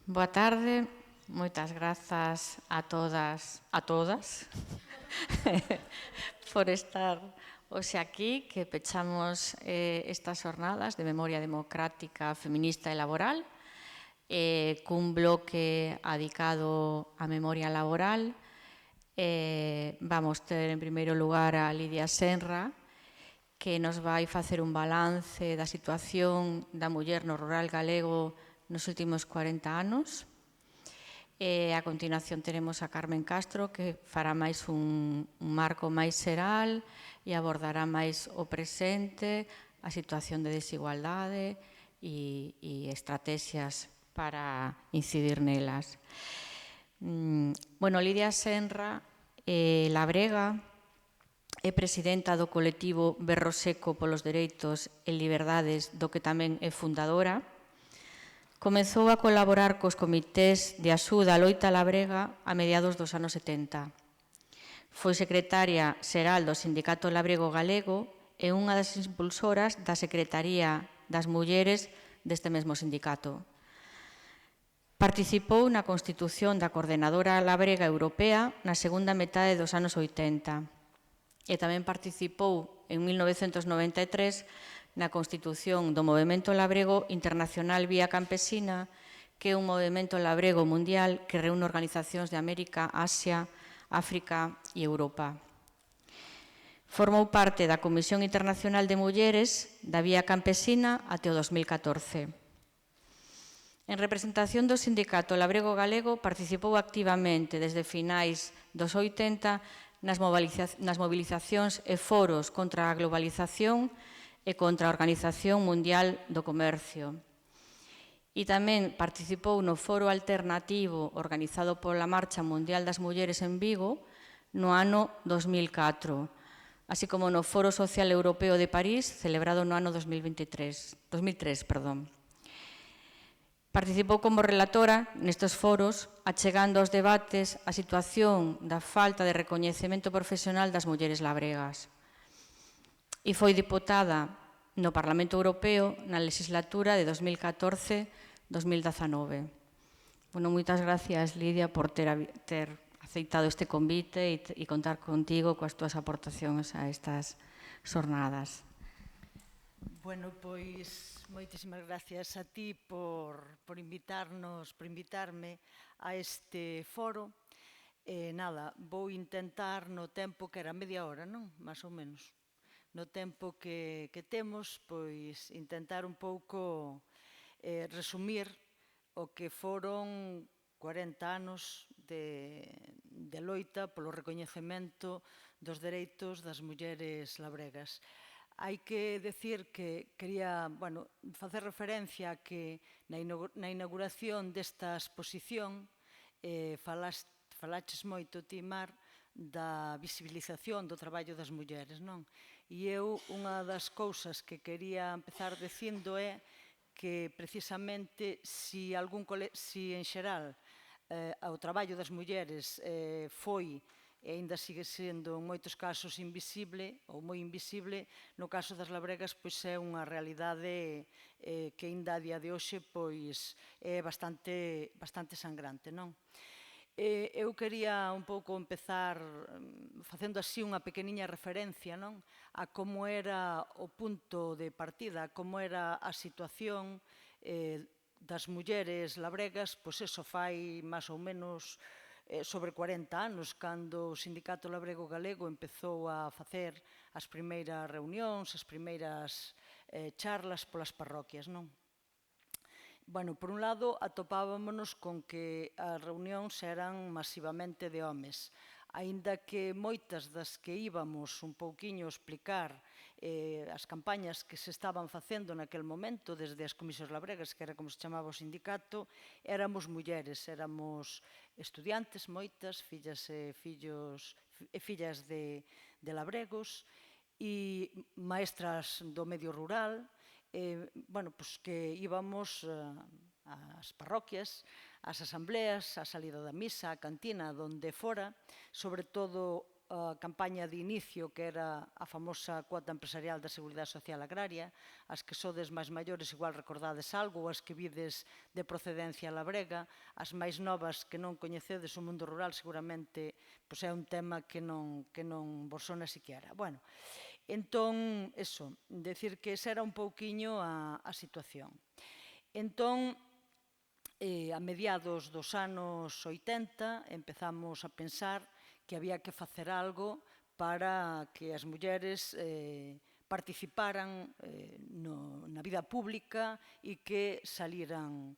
Boa tarde, moitas grazas a todas por estar hoxe aquí, que pechamos estas jornadas de memoria democrática, feminista e laboral, cun bloque adicado á memoria laboral. Vamos ter en primeiro lugar a Lidia Senra, que nos vai facer un balance da situación da muller no rural galego nos últimos 40 anos. A continuación teremos a Carmen Castro, que fará máis un marco máis xeral e abordará máis o presente, a situación de desigualdade e estrategias para incidir nelas. Lidia Senra Labrega é presidenta do colectivo Berro Seco polos Dereitos e Liberdades, do que tamén é fundadora. Comezou a colaborar cos comités de axuda á loita labrega a mediados dos anos 70. Foi secretaria xeral do Sindicato Labrego Galego e unha das impulsoras da Secretaría das Mulleres deste mesmo sindicato. Participou na constitución da Coordenadora Labrega Europea na segunda metade dos anos 80 e tamén participou en 1993 na constitución do Movemento Labrego Internacional Vía Campesina, que é un movemento labrego mundial que reúne organizacións de América, Asia, África e Europa. Formou parte da Comisión Internacional de Mulleres da Vía Campesina até o 2014. En representación do Sindicato Labrego Galego, participou activamente desde finais dos 80 nas movilizacións e foros contra a globalización e contra a Organización Mundial do Comercio. E tamén participou no foro alternativo organizado pola Marcha Mundial das Mulleres en Vigo no ano 2004, así como no Foro Social Europeo de París, celebrado no ano 2003. Participou como relatora nestes foros, achegando aos debates a situación da falta de recoñecemento profesional das mulleres labregas. E foi diputada no Parlamento Europeo na legislatura de 2014-2019. Moitas gracias, Lidia, por ter aceitado este convite e contar contigo coas túas aportacións a estas xornadas. Pois moitísimas gracias a ti por invitarme a este foro. Vou intentar no tempo que era media hora, non? Más ou menos. No tempo que temos, pois intentar un pouco resumir o que foron 40 anos de loita polo recoñecemento dos dereitos das mulleres labregas. Hai que decir que quería facer referencia a que na inauguración desta exposición falaches moito, ti, Mar, da visibilización do traballo das mulleres, non? E eu, unha das cousas que quería empezar dicindo é que, precisamente, si en xeral o traballo das mulleres foi e aínda sigue sendo en moitos casos invisible ou moi invisible, no caso das labregas pois é unha realidade que aínda a día de hoxe pois é bastante sangrante, non? Eu quería un pouco empezar facendo así unha pequeniña referencia, non, a como era o punto de partida, como era a situación das mulleres labregas, pois eso fai máis ou menos sobre 40 anos, cando o Sindicato Labrego Galego empezou a facer as primeiras reunións, as primeiras charlas polas parroquias, non? Por un lado, atopábamonos con que as reunións eran masivamente de homes, aínda que moitas das que íbamos un pouquiño explicar as campañas que se estaban facendo naquel momento desde as comisións labregas, que era como se chamaba o sindicato, éramos mulleres, éramos estudiantes moitas, fillas e fillas de labregos e maestras do medio rural, que íbamos ás parroquias, ás asambleas, á salida da misa, á cantina, donde fora, sobre todo a campaña de inicio, que era a famosa cuota empresarial da Seguridade Social Agraria. As que sodes máis maiores igual recordades algo, ou as que vides de procedencia labrega. As máis novas que non coñecedes o mundo rural seguramente é un tema que non vos sona siquiera. Bueno, entón, eso, decir que esa era un pouquiño a situación. Entón, a mediados dos anos 80 empezamos a pensar que había que facer algo para que as mulleres participaran na vida pública e que salieran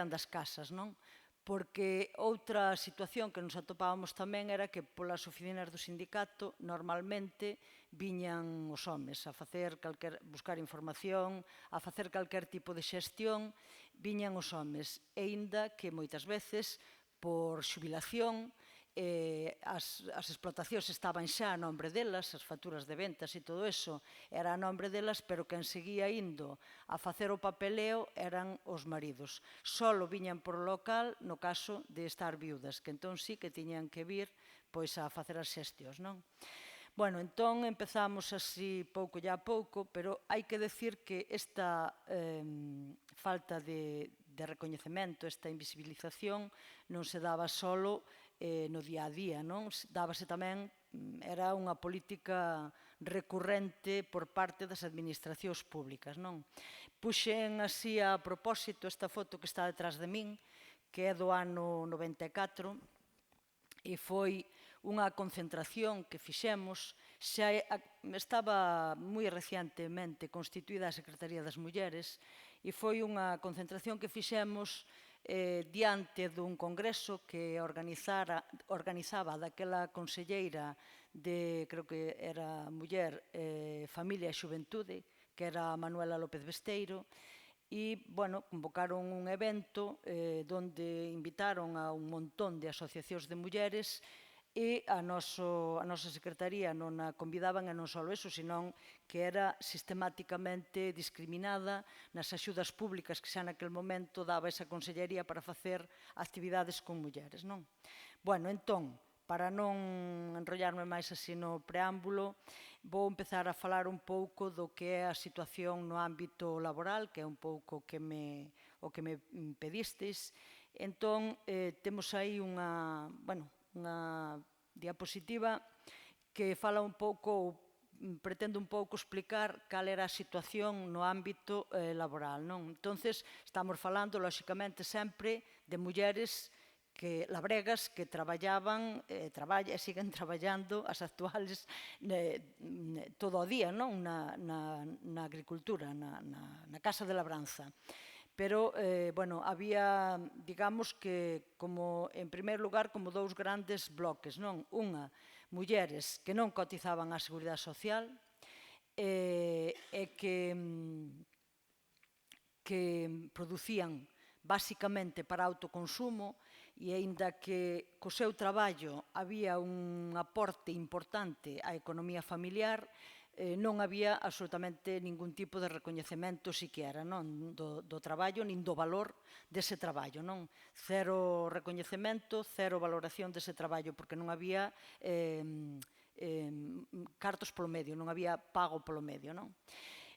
das casas, non? Porque outra situación que nos atopábamos tamén era que polas oficinas do sindicato normalmente viñan os homes a buscar información, a facer calquer tipo de xestión, viñan os homes, e aínda que moitas veces por xubilación as explotacións estaban xa a nombre delas, as facturas de ventas e todo eso era a nombre delas, pero quen seguía indo a facer o papeleo eran os maridos. Solo viñan por local no caso de estar viudas, que entón sí que tiñan que vir a facer as xestións, non? Bueno, entón empezamos así pouco a pouco, pero hai que decir que esta falta de recoñecemento, esta invisibilización, non se daba solo no día a día, non? Dábase tamén, era unha política recurrente por parte das administracións públicas, non? Puxen así a propósito esta foto que está detrás de min, que é do ano 94, e foi unha concentración que fixemos. Xa estaba moi recientemente constituída a Secretaría das Mulleres e foi unha concentración que fixemos diante dun congreso que organizaba daquela conselleira de, creo que era Muller, Familia e Xuventude, que era Manuela López Besteiro, e, bueno, convocaron un evento onde invitaron a un montón de asociacións de mulleres e a nosa secretaría non a convidaban, e non só eso, senón que era sistemáticamente discriminada nas axudas públicas que xa naquel momento daba esa consellería para facer actividades con mulleres, non? Bueno, entón, para non enrollarme máis así no preámbulo, vou empezar a falar un pouco do que é a situación no ámbito laboral, que é un pouco o que me pedistes. Entón, temos aí unha diapositiva que fala un pouco, pretende un pouco explicar cal era a situación no ámbito laboral, non? Entonces, estamos falando, lóxicamente, sempre de mulleres labregas que traballaban e siguen traballando, as actuales, todo o día, non? Na agricultura, na casa de labranza. Pero, bueno, había, digamos que, como, en primeiro lugar, como dous grandes bloques, non? Unha, mulleres que non cotizaban á Seguridade Social e que producían basicamente para autoconsumo, e aínda que co seu traballo había un aporte importante á economía familiar, non había absolutamente ningún tipo de recoñecemento siquiera, non, do traballo nin do valor dese traballo, non? Cero recoñecemento, cero valoración dese traballo, porque non había cartos polo medio, non había pago polo medio, non?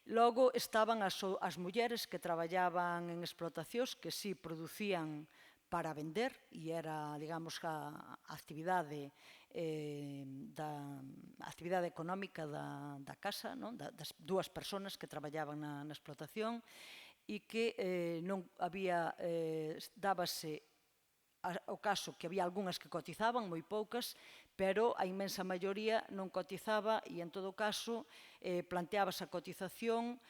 Logo estaban as mulleres que traballaban en explotacións que sí producían para vender, e era, digamos, a actividade económica da casa, das dúas persoas que traballaban na explotación, e que non había, dábase o caso que había algunhas que cotizaban, moi poucas, pero a inmensa maioría non cotizaba, e en todo caso planteábase a cotización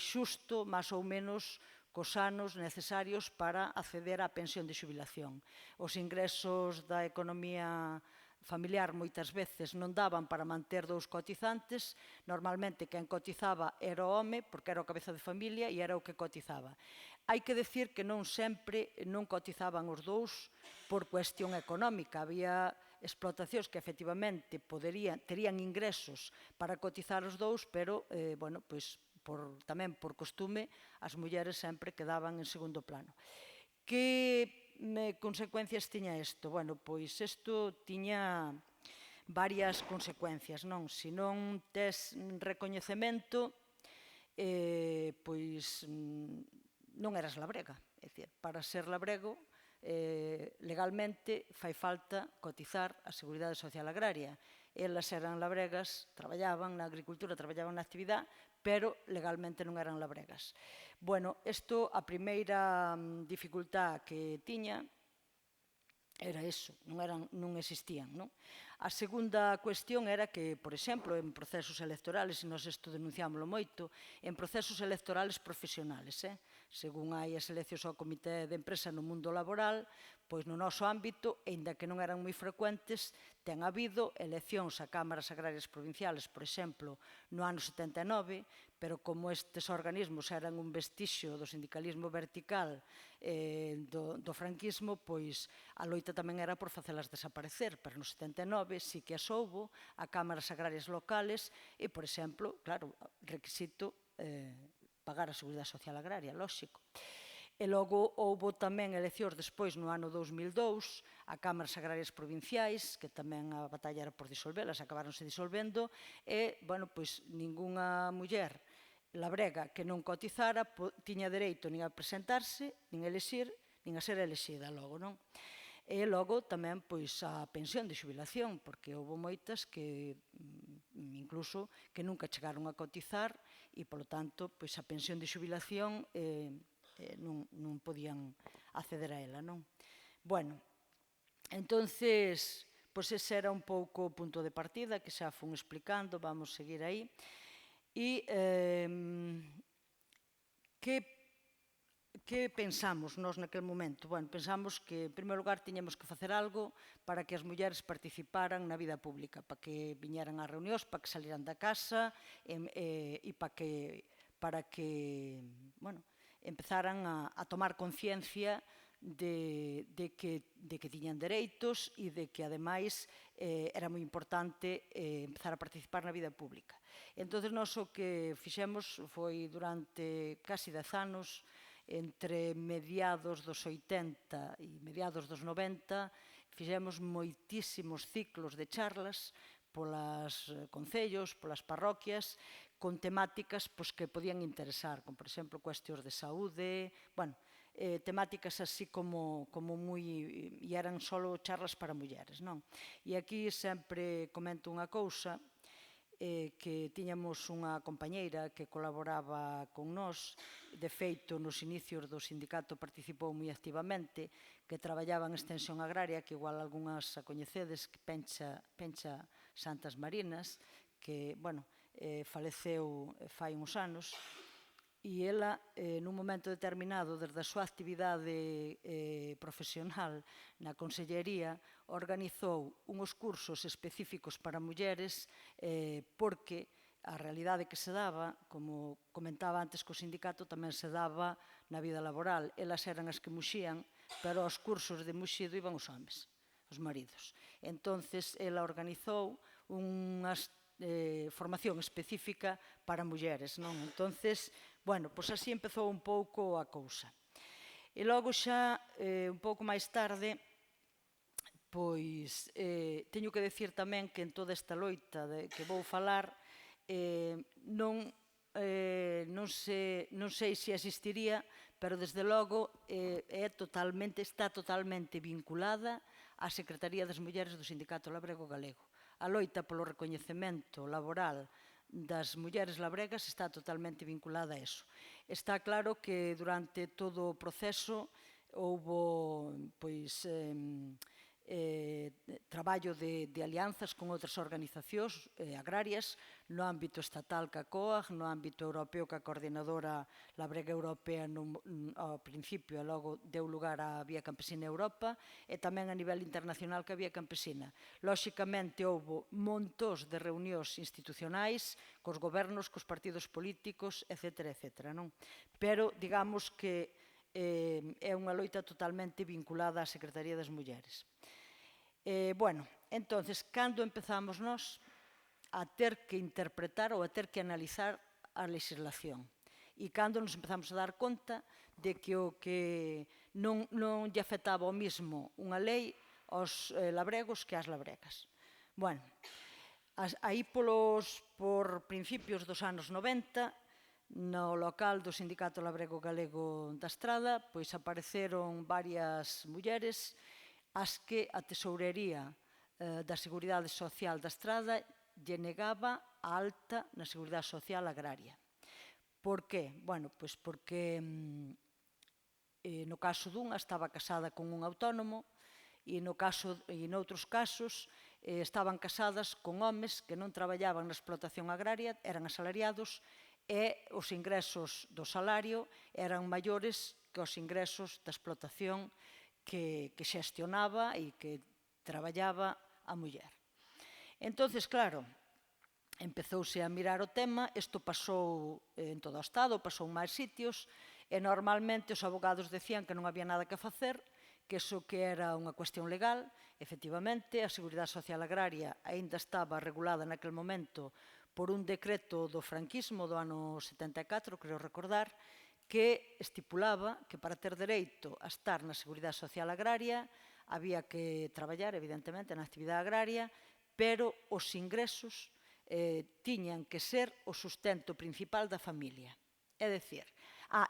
xusto, máis ou menos, cos anos necesarios para acceder á pensión de xubilación. Os ingresos da economía familiar moitas veces non daban para manter dous cotizantes, normalmente quen cotizaba era o home, porque era o cabeza de familia e era o que cotizaba. Hai que decir que non sempre non cotizaban os dous por cuestión económica. Había explotacións que efectivamente terían ingresos para cotizar os dous, pero, bueno, pois, tamén por costume, as mulleres sempre quedaban en segundo plano. Que consecuencias tiña isto? Bueno, pois isto tiña varias consecuencias, non? Se non tes recoñecemento, pois non eras labrega. É dicir, para ser labrego, legalmente fai falta cotizar a Seguridade Social Agraria. Elas eran labregas, traballaban na agricultura, traballaban na actividade, pero legalmente non eran labregas. Bueno, isto, a primeira dificultad que tiña era eso, non existían, non? A segunda cuestión era que, por exemplo, en procesos electorales, e nós isto denunciámoslo moito, en procesos electorales profesionales, según hai as eleccións ao comité de empresa no mundo laboral, pois no noso ámbito, aínda que non eran moi frecuentes, ten habido eleccións a cámaras agrarias provinciales, por exemplo, no ano 79, pero como estes organismos eran un vestixio do sindicalismo vertical do franquismo, pois a loita tamén era por facelas desaparecer, pero no 79 sí que as houbo a cámaras agrarias locales e, por exemplo, claro, requisito pagar a Seguridade Social Agraria, lóxico. E logo houbo tamén eleccións despois no ano 2002 a cámaras agrarias provinciais, que tamén a batalla era por disolvelas, acabaronse disolvendo, e, bueno, pois ningunha muller labrega que non cotizara tiña dereito nin a presentarse, nin a elexir, nin a ser elexida logo, non? E logo tamén pois a pensión de xubilación, porque houve moitas que incluso que nunca chegaron a cotizar e, polo tanto, pois a pensión de xubilación non podían acceder a ela, non? Bueno, entonces, pois ese era un pouco o punto de partida que xa fun explicando, vamos seguir aí. E que pensamos nós naquele momento? Bueno, pensamos que, en primeiro lugar, tiñamos que facer algo para que as mulleres participaran na vida pública, para que viñeran ás reunións, para que saliran da casa e para que, bueno, empezaran a tomar conciencia de que tiñan dereitos e de que, ademais, era moi importante empezar a participar na vida pública. Entón, nós o que fixemos foi, durante casi 10 anos, entre mediados dos 80 e mediados dos 90, fixemos moitísimos ciclos de charlas polas concellos, polas parroquias, con temáticas que podían interesar, como, por exemplo, cuestións de saúde, bueno, temáticas así como moi... e eran só charlas para mulleres, non? E aquí sempre comento unha cousa, que tiñamos unha compañeira que colaboraba con nós, de feito, nos inicios do sindicato participou moi activamente, que traballaba en extensión agraria, que igual algunhas a coñecedes, que Pencha Santas Marinas, que, bueno, faleceu fai uns anos, e ela, nun momento determinado, desde a súa actividade profesional na Consellería, organizou uns cursos específicos para mulleres porque a realidade que se daba, como comentaba antes co sindicato, tamén se daba na vida laboral. Elas eran as que muxían, pero aos cursos de muxido iban os homes, os maridos. Entonces, ela organizou unhas formación específica para mulleres, non? Entonces, bueno, pois así empezou un pouco a cousa. E logo xa, un pouco máis tarde, pois teño que decir tamén que en toda esta loita que vou falar non sei se existiría, pero desde logo está totalmente vinculada á Secretaría das Mulleres do Sindicato Labrego Galego. A loita polo recoñecemento laboral das mulleres labregas está totalmente vinculada a eso. Está claro que durante todo o proceso houbo traballo de alianzas con outras organizacións agrarias no ámbito estatal ca COAG, no ámbito europeo ca Coordinadora Labrega Europea ao principio e logo deu lugar á Vía Campesina Europa e tamén a nivel internacional ca Vía Campesina. Lóxicamente houbo montós de reunións institucionais cos gobernos, cos partidos políticos, etc. Pero digamos que é unha loita totalmente vinculada á Secretaría das Mulleres. Bueno, entonces, cando empezamos nós a ter que interpretar ou a ter que analizar a legislación? E cando nos empezamos a dar conta de que o que non lle afectaba o mismo unha lei aos labregos que ás labregas? Bueno, aí por principios dos anos 90, no local do Sindicato Labrego Galego da Estrada, pois apareceron varias mulleres as que a Tesourería da Seguridade Social da Estrada lle negaba a alta na Seguridade Social Agraria. Por qué? Bueno, pois porque no caso dunha estaba casada con un autónomo e noutros casos estaban casadas con homes que non traballaban na explotación agraria, eran asalariados e os ingresos do salario eran maiores que os ingresos da explotación que xestionaba e que traballaba a muller. Entonces, claro, empezouse a mirar o tema, isto pasou en todo o Estado, pasou en máis sitios, e normalmente os abogados decían que non había nada que facer, que iso que era unha cuestión legal. Efectivamente, a Seguridade Social Agraria aínda estaba regulada naquel momento por un decreto do franquismo do ano 74, creo recordar, que estipulaba que para ter dereito a estar na Seguridade Social Agraria había que traballar, evidentemente, na actividade agraria, pero os ingresos tiñan que ser o sustento principal da familia. É dicir,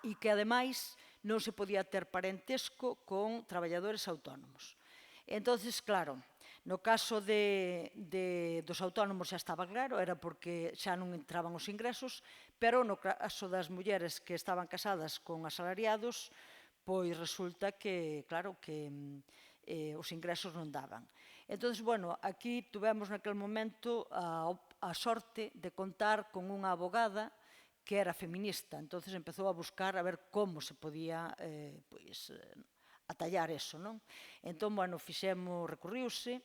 e que ademais non se podía ter parentesco con traballadores autónomos. Entonces, claro, no caso dos autónomos xa estaba claro, era porque xa non entraban os ingresos, pero no caso das mulleres que estaban casadas con asalariados, pois resulta que, claro, que os ingresos non daban. Entón, bueno, aquí tuvemos naquele momento a sorte de contar con unha abogada que era feminista, entonces empezou a buscar a ver como se podía atallar eso, non? Entón, bueno, recurriuse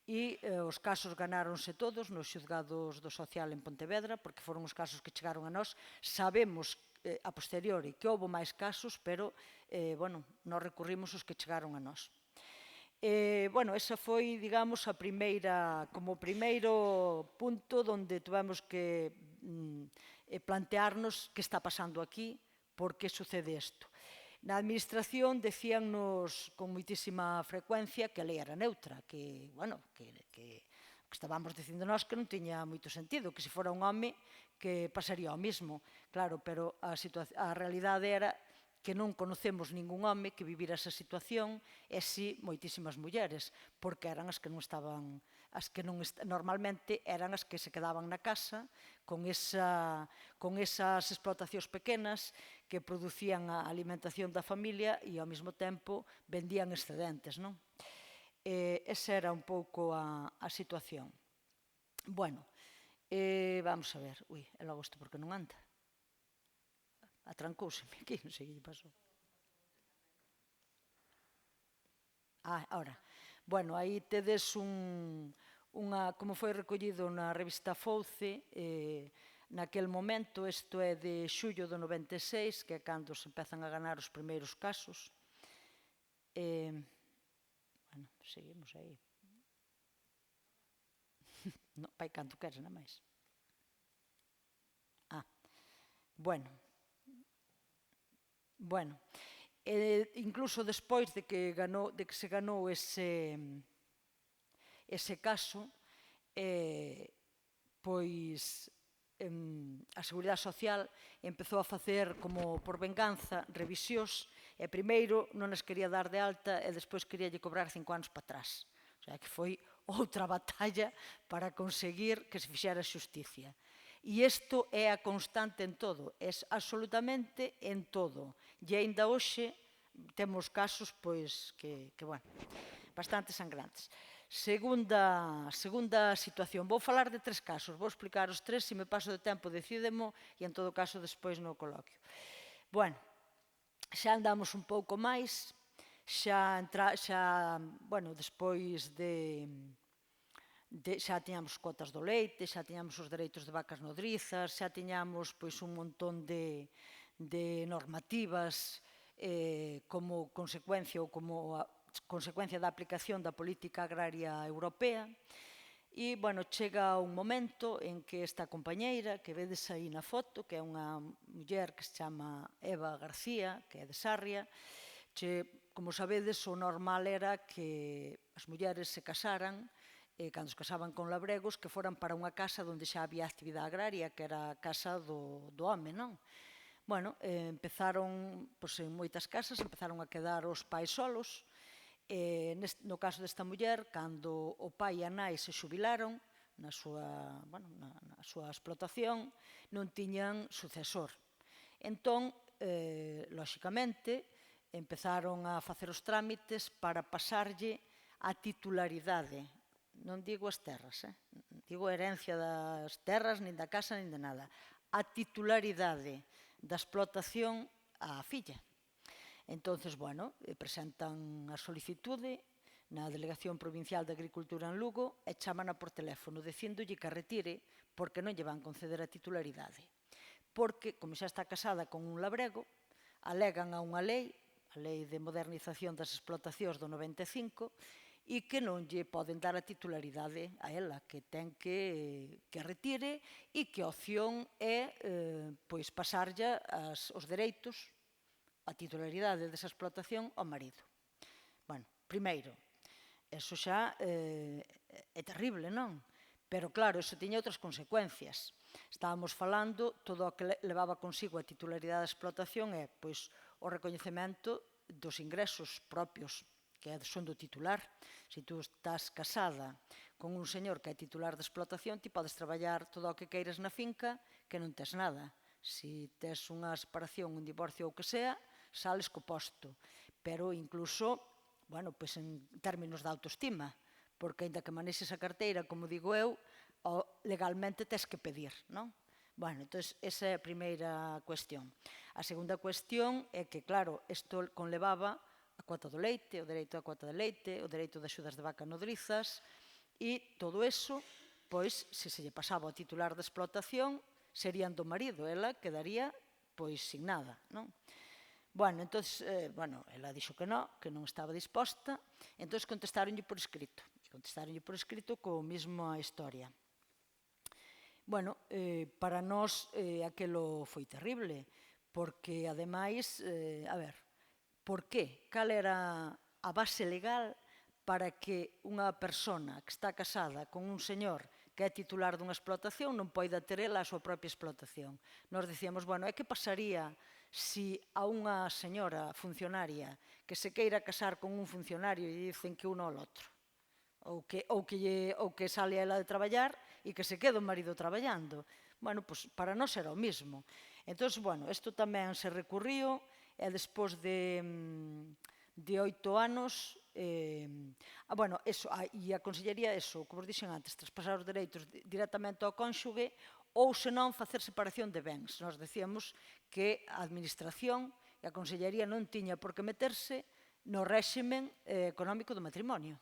e os casos ganáronse todos nos xuzgados do social en Pontevedra, porque foron os casos que chegaron a nós. Sabemos a posteriori que houve máis casos, pero, bueno, nós recurrimos os que chegaron a nós. Bueno, esa foi, digamos, como o primeiro punto onde tuvemos que plantearnos que está pasando aquí, por que sucede isto. Na administración decíannos con moitísima frecuencia que a lei era neutra, que, bueno, que estábamos dicindo nós que non tiña moito sentido, que se fora un home que pasaría o mismo. Claro, pero a realidade era que non conocemos ningún home que vivira esa situación e si moitísimas mulleres, porque eran as que non estaban, normalmente eran as que se quedaban na casa con esas explotacións pequenas que producían a alimentación da familia e ao mesmo tempo vendían excedentes, non? Esa era un pouco a situación. Bueno, vamos a ver, e logo isto porque non anda? Atrancouseme aquí, non sei que lle pasou. Ahora. Bueno, aí tedes como foi recollido na revista Fouce, naquel momento, isto é de xullo do 96, que é cando se empezan a ganar os primeiros casos. Bueno, seguimos aí. Non, vai canto queres, non máis. Bueno, incluso despois de que se ganou ese caso, pois a Seguridade Social empezou a facer como por venganza revisións e primeiro non as quería dar de alta e despois queríalle cobrar 5 anos para atrás. O sea, que foi outra batalla para conseguir que se fixera xusticia. E isto é a constante en todo, é absolutamente en todo. E aínda hoxe temos casos, pois, que bueno, bastante sangrantes. Segunda situación. Vou falar de 3 casos, vou explicar os 3, se me paso de tempo decídemo e en todo caso despois no coloquio. Bueno, xa andamos un pouco máis, bueno, despois xa tiñamos cotas do leite, xa tiñamos os dereitos de vacas nodrizas, xa tiñamos pois un montón de normativas como consecuencia ou como consecuencia da aplicación da política agraria europea. E, bueno, chega un momento en que esta compañeira que vedes aí na foto, que é unha muller que se chama Eva García, que é de Sarria, como sabedes, o normal era que as mulleres se casaran cando se casaban con labregos, que foran para unha casa onde xa había actividade agraria, que era a casa do home, non? Bueno, empezaron, pois, en moitas casas, empezaron a quedar os pais solos. No caso desta muller, cando o pai e a nai se xubilaron na súa explotación, non tiñan sucesor. Entón, lóxicamente, empezaron a facer os trámites para pasarlle a titularidade. Non digo as terras, digo a herencia das terras, nin da casa, nin de nada. A titularidade da explotación á filla. Entonces, bueno, presentan a solicitude na Delegación Provincial de Agricultura en Lugo e chámana por teléfono dicíndolle que a retire porque non lle van conceder a titularidade. Porque, como xa está casada con un labrego, alegan a unha lei, a Lei de Modernización das Explotacións do 95, e que non lle poden dar a titularidade a ela, que ten que a retire e que a opción é pasarlle os dereitos, a titularidade desa explotación ao marido. Bueno, primeiro, eso xa é terrible, non? Pero claro, eso tiña outras consecuencias. Estábamos falando, todo o que levaba consigo a titularidade da explotación é o recoñecemento dos ingresos propios, que son do titular. Se tú estás casada con un señor que é titular da explotación, ti podes traballar todo o que queiras na finca que non tes nada. Se tes unha separación, un divorcio ou que sea, sales co posto. Pero incluso, bueno, pois en términos de autoestima, porque aínda que manexes a carteira, como digo eu, legalmente tes que pedir, non? Bueno, entón, esa é a primeira cuestión. A segunda cuestión é que, claro, isto conlevaba a cuota do leite, o dereito á cuota de leite, o dereito de axudas de vaca nodrizas, e todo eso, pois, se se lle pasaba ao titular da explotación, serían do marido, ela quedaría, pois, sin nada, non? Bueno, entón, ela dixo que non estaba disposta, entón contestaronlle por escrito. Contestaronlle por escrito co mesma historia. Bueno, para nós aquelo foi terrible, porque, ademais, por qué? Cal era a base legal para que unha persona que está casada con un señor que é titular dunha explotación non poida ter ela a súa propia explotación? Nós dicíamos, bueno, que pasaría se a unha señora funcionaria que se queira casar con un funcionario e dicen que uno ao outro? Ou que sale ela de traballar e que se quede o marido traballando. Bueno, pois para nós era o mismo. Entón, bueno, isto tamén se recurriu e despois de 8 anos, e a Consellería, como vos dixen antes, traspasar os dereitos directamente ao cónxuge ou, senón, facer separación de bens. Nós decíamos que a Administración e a Consellería non tiña por que meterse no réximen económico do matrimonio.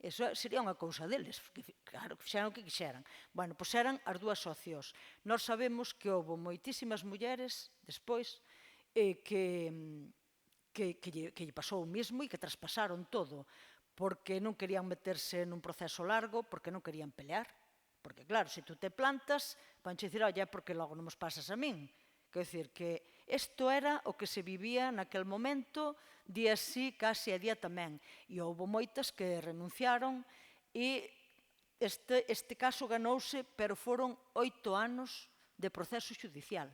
Eso sería unha cousa deles, claro, que fixeran o que quixeran. Bueno, pois eran as dúas opcións. Nós sabemos que houve moitísimas mulleres, despois, que lle pasou o mesmo e que traspasaron todo, porque non querían meterse nun proceso largo, porque non querían pelear. Porque, claro, se tú te plantas, vanche dicir, oye, porque logo non mos pasas a min. Quer dicir, que isto era o que se vivía naquel momento, día sí, case a día tamén. E houve moitas que renunciaron e este caso ganouse, pero foron 8 anos de proceso xudicial.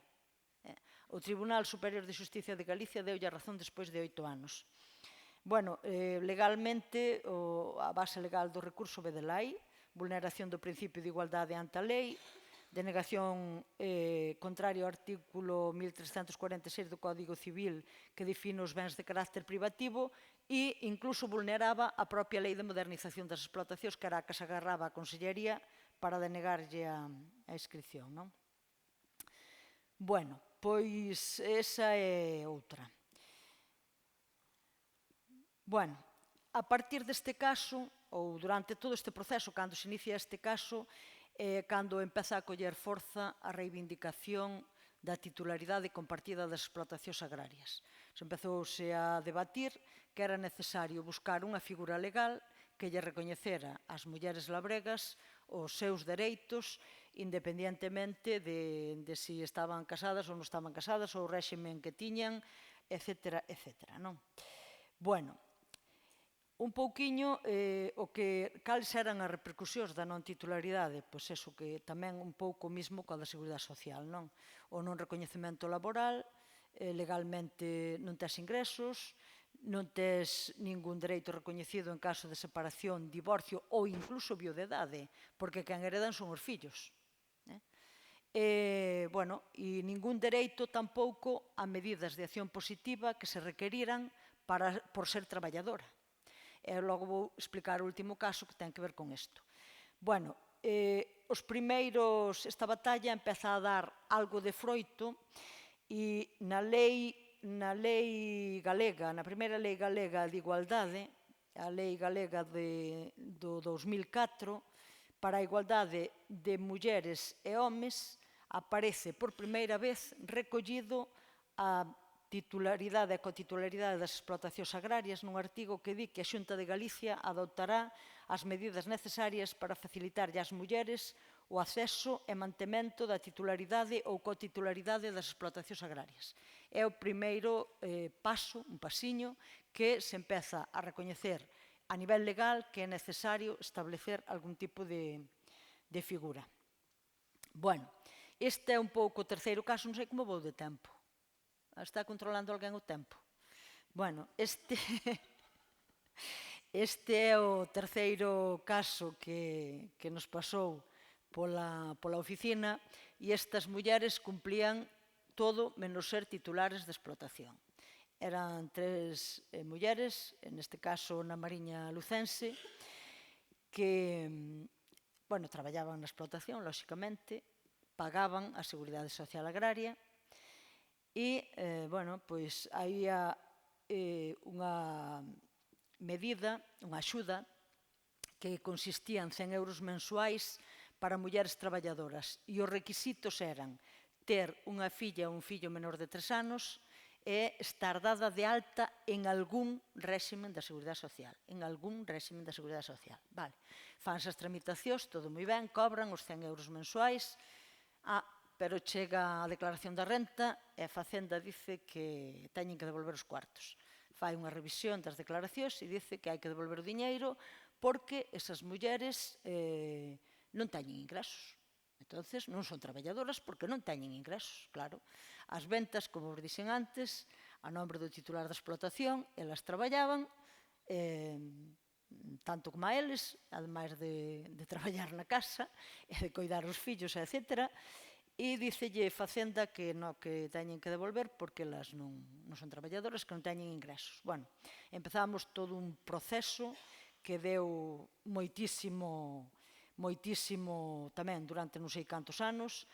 O Tribunal Superior de Xusticia de Galicia deulle a razón despois de 8 anos. Bueno, legalmente, a base legal do recurso ve de lei, vulneración do principio de igualdade ante a lei, denegación contraria ao artículo 1346 do Código Civil que define os bens de carácter privativo e incluso vulneraba a propia Lei de Modernización das Explotacións, que era a que se agarraba a Consellería para denegarlle a inscripción, non? Bueno, pois esa é outra. Bueno, a partir deste caso, ou durante todo este proceso, cando se inicia este caso, cando empeza a coller forza a reivindicación da titularidade compartida das explotacións agrarias. Empezouse a debatir que era necesario buscar unha figura legal que lle recoñecera ás mulleres labregas os seus dereitos, independientemente de se estaban casadas ou non estaban casadas, ou o réximen que tiñan, etcétera, etcétera. Bueno, un pouquiño cales eran as repercusións da non titularidade, pois eso que tamén un pouco mismo coa da Seguridade Social, non? O non recoñecemento laboral, legalmente non tes ingresos, non tes ningún dereito recoñecido en caso de separación, divorcio ou incluso viudedade, porque quen heredan son os fillos. E ningún dereito tampouco a medidas de acción positiva que se requeriran por ser traballadora. E logo vou explicar o último caso que ten que ver con isto. Esta batalla empeza a dar algo de froito e na lei galega, na primeira lei galega de igualdade, a lei galega do 2004, para a igualdade de mulleres e homes, aparece por primeira vez recollido a titularidade e cotitularidade das explotacións agrarias nun artigo que di que a Xunta de Galicia adoptará as medidas necesarias para facilitarlle ás mulleres o acceso e mantemento da titularidade ou cotitularidade das explotacións agrarias. É o primeiro paso, un pasiño, que se empeza a recoñecer a nivel legal que é necesario establecer algún tipo de figura. Este é un pouco o terceiro caso, non sei como vou de tempo. Está controlando alguén o tempo? Este é o terceiro caso que nos pasou pola oficina e estas mulleres cumplían todo menos ser titulares de explotación. Eran 3 mulleres, neste caso na Mariña Lucense, que traballaban na explotación, lóxicamente, pagaban a Seguridade Social Agraria e, había unha medida, unha axuda, que consistía en 100 euros mensuais para mulleres traballadoras e os requisitos eran ter unha filla ou un fillo menor de 3 anos e estar dada de alta en algún réximen da Seguridade Social. En algún réximen da Seguridade Social. Fanse as tramitacións, todo moi ben, cobran os 100 euros mensuais, pero chega a declaración da renta e a Facenda dice que teñen que devolver os cuartos. Fai unha revisión das declaracións e dice que hai que devolver o diñeiro porque esas mulleres non teñen ingresos. Entón, non son traballadoras porque non teñen ingresos, claro. As ventas, como vos dixen antes, a nombre do titular da explotación, elas traballaban, tanto como a eles, ademais de traballar na casa e de coidar os fillos, etc., e dícelle Facenda que teñen que devolver porque elas non son traballadoras, que non teñen ingresos. Empezamos todo un proceso que deu moitísimo tamén durante non sei cantos anos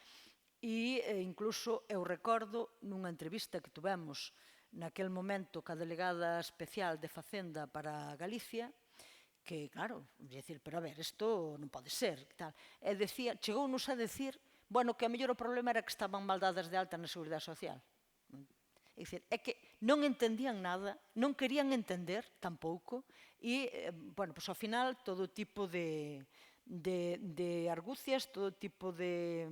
e incluso eu recordo nunha entrevista que tuvemos naquel momento ca delegada especial de Facenda para Galicia que, claro, dicir, pero a ver, isto non pode ser, e chegounos a decir que a mellor o problema era que estaban mal dadas de alta na Seguridade Social. É que non entendían nada, non querían entender tampouco e, ao final, todo tipo de argucias, todo tipo de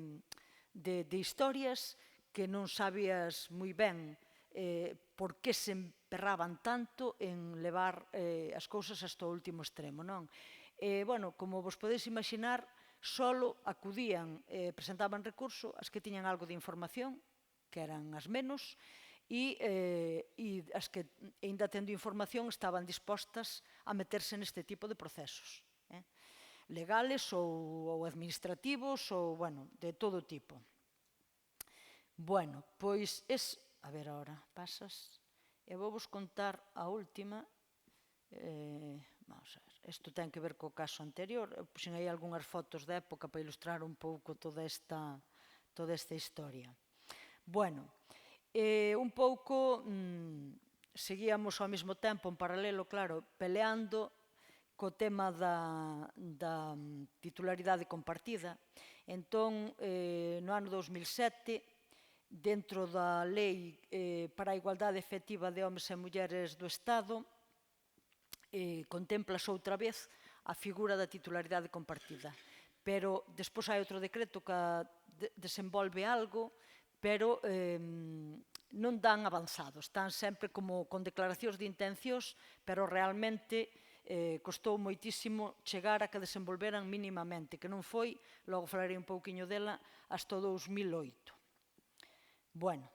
historias que non sabías moi ben por que se emperraban tanto en levar as cousas hasta o último extremo, non? Como vos podeis imaginar, solo acudían, presentaban recurso as que tiñan algo de información, que eran as menos, e as que, aínda tendo información, estaban dispostas a meterse neste tipo de procesos, legales ou administrativos, ou, de todo tipo. A ver, agora, pasas. E vou vos contar a última. Vamos a ver, isto ten que ver co caso anterior. Eu puxen aí algunhas fotos da época para ilustrar un pouco toda esta historia. Un pouco seguíamos ao mesmo tempo, en paralelo, claro, peleando co tema da titularidade compartida. Entón, no ano 2007, dentro da Lei para a Igualdade Efectiva de Homes e Mulleres do Estado, contémplase outra vez a figura da titularidade compartida. Pero despois hai outro decreto que desenvolve algo, pero non dan avanzado. Están sempre como con declaracións de intencións, pero realmente costou moitísimo chegar a que desenvolveran mínimamente, que non foi, logo falarei un pouquiño dela, hasta o 2008. Bueno,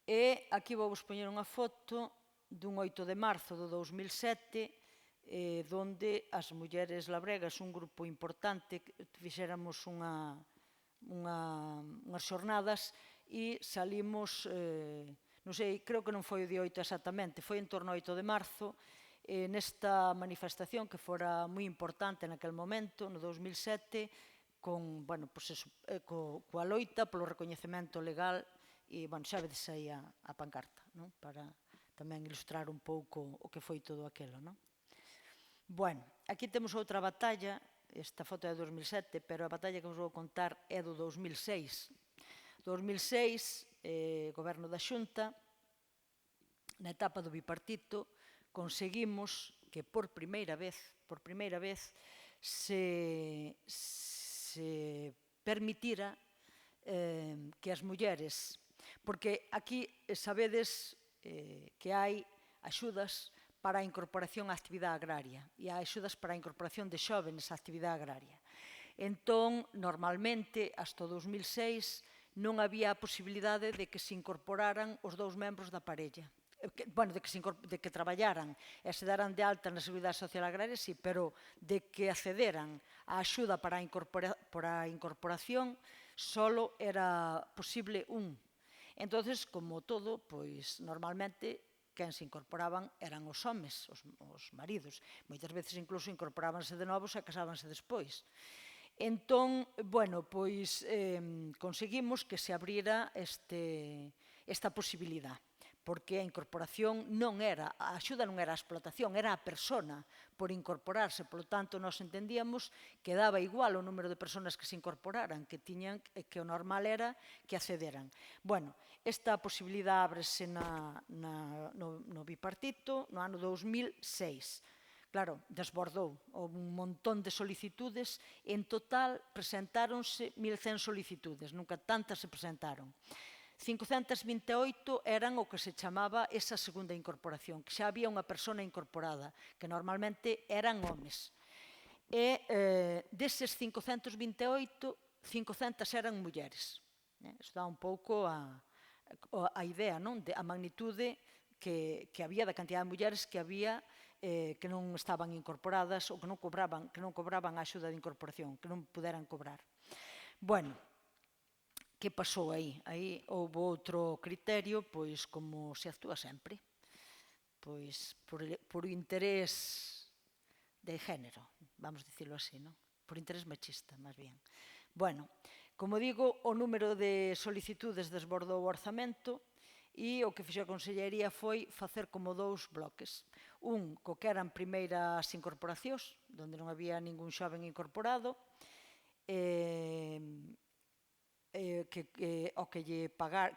e aquí vou vos poñer unha foto dun 8 de marzo do 2007, donde as mulleres labregas, un grupo importante, fixéramos unhas xornadas e salimos, non sei, creo que non foi o día 8 exactamente, foi en torno ao 8 de marzo, nesta manifestación que fora moi importante naquel momento, no 2007, coa loita polo recoñecemento legal e, xa vedes aí a pancarta, para tamén ilustrar un pouco o que foi todo aquilo, non? Bueno, aquí temos outra batalla, esta foto é de 2007, pero a batalla que vos vou contar é do 2006. 2006, goberno da Xunta, na etapa do bipartito, conseguimos que por primeira vez se permitira que as mulleres, porque aquí sabedes que hai axudas para a incorporación á actividade agraria e hai axudas para a incorporación de xóvenes á actividade agraria. Entón, normalmente, hasta o 2006, non había a posibilidade de que se incorporaran os dous membros da parella. De que traballaran e se daran de alta na Seguridade Social Agraria, sí, pero de que accederan á axuda para a incorporación, solo era posible un. Entón, como todo, normalmente, quen se incorporaban eran os homes, os maridos. Moitas veces incluso incorporábanse de novos e casábanse despois. Entón, conseguimos que se abrira esta posibilidad, porque a incorporación non era, a axuda non era a explotación, era a persona por incorporarse. Polo tanto, nós entendíamos que daba igual o número de persoas que se incorporaran, que o normal era que accederan. Bueno, esta posibilidade ábrese no bipartito no ano 2006. Claro, desbordou, houve un montón de solicitudes, en total presentáronse 1.100 solicitudes, nunca tantas se presentaron. 528 eran o que se chamaba esa segunda incorporación, que xa había unha persona incorporada, que normalmente eran homes. E deses 528, 500 eran mulleres. Isto dá un pouco a idea, a magnitude que había, da cantidad de mulleres que había que non estaban incorporadas ou que non cobraban a axuda de incorporación, que non puderan cobrar. Bueno, que pasou aí? Aí houve outro criterio, como se actúa sempre, por interés de género, vamos dicilo así, non? Por interés machista, máis bien. Bueno, como digo, o número de solicitudes desbordou o orzamento e o que fixo a Consellería foi facer como dous bloques. Un, co que eran primeiras incorporacións, onde non había ningún xoven incorporado, que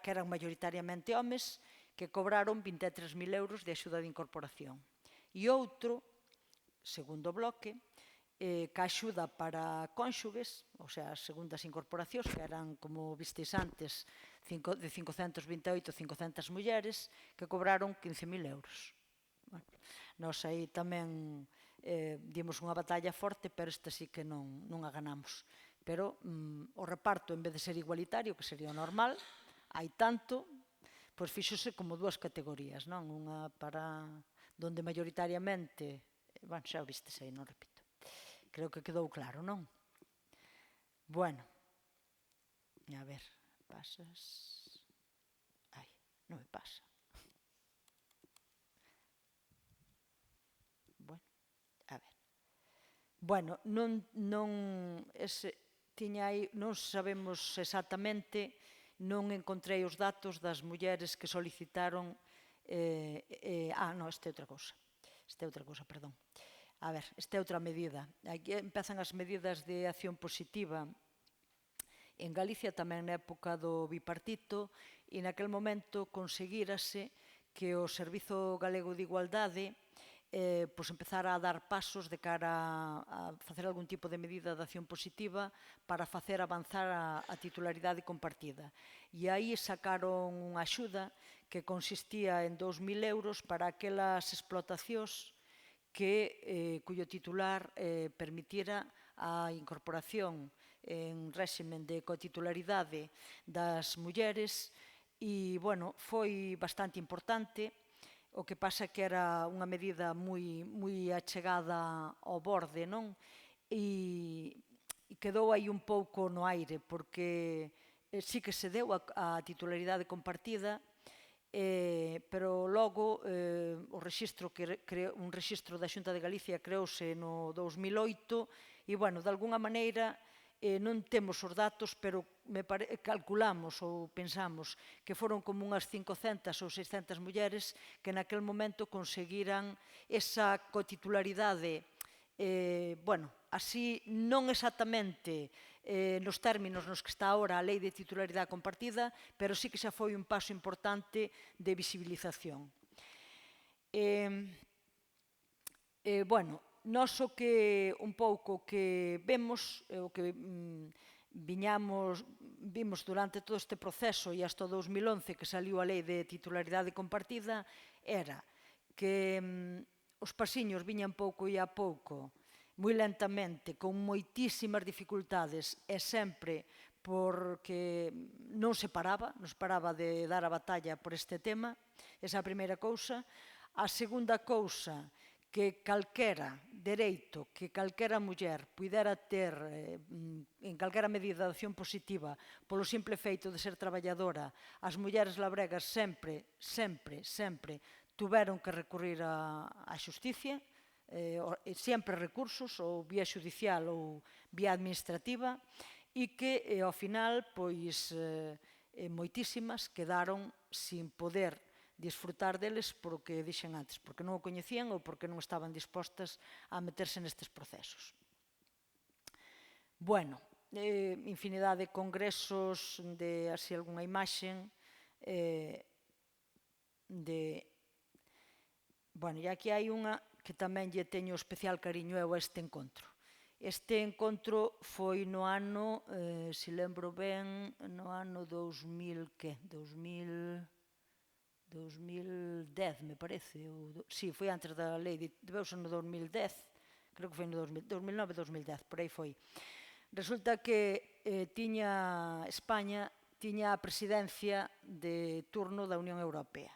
eran maioritariamente homes, que cobraron 23.000 euros de axuda de incorporación. E outro, segundo bloque, que axuda para cónxuges, ou sea, as segundas incorporacións, que eran, como vistes antes, de 528 500 mulleres, que cobraron 15.000 euros. Nos aí tamén dimos unha batalla forte, pero esta sí que non a ganamos. Pero o reparto, en vez de ser igualitario, que sería o normal, hai tanto, fíxose como dúas categorías, non? Unha para donde maioritariamente, xa o vistes aí, non repito. Creo que quedou claro, non? Bueno, a ver, pasas... Ai, non me pasa. Bueno, a ver. Bueno, non sabemos exactamente, non encontrei os datos das mulleres que solicitaron... non, esta é outra cousa, perdón. A ver, esta é outra medida. Aquí empezan as medidas de acción positiva en Galicia, tamén na época do bipartito, e naquel momento conseguírase que o Servizo Galego de Igualdade empezara a dar pasos de cara a facer algún tipo de medida de acción positiva para facer avanzar a titularidade compartida. E aí sacaron unha axuda que consistía en 2.000 euros para aquelas explotacións cuyo titular permitira a incorporación en réximen de cotitularidade das mulleres e, bueno, foi bastante importante. O que pasa que era unha medida moi achegada ao borde, non? E quedou aí un pouco no aire, porque sí que se deu a titularidade compartida, pero logo un rexistro da Xunta de Galicia creouse no 2008 e, bueno, de alguna maneira non temos os datos, pero calculamos ou pensamos que foron como unhas 500 ou 600 mulleres que naquel momento conseguiran esa cotitularidade, bueno, así non exactamente nos términos nos que está ahora a Lei de Titularidade Compartida, pero sí que xa foi un paso importante de visibilización. Bueno, nós o que un pouco que vemos, o que vimos durante todo este proceso e hasta o 2011 que saliu a Lei de Titularidade Compartida era que os pasiños viñan pouco e a pouco, moi lentamente, con moitísimas dificultades e sempre porque non se paraba de dar a batalla por este tema, esa é a primeira cousa. A segunda cousa, que calquera dereito que calquera muller puidera ter en calquera medida de acción positiva polo simple feito de ser traballadora, as mulleres labregas sempre tuveron que recurrir á xusticia, sempre recursos, ou vía xudicial ou vía administrativa, e que ao final moitísimas quedaron sin poder disfrutar deles por o que dixen antes, porque non o coñecían ou porque non estaban dispostas a meterse nestes procesos. Bueno, infinidade de congresos, de así algunha imaxen, bueno, e aquí hai unha que tamén lle teño especial cariño eu a este encontro. Este encontro foi no ano, se lembro ben, no ano 2010, me parece. Sí, foi antes da lei, debeu ser no 2010, creo que foi no 2009-2010, por aí foi. Resulta que España tiña a presidencia de turno da Unión Europea.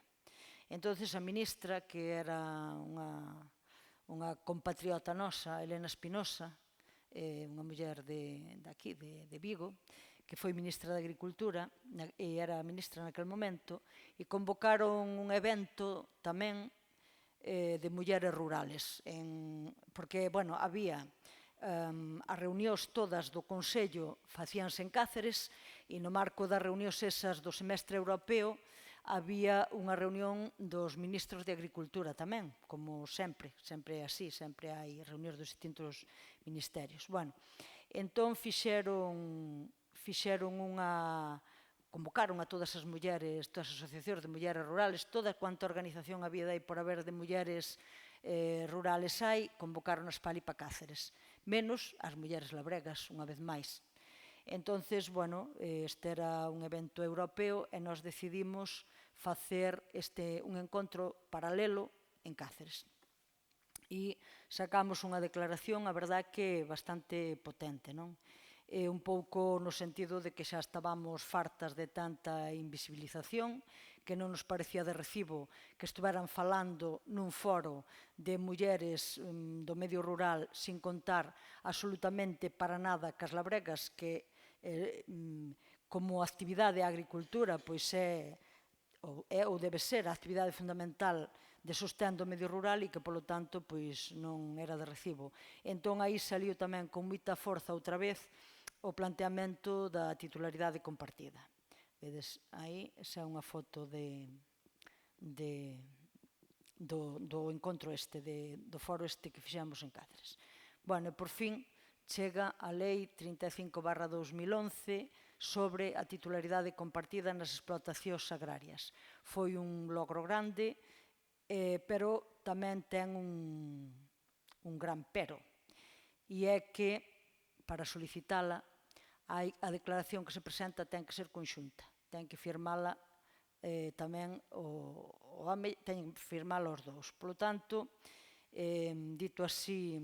Entón, a ministra, que era unha compatriota nosa, Elena Espinosa, unha muller de aquí, de Vigo, que foi ministra de Agricultura e era ministra naquel momento, e convocaron un evento tamén de mulleres rurales, porque, bueno, había as reunións todas do Consello facíanse en Cáceres e no marco das reunións esas do semestre europeo había unha reunión dos ministros de Agricultura tamén, como sempre é así, sempre hai reunións dos distintos ministerios. Bueno, entón convocaron a todas as mulleres, todas as asociacións de mulleres rurales, toda cuanta organización había de aí por haber de mulleres rurales hai, convocaron-as para ali para Cáceres, menos as mulleres labregas, unha vez máis. Entón, bueno, este era un evento europeo e nós decidimos facer un encontro paralelo en Cáceres. E sacamos unha declaración, a verdade que bastante potente, non? Un pouco no sentido de que xa estábamos fartas de tanta invisibilización, que non nos parecía de recibo que estuveran falando nun foro de mulleres do medio rural sin contar absolutamente para nada cas labregas, que como actividade a agricultura pois é ou debe ser a actividade fundamental de sostén do medio rural e que, polo tanto, pois non era de recibo. Entón, aí saliu tamén con moita forza outra vez o planteamento da titularidade compartida. Vedes, aí esa é unha foto do encontro este, do foro este que fixemos en Cáceres. Bueno, e por fin chega a Lei 35/2011 sobre a titularidade compartida nas explotacións agrarias. Foi un logro grande, pero tamén ten un gran pero, e é que para solicitala a declaración que se presenta ten que ser conxunta, ten que firmala tamén o home teñen que firmar os dous. Polo tanto, dito así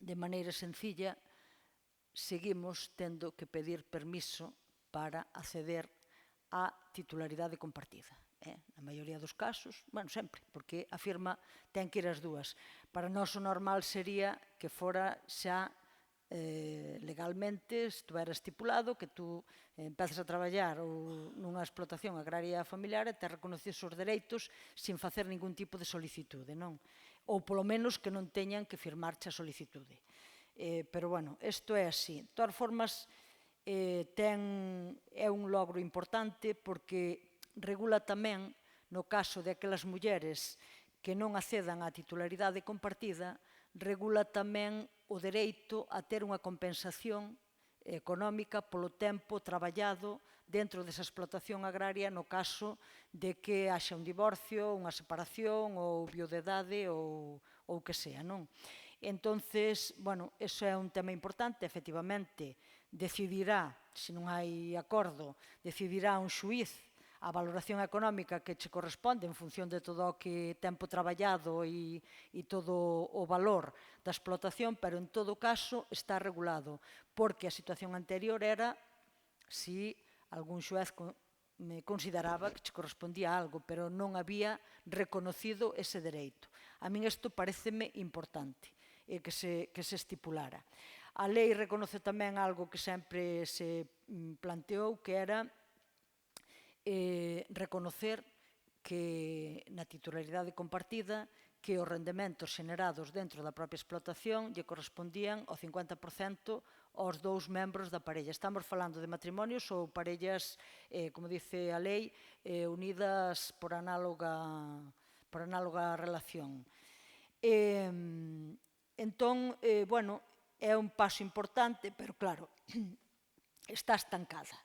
de maneira sencilla, seguimos tendo que pedir permiso para acceder á titularidade compartida. Na maioría dos casos, bueno, sempre, porque a firma ten que ir as dúas. Para nós o normal sería que fora xa legalmente estuvera estipulado que tú empezas a traballar ou nunha explotación agraria familiar e te reconoces os dereitos sin facer ningún tipo de solicitude, non? Ou polo menos que non teñan que firmarche a solicitude. Pero, bueno, isto é así. De todas formas, é un logro importante porque regula tamén, no caso de aquelas mulleres que non accedan á titularidade compartida, regula tamén o dereito a ter unha compensación económica polo tempo traballado dentro desa explotación agraria no caso de que haxa un divorcio, unha separación ou viudedade ou o que sea, non? Entonces, bueno, iso é un tema importante, efectivamente, decidirá, se non hai acordo, decidirá un xuíz a valoración económica que che corresponde en función de todo o que tempo traballado e todo o valor da explotación, pero en todo caso está regulado, porque a situación anterior era si algún xuez me consideraba que che correspondía algo, pero non había reconocido ese dereito. A min isto pareceme importante que se estipulara. A lei reconoce tamén algo que sempre se planteou, que era reconocer que na titularidade compartida que os rendementos xenerados dentro da propia explotación lle correspondían ao 50% aos dous membros da parella. Estamos falando de matrimonios ou parellas, como dice a lei, unidas por análoga relación. Entón, bueno, é un paso importante, pero claro, está estancada.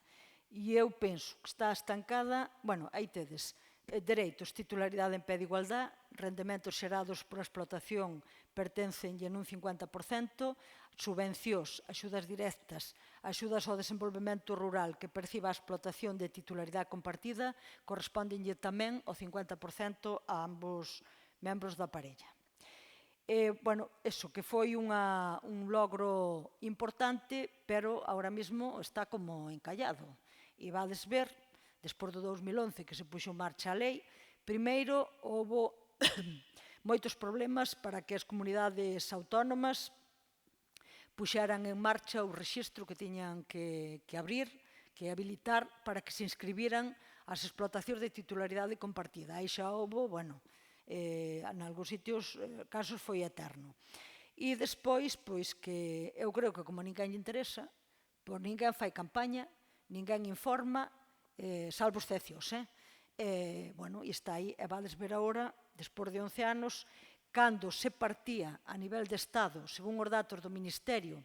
E eu penso que está estancada, bueno, aí tedes dereitos, titularidade en pé de igualdade, rendementos xerados por explotación pertencenlle nun 50%, subvencións, axudas directas, axudas ao desenvolvemento rural que perciba a explotación de titularidade compartida, correspóndenlle tamén o 50% a ambos membros da parella. Bueno, eso, que foi un logro importante, pero ahora mesmo está como encallado. E vades ver, despois do 2011 que se puxo en marcha a lei, primeiro houve moitos problemas para que as comunidades autónomas puxeran en marcha o rexistro que tiñan que abrir, que habilitar para que se inscribiran as explotacións de titularidade compartida. Aí xa houve, bueno, en algúns sitios casos foi eterno. E despois, pois que eu creo que como a ninguén lle interesa, pois ninguén fai campaña, ninguén informa, salvo excepcións. Bueno, e está aí, e vades ver agora, despois de 11 anos, cando se partía a nivel de Estado, según os datos do Ministerio,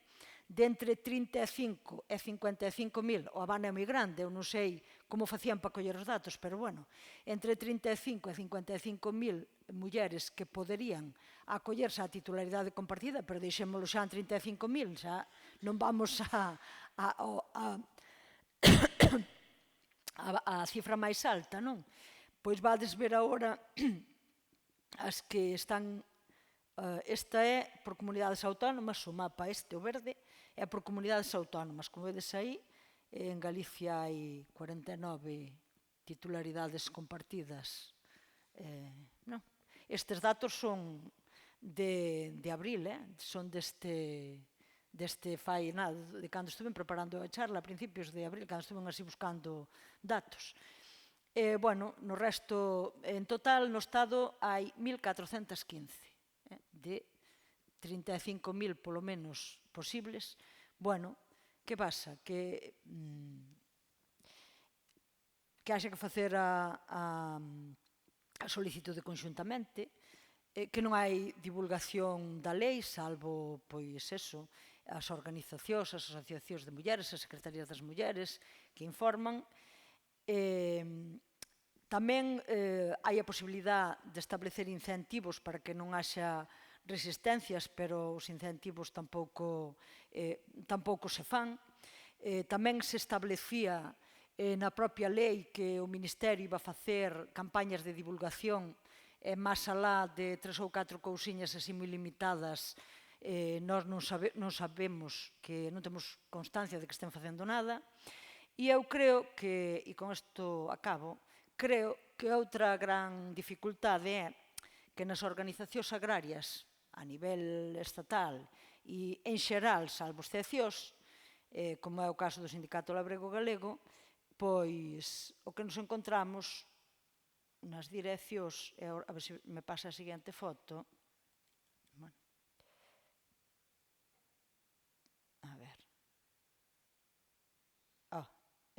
de entre 35 e 55.000, o abano é moi grande, eu non sei como facían para coller os datos, pero bueno, entre 35 e 55.000 mulleres que poderían acollerse á titularidade compartida, pero deixémolo xa en 35.000, xa non vamos a cifra máis alta, non? Pois vades ver agora as que están. Esta é por comunidades autónomas, o mapa este, o verde, é por comunidades autónomas. Como vedes aí, en Galicia hai 49 titularidades compartidas. Non? Estes datos son de abril, son deste fai nada, de cando estuve preparando a charla a principios de abril, cando estuve así buscando datos. Bueno, no resto, en total, no Estado hai 1.415 de 35.000 polo menos posibles. Bueno, que pasa? Que haxa que facer a solicitude conxuntamente, que non hai divulgación da lei, salvo, pois, eso, as organizacións, as asociacións de mulleres, as secretarías das mulleres, que informan. Tamén hai a posibilidade de establecer incentivos para que non haxa resistencias, pero os incentivos tampouco se fan. Tamén se establecía na propia lei que o Ministerio iba a facer campañas de divulgación e máis alá de 3 ou 4 cousiñas así moi limitadas, nós non sabemos, que non temos constancia de que estén facendo nada. E eu creo que, e con isto acabo, creo que outra gran dificultade é que nas organizacións agrarias a nivel estatal e en xeral, salvo excepcións, como é o caso do Sindicato Labrego Galego, pois o que nos encontramos nas direccións, a ver se me pasa a seguinte foto, a ver,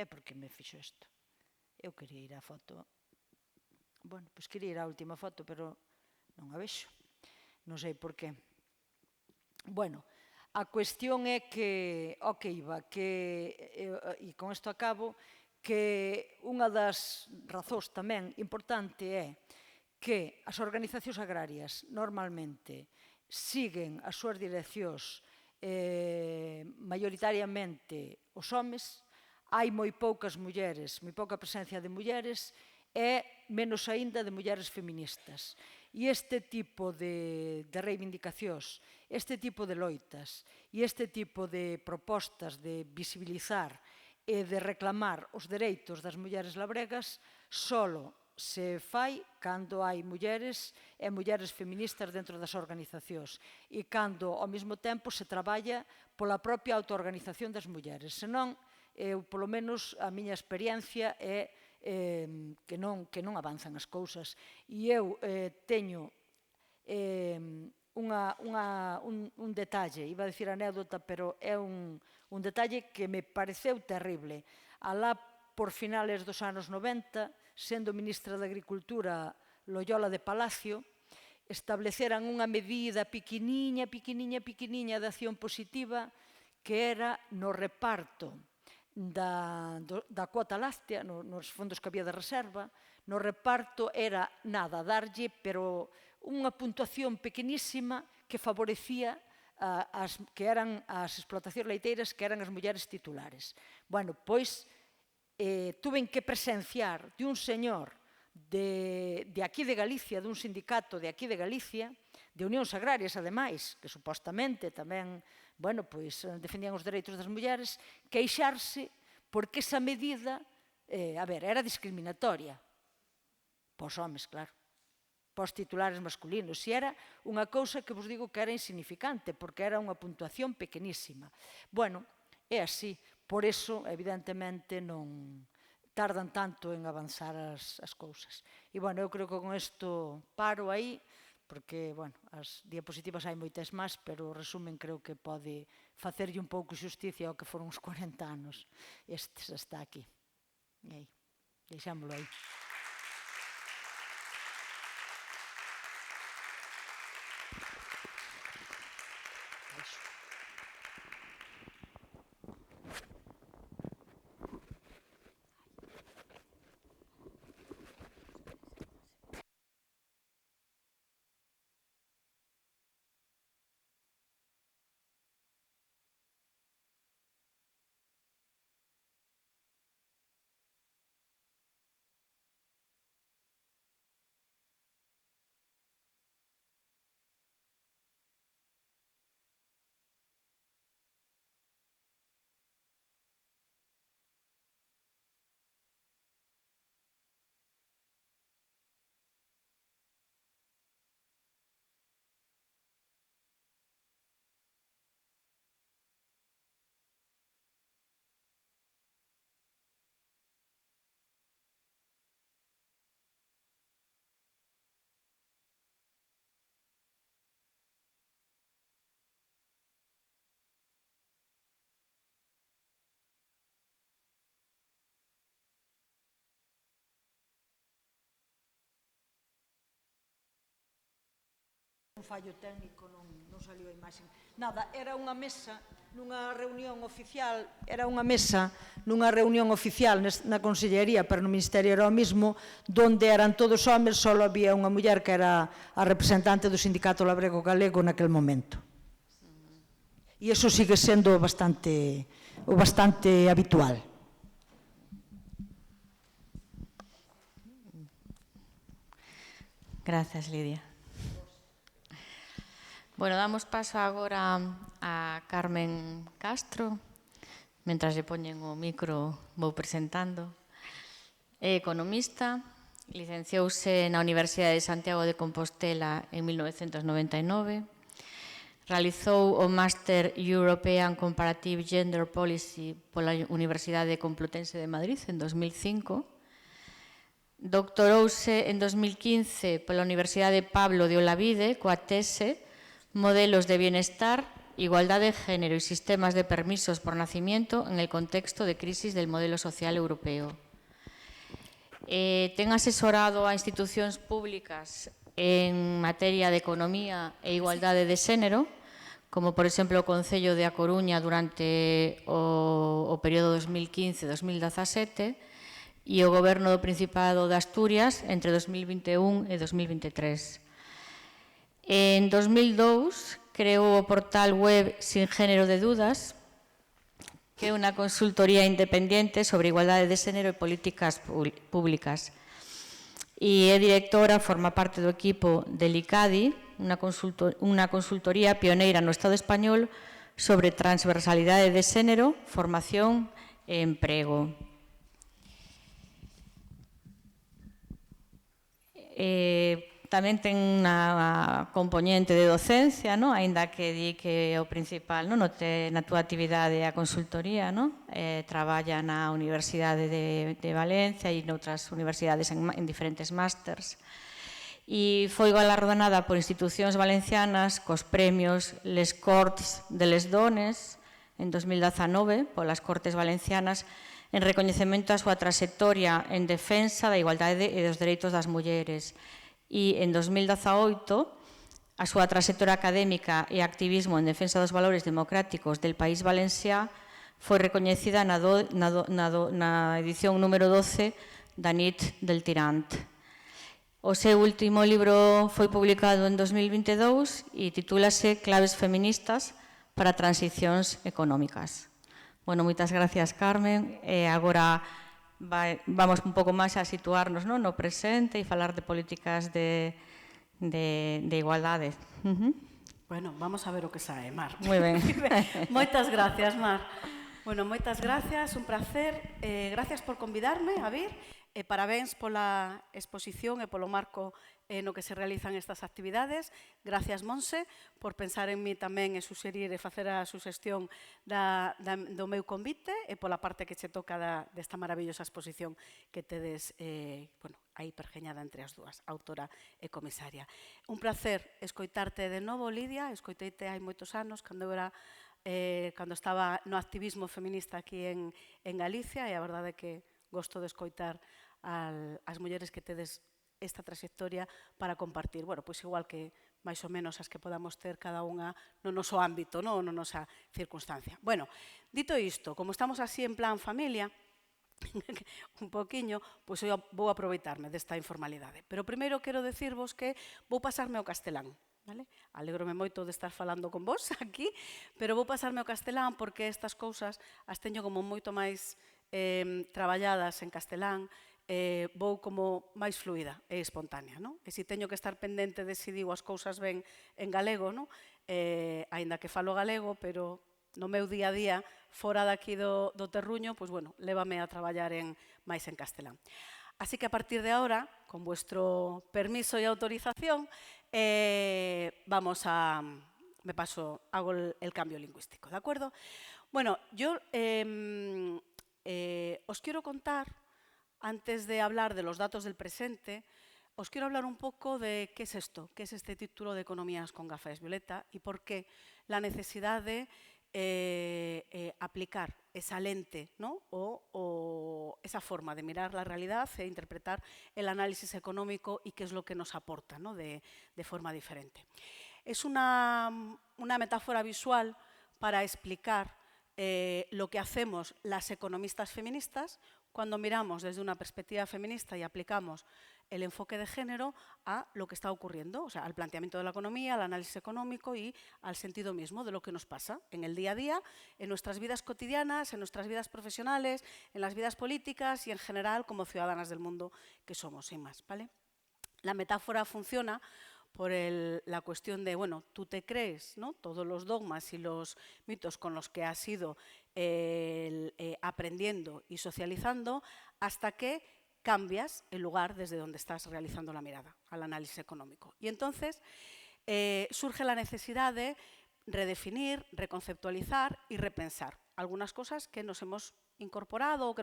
é porque me fixo isto, eu quería ir á foto, bueno, pois quería ir á última foto, pero non a vexo, non sei por qué. Bueno, a cuestión é que, que iba, e con isto acabo, que unha das razóns tamén importante é que as organizacións agrarias normalmente siguen as súas direccións maioritariamente os homes, hai moi poucas mulleres, moi pouca presencia de mulleres e menos aínda de mulleres feministas. E este tipo de reivindicacións, este tipo de loitas e este tipo de propostas de visibilizar e de reclamar os dereitos das mulleres labregas solo se fai cando hai mulleres e mulleres feministas dentro das organizacións e cando ao mesmo tempo se traballa pola propia autoorganización das mulleres. Senón, polo menos a miña experiencia é que non avanzan as cousas. E eu teño un detalle, iba a dicir anécdota, pero é un detalle que me pareceu terrible. Alá por finales dos anos 90, sendo ministra de Agricultura Loyola de Palacio, estableceran unha medida pequeniña de acción positiva que era no reparto da cuota láctea, nos fondos que había de reserva, no reparto era nada, darlle, pero unha puntuación pequenísima que favorecía que eran as explotacións leiteiras que eran as mulleres titulares. Bueno, pois tuven que presenciar de un señor de aquí de Galicia, dun sindicato de aquí de Galicia, de unións agrarias, ademais, que supostamente tamén, bueno, pois defendían os dereitos das mulleres, queixarse porque esa medida, era discriminatoria. Pos homes, claro. Pos titulares masculinos. E era unha cousa que vos digo que era insignificante, porque era unha puntuación pequenísima. Bueno, é así. Por iso, evidentemente, non tardan tanto en avanzar as cousas. E, bueno, eu creo que con isto paro aí, porque, bueno, as diapositivas hai moitas máis, pero o resumen creo que pode facerlle un pouco xusticia ao que foron os 40 anos. Este xa está aquí. E aí, deixámolo aí. Un fallo técnico, non saliu a imaxe. Nada, era unha mesa nunha reunión oficial, na Consellería, pero no Ministerio era o mismo, donde eran todos homes, só había unha muller que era a representante do Sindicato Labrego Galego naquel momento. E iso sigue sendo bastante habitual. Gracias, Lidia. Bueno, damos paso agora a Carmen Castro. Mentras lle poñen o micro, vou presentando. É economista, licenciouse na Universidade de Santiago de Compostela en 1999, realizou o Máster European Comparative Gender Policy pola Universidade Complutense de Madrid en 2005, doctorouse en 2015 pola Universidade Pablo de Olavide coa tese Modelos de Bienestar, Igualdad de Género y Sistemas de Permisos por Nacimiento en el contexto de crisis del modelo social europeo. Ten asesorado a institucións públicas en materia de economía e igualdade de xénero, como, por exemplo, o Concello de A Coruña durante o período 2015-2017 e o Goberno do Principado de Asturias entre 2021 e 2023. En 2002 creou o portal web Sin Género de Dudas, que é unha consultoría independente sobre igualdade de xénero e políticas públicas. E é directora, forma parte do equipo del ICADI, unha consultoría pioneira no Estado español sobre transversalidade de xénero, formación e emprego. Tamén ten unha componente de docencia, aínda que di que o principal na túa actividade é a consultoría. Traballa na Universidade de Valencia e noutras universidades en diferentes másters. E foi galardonada por institucións valencianas cos premios Les Corts de les Dones en 2019 polas Cortes Valencianas en recoñecemento á súa trayectoria en defensa da igualdade e dos dereitos das mulleres. E en 2018, a súa trayectoria académica e activismo en defensa dos valores democráticos del País Valencià foi recoñecida na edición número 12 da NIT del Tirant. O seu último libro foi publicado en 2022 e titúlase Claves feministas para transicións económicas. Bueno, moitas gracias, Carmen. Agora vamos un pouco máis a situarnos no presente e falar de políticas de igualdade. Bueno, vamos a ver o que sae, Mar. Moi ben. Moitas gracias, Mar. Bueno, moitas gracias, un placer. Gracias por convidarme a vir. Parabéns pola exposición e polo marco no que se realizan estas actividades. Gracias, Monse, por pensar en mí tamén e suxerir e facer a suxestión do meu convite e pola parte que che toca desta maravillosa exposición que tedes aí pergeñada entre as dúas, autora e comisaria. Un placer escoitarte de novo, Lidia. Escoiteite hai moitos anos, cando estaba no activismo feminista aquí en Galicia, e a verdade é que gosto de escoitar as mulleres que tedes esta trayectoria para compartir. Bueno, pois igual que máis ou menos as que podamos ter cada unha no noso ámbito, no nosa circunstancia. Bueno, dito isto, como estamos así en plan familia, un poquinho, pois eu vou aproveitarme desta informalidade. Pero primeiro quero decirvos que vou pasarme ao castelán. Alégrome moito de estar falando con vos aquí, pero vou pasarme ao castelán porque estas cousas as teño como moito máis traballadas en castelán, vou como máis fluida e espontánea. E se teño que estar pendente de se digo as cousas ben en galego, aínda que falo galego, pero no meu día a día, fora daqui do terruño, pois, bueno, lévame a traballar máis en castelán. Así que a partir de ahora, con vuestro permiso e autorización, hago el cambio lingüístico, ¿de acuerdo? Bueno, yo os quiero contar, antes de hablar de los datos del presente, os quiero hablar un poco de qué es esto, qué es este título de Economías con gafas violeta y por qué la necesidad de aplicar esa lente, o esa forma de mirar la realidad e interpretar el análisis económico y qué es lo que nos aporta de forma diferente. Es una metáfora visual para explicar lo que hacemos las economistas feministas cuando miramos desde una perspectiva feminista y aplicamos el enfoque de género a lo que está ocurriendo, o sea, al planteamiento de la economía, al análisis económico y al sentido mismo de lo que nos pasa en el día a día, en nuestras vidas cotidianas, en nuestras vidas profesionales, en las vidas políticas y en general como ciudadanas del mundo que somos, sin más, ¿vale? La metáfora funciona por la cuestión de, bueno, tú te crees, ¿no?, todos los dogmas y los mitos con los que has ido aprendiendo y socializando hasta que cambias el lugar desde donde estás realizando la mirada al análisis económico. Y entonces surge la necesidad de redefinir, reconceptualizar y repensar algunas cosas que nos hemos incorporado o que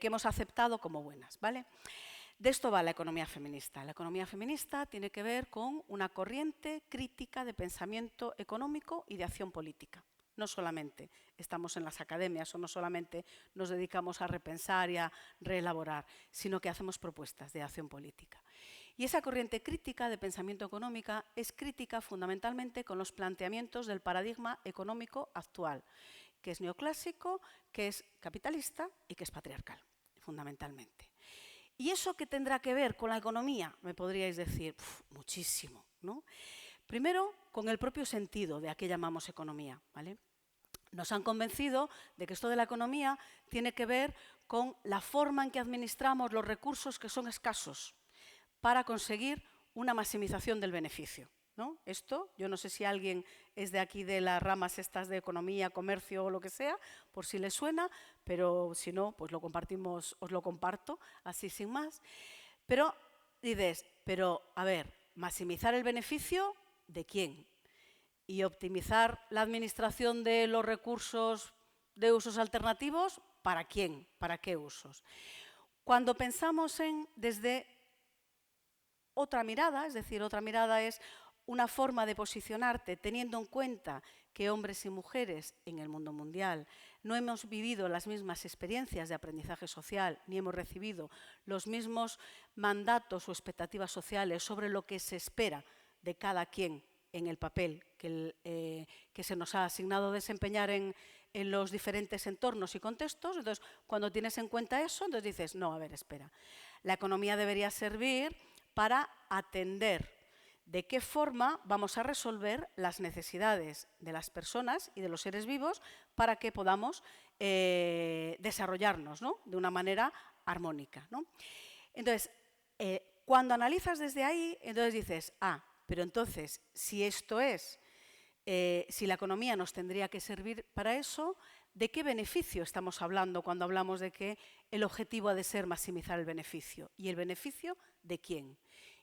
hemos aceptado como buenas, ¿vale? De esto va la economía feminista. La economía feminista tiene que ver con una corriente crítica de pensamiento económico y de acción política. No solamente estamos en las academias o no solamente nos dedicamos a repensar y a reelaborar, sino que hacemos propuestas de acción política. Y esa corriente crítica de pensamiento económica es crítica fundamentalmente con los planteamientos del paradigma económico actual, que es neoclásico, que es capitalista y que es patriarcal, fundamentalmente. ¿Y eso qué tendrá que ver con la economía? Me podríais decir, muchísimo, ¿no? Primero, con el propio sentido de a qué llamamos economía, ¿vale? Nos han convencido de que esto de la economía tiene que ver con la forma en que administramos los recursos que son escasos para conseguir una maximización del beneficio, ¿no? Esto, yo no sé si alguien es de aquí de las ramas estas de economía, comercio o lo que sea, por si les suena, pero si no, pues lo compartimos, os lo comparto, así sin más. Pero dices, pero a ver, maximizar el beneficio, ¿de quién? Y optimizar la administración de los recursos de usos alternativos, ¿para quién? ¿Para qué usos? Cuando pensamos desde otra mirada, es decir, otra mirada es una forma de posicionarte teniendo en cuenta que hombres y mujeres en el mundo mundial no hemos vivido las mismas experiencias de aprendizaje social ni hemos recibido los mismos mandatos o expectativas sociales sobre lo que se espera de cada quien en el papel que se nos ha asignado desempeñar en los diferentes entornos y contextos. Entonces, cuando tienes en cuenta eso, entonces dices, no, a ver, espera. La economía debería servir para atender de qué forma vamos a resolver las necesidades de las personas y de los seres vivos para que podamos desarrollarnos, ¿no?, de una manera armónica, ¿no? Entonces, cuando analizas desde ahí, entonces dices, pero entonces, si esto es, si la economía nos tendría que servir para eso, ¿de qué beneficio estamos hablando cuando hablamos de que el objetivo ha de ser maximizar el beneficio? ¿Y el beneficio de quién?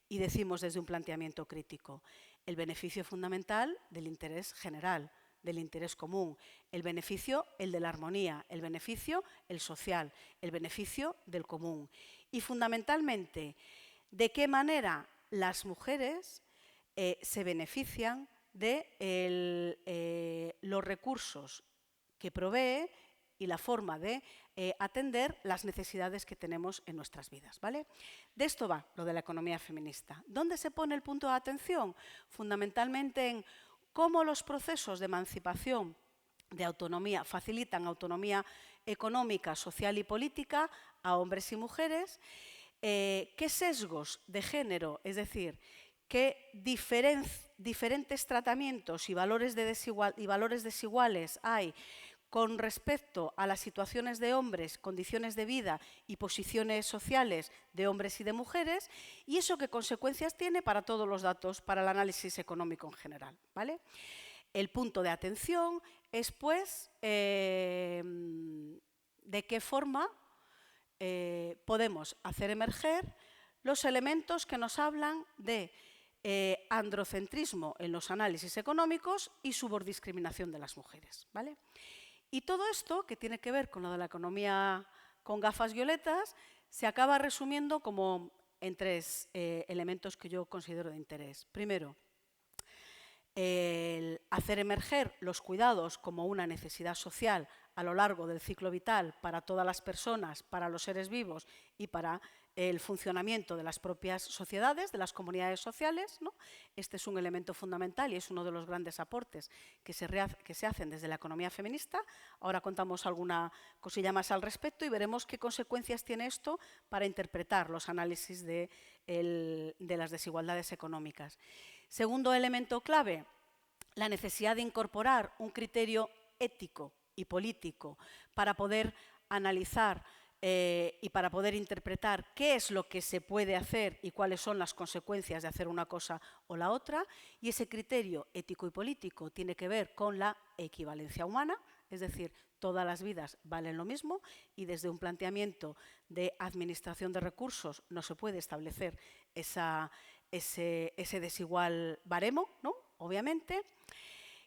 Y decimos desde un planteamiento crítico, el beneficio fundamental del interés general, del interés común, el beneficio, el de la armonía, el beneficio, el social, el beneficio del común. Y fundamentalmente, ¿de qué manera las mujeres se benefician de los recursos que provee y la forma de atender las necesidades que tenemos en nuestras vidas, ¿vale? De esto va lo de la economía feminista. ¿Dónde se pone el punto de atención? Fundamentalmente en cómo los procesos de emancipación, de autonomía, facilitan autonomía económica, social y política a hombres y mujeres, qué sesgos de género, es decir, qué diferentes tratamientos y valores desiguales hay con respecto a las situaciones de hombres, condiciones de vida y posiciones sociales de hombres y de mujeres, y eso qué consecuencias tiene para todos los datos, para el análisis económico en general, ¿vale? El punto de atención es, pues, de qué forma podemos hacer emerger los elementos que nos hablan de androcentrismo en los análisis económicos y subordiscriminación de las mujeres, ¿vale? Y todo esto, que tiene que ver con lo de la economía con gafas violetas, se acaba resumiendo como en tres elementos que yo considero de interés. Primero, el hacer emerger los cuidados como una necesidad social a lo largo del ciclo vital para todas las personas, para los seres vivos y para el funcionamiento de las propias sociedades, de las comunidades sociales, ¿no? Este es un elemento fundamental y es uno de los grandes aportes que se hacen desde la economía feminista. Ahora contamos alguna cosilla más al respecto y veremos qué consecuencias tiene esto para interpretar los análisis de las desigualdades económicas. Segundo elemento clave, la necesidad de incorporar un criterio ético y político para poder analizar y para poder interpretar qué es lo que se puede hacer y cuáles son las consecuencias de hacer una cosa o la otra. Y ese criterio ético y político tiene que ver con la equivalencia humana, es decir, todas las vidas valen lo mismo y desde un planteamiento de administración de recursos no se puede establecer ese desigual baremo, ¿no? Obviamente.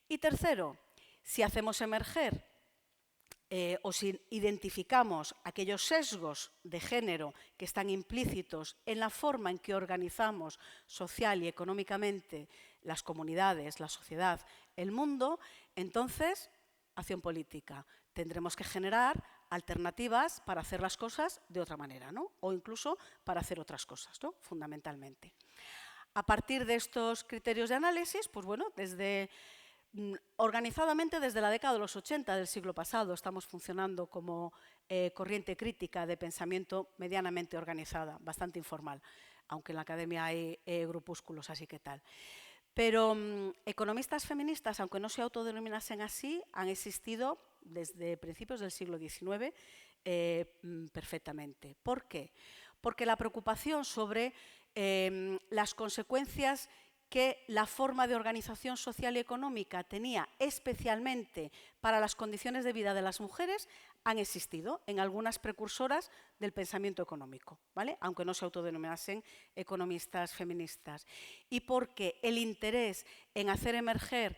Y tercero, si hacemos emerger o si identificamos aquellos sesgos de género que están implícitos en la forma en que organizamos social y económicamente las comunidades, la sociedad, el mundo, entonces, acción política. Tendremos que generar alternativas para hacer las cosas de otra manera, ¿no? O incluso para hacer otras cosas, ¿no? Fundamentalmente. A partir de estos criterios de análisis, pues bueno, organizadamente desde la década de los 80 del siglo pasado estamos funcionando como corriente crítica de pensamiento medianamente organizada, bastante informal, aunque en la academia hay grupúsculos así que tal. Pero economistas feministas, aunque no se autodenominasen así, han existido desde principios del siglo XIX perfectamente. ¿Por qué? Porque la preocupación sobre las consecuencias que la forma de organización social y económica tenía especialmente para las condiciones de vida de las mujeres han existido en algunas precursoras del pensamiento económico, ¿vale? Aunque no se autodenominasen economistas feministas. Y porque el interés en hacer emerger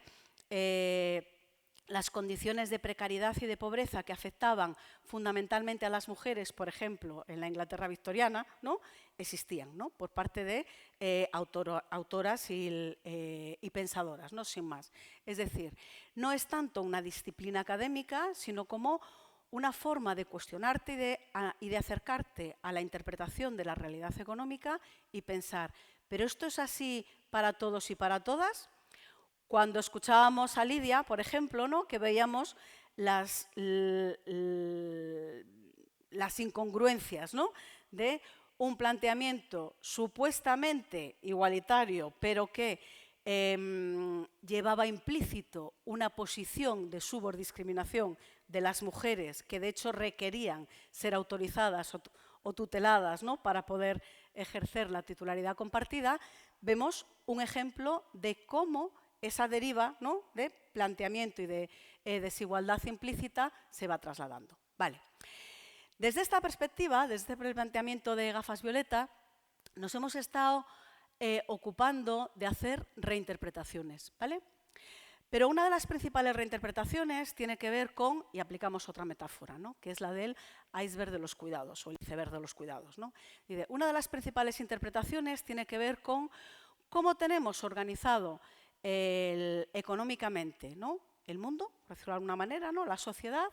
las condiciones de precariedad y de pobreza que afectaban fundamentalmente a las mujeres, por ejemplo, en la Inglaterra victoriana, ¿no? Existían, ¿no? Por parte de autoras y pensadoras, ¿no? Sin más. Es decir, no es tanto una disciplina académica, sino como una forma de cuestionarte y de acercarte a la interpretación de la realidad económica y pensar, ¿pero esto es así para todos y para todas? Cuando escuchábamos a Lidia, por ejemplo, ¿no? Que veíamos las incongruencias, ¿no? De un planteamiento supuestamente igualitario, pero que llevaba implícito una posición de subordiscriminación de las mujeres que de hecho requerían ser autorizadas o tuteladas, ¿no? Para poder ejercer la titularidad compartida, vemos un ejemplo de cómo esa deriva, ¿no? De planteamiento y de desigualdad implícita se va trasladando. Vale. Desde esta perspectiva, desde el planteamiento de gafas violeta, nos hemos estado ocupando de hacer reinterpretaciones, ¿vale? Pero una de las principales reinterpretaciones tiene que ver con, y aplicamos otra metáfora, ¿no? Que es la del iceberg de los cuidados o el iceberg de los cuidados, ¿no? Una de las principales interpretaciones tiene que ver con cómo tenemos organizado económicamente, ¿no? El mundo, por decirlo de alguna manera, ¿no? La sociedad,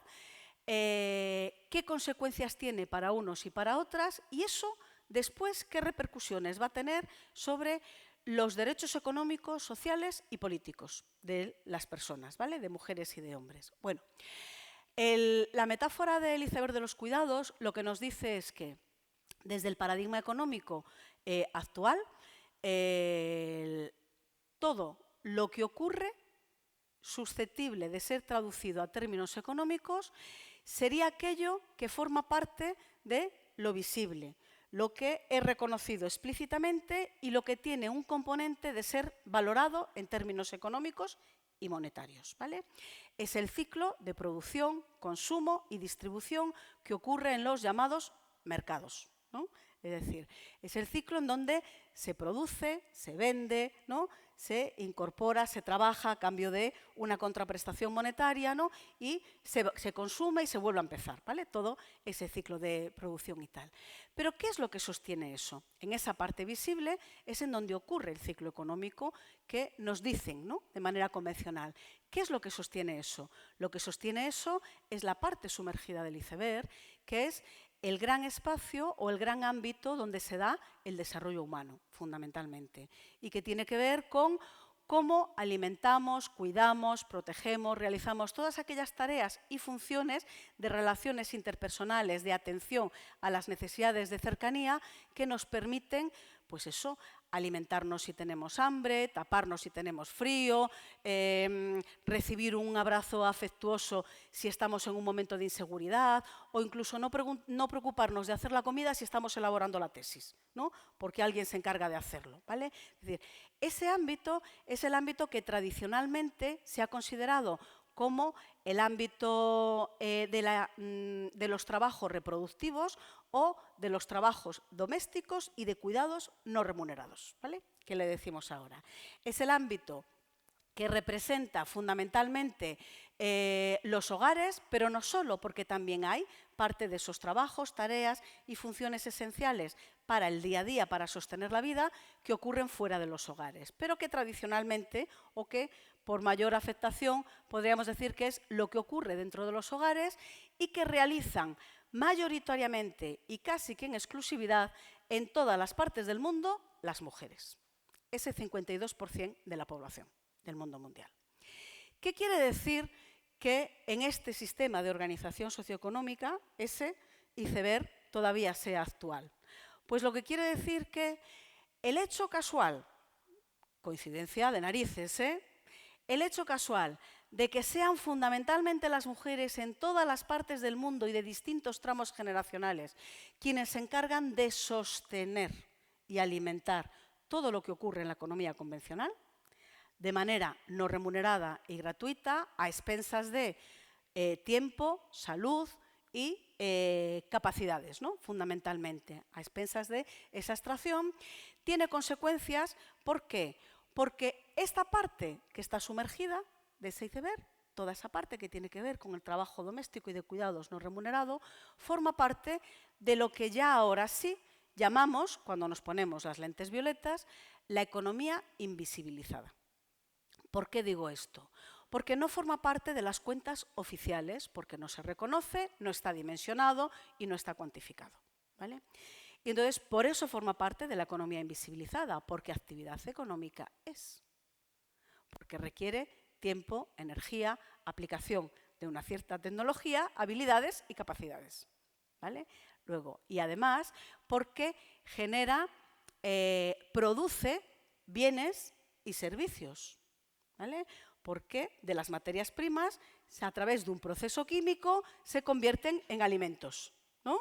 qué consecuencias tiene para unos y para otras, y eso después qué repercusiones va a tener sobre los derechos económicos, sociales y políticos de las personas, ¿vale? De mujeres y de hombres. Bueno, la metáfora del iceberg de los cuidados lo que nos dice es que desde el paradigma económico actual, todo lo que ocurre susceptible de ser traducido a términos económicos sería aquello que forma parte de lo visible, lo que es reconocido explícitamente y lo que tiene un componente de ser valorado en términos económicos y monetarios, ¿vale? Es el ciclo de producción, consumo y distribución que ocurre en los llamados mercados, ¿no? Es decir, es el ciclo en donde se produce, se vende, ¿no? Se incorpora, se trabaja a cambio de una contraprestación monetaria, ¿no? Y se consume y se vuelve a empezar, ¿vale? Todo ese ciclo de producción y tal. Pero ¿qué es lo que sostiene eso? En esa parte visible es en donde ocurre el ciclo económico que nos dicen, ¿no? De manera convencional. ¿Qué es lo que sostiene eso? Lo que sostiene eso es la parte sumergida del iceberg, que es el gran espacio o el gran ámbito donde se da el desarrollo humano, fundamentalmente, y que tiene que ver con cómo alimentamos, cuidamos, protegemos, realizamos todas aquellas tareas y funciones de relaciones interpersonales, de atención a las necesidades de cercanía que nos permiten, pues eso, alimentarnos si tenemos hambre, taparnos si tenemos frío, recibir un abrazo afectuoso si estamos en un momento de inseguridad, o incluso no preocuparnos de hacer la comida si estamos elaborando la tesis, ¿no? Porque alguien se encarga de hacerlo, ¿vale? Es decir, ese ámbito es el ámbito que tradicionalmente se ha considerado como el ámbito de los trabajos reproductivos o de los trabajos domésticos y de cuidados no remunerados, ¿vale? ¿Qué le decimos ahora? Es el ámbito que representa fundamentalmente los hogares, pero no solo, porque también hay parte de esos trabajos, tareas y funciones esenciales para el día a día, para sostener la vida, que ocurren fuera de los hogares, pero que tradicionalmente o que por mayor afectación podríamos decir que es lo que ocurre dentro de los hogares y que realizan mayoritariamente y casi que en exclusividad en todas las partes del mundo las mujeres. Ese 52% de la población del mundo mundial. ¿Qué quiere decir que en este sistema de organización socioeconómica ese iceberg todavía sea actual? Pues lo que quiere decir que el hecho casual, coincidencia de narices, el hecho casual de que sean fundamentalmente las mujeres en todas las partes del mundo y de distintos tramos generacionales quienes se encargan de sostener y alimentar todo lo que ocurre en la economía convencional, de manera no remunerada y gratuita, a expensas de tiempo, salud y capacidades, ¿no? Fundamentalmente, a expensas de esa extracción, tiene consecuencias. ¿Por qué? Porque esta parte que está sumergida de ese iceberg, toda esa parte que tiene que ver con el trabajo doméstico y de cuidados no remunerado, forma parte de lo que ya ahora sí llamamos, cuando nos ponemos las lentes violetas, la economía invisibilizada. ¿Por qué digo esto? Porque no forma parte de las cuentas oficiales, porque no se reconoce, no está dimensionado y no está cuantificado, ¿vale? Y entonces, por eso forma parte de la economía invisibilizada, porque actividad económica es. Porque requiere tiempo, energía, aplicación de una cierta tecnología, habilidades y capacidades, ¿vale? Luego, y además, porque genera, produce bienes y servicios, ¿vale? Porque de las materias primas, a través de un proceso químico, se convierten en alimentos, ¿no?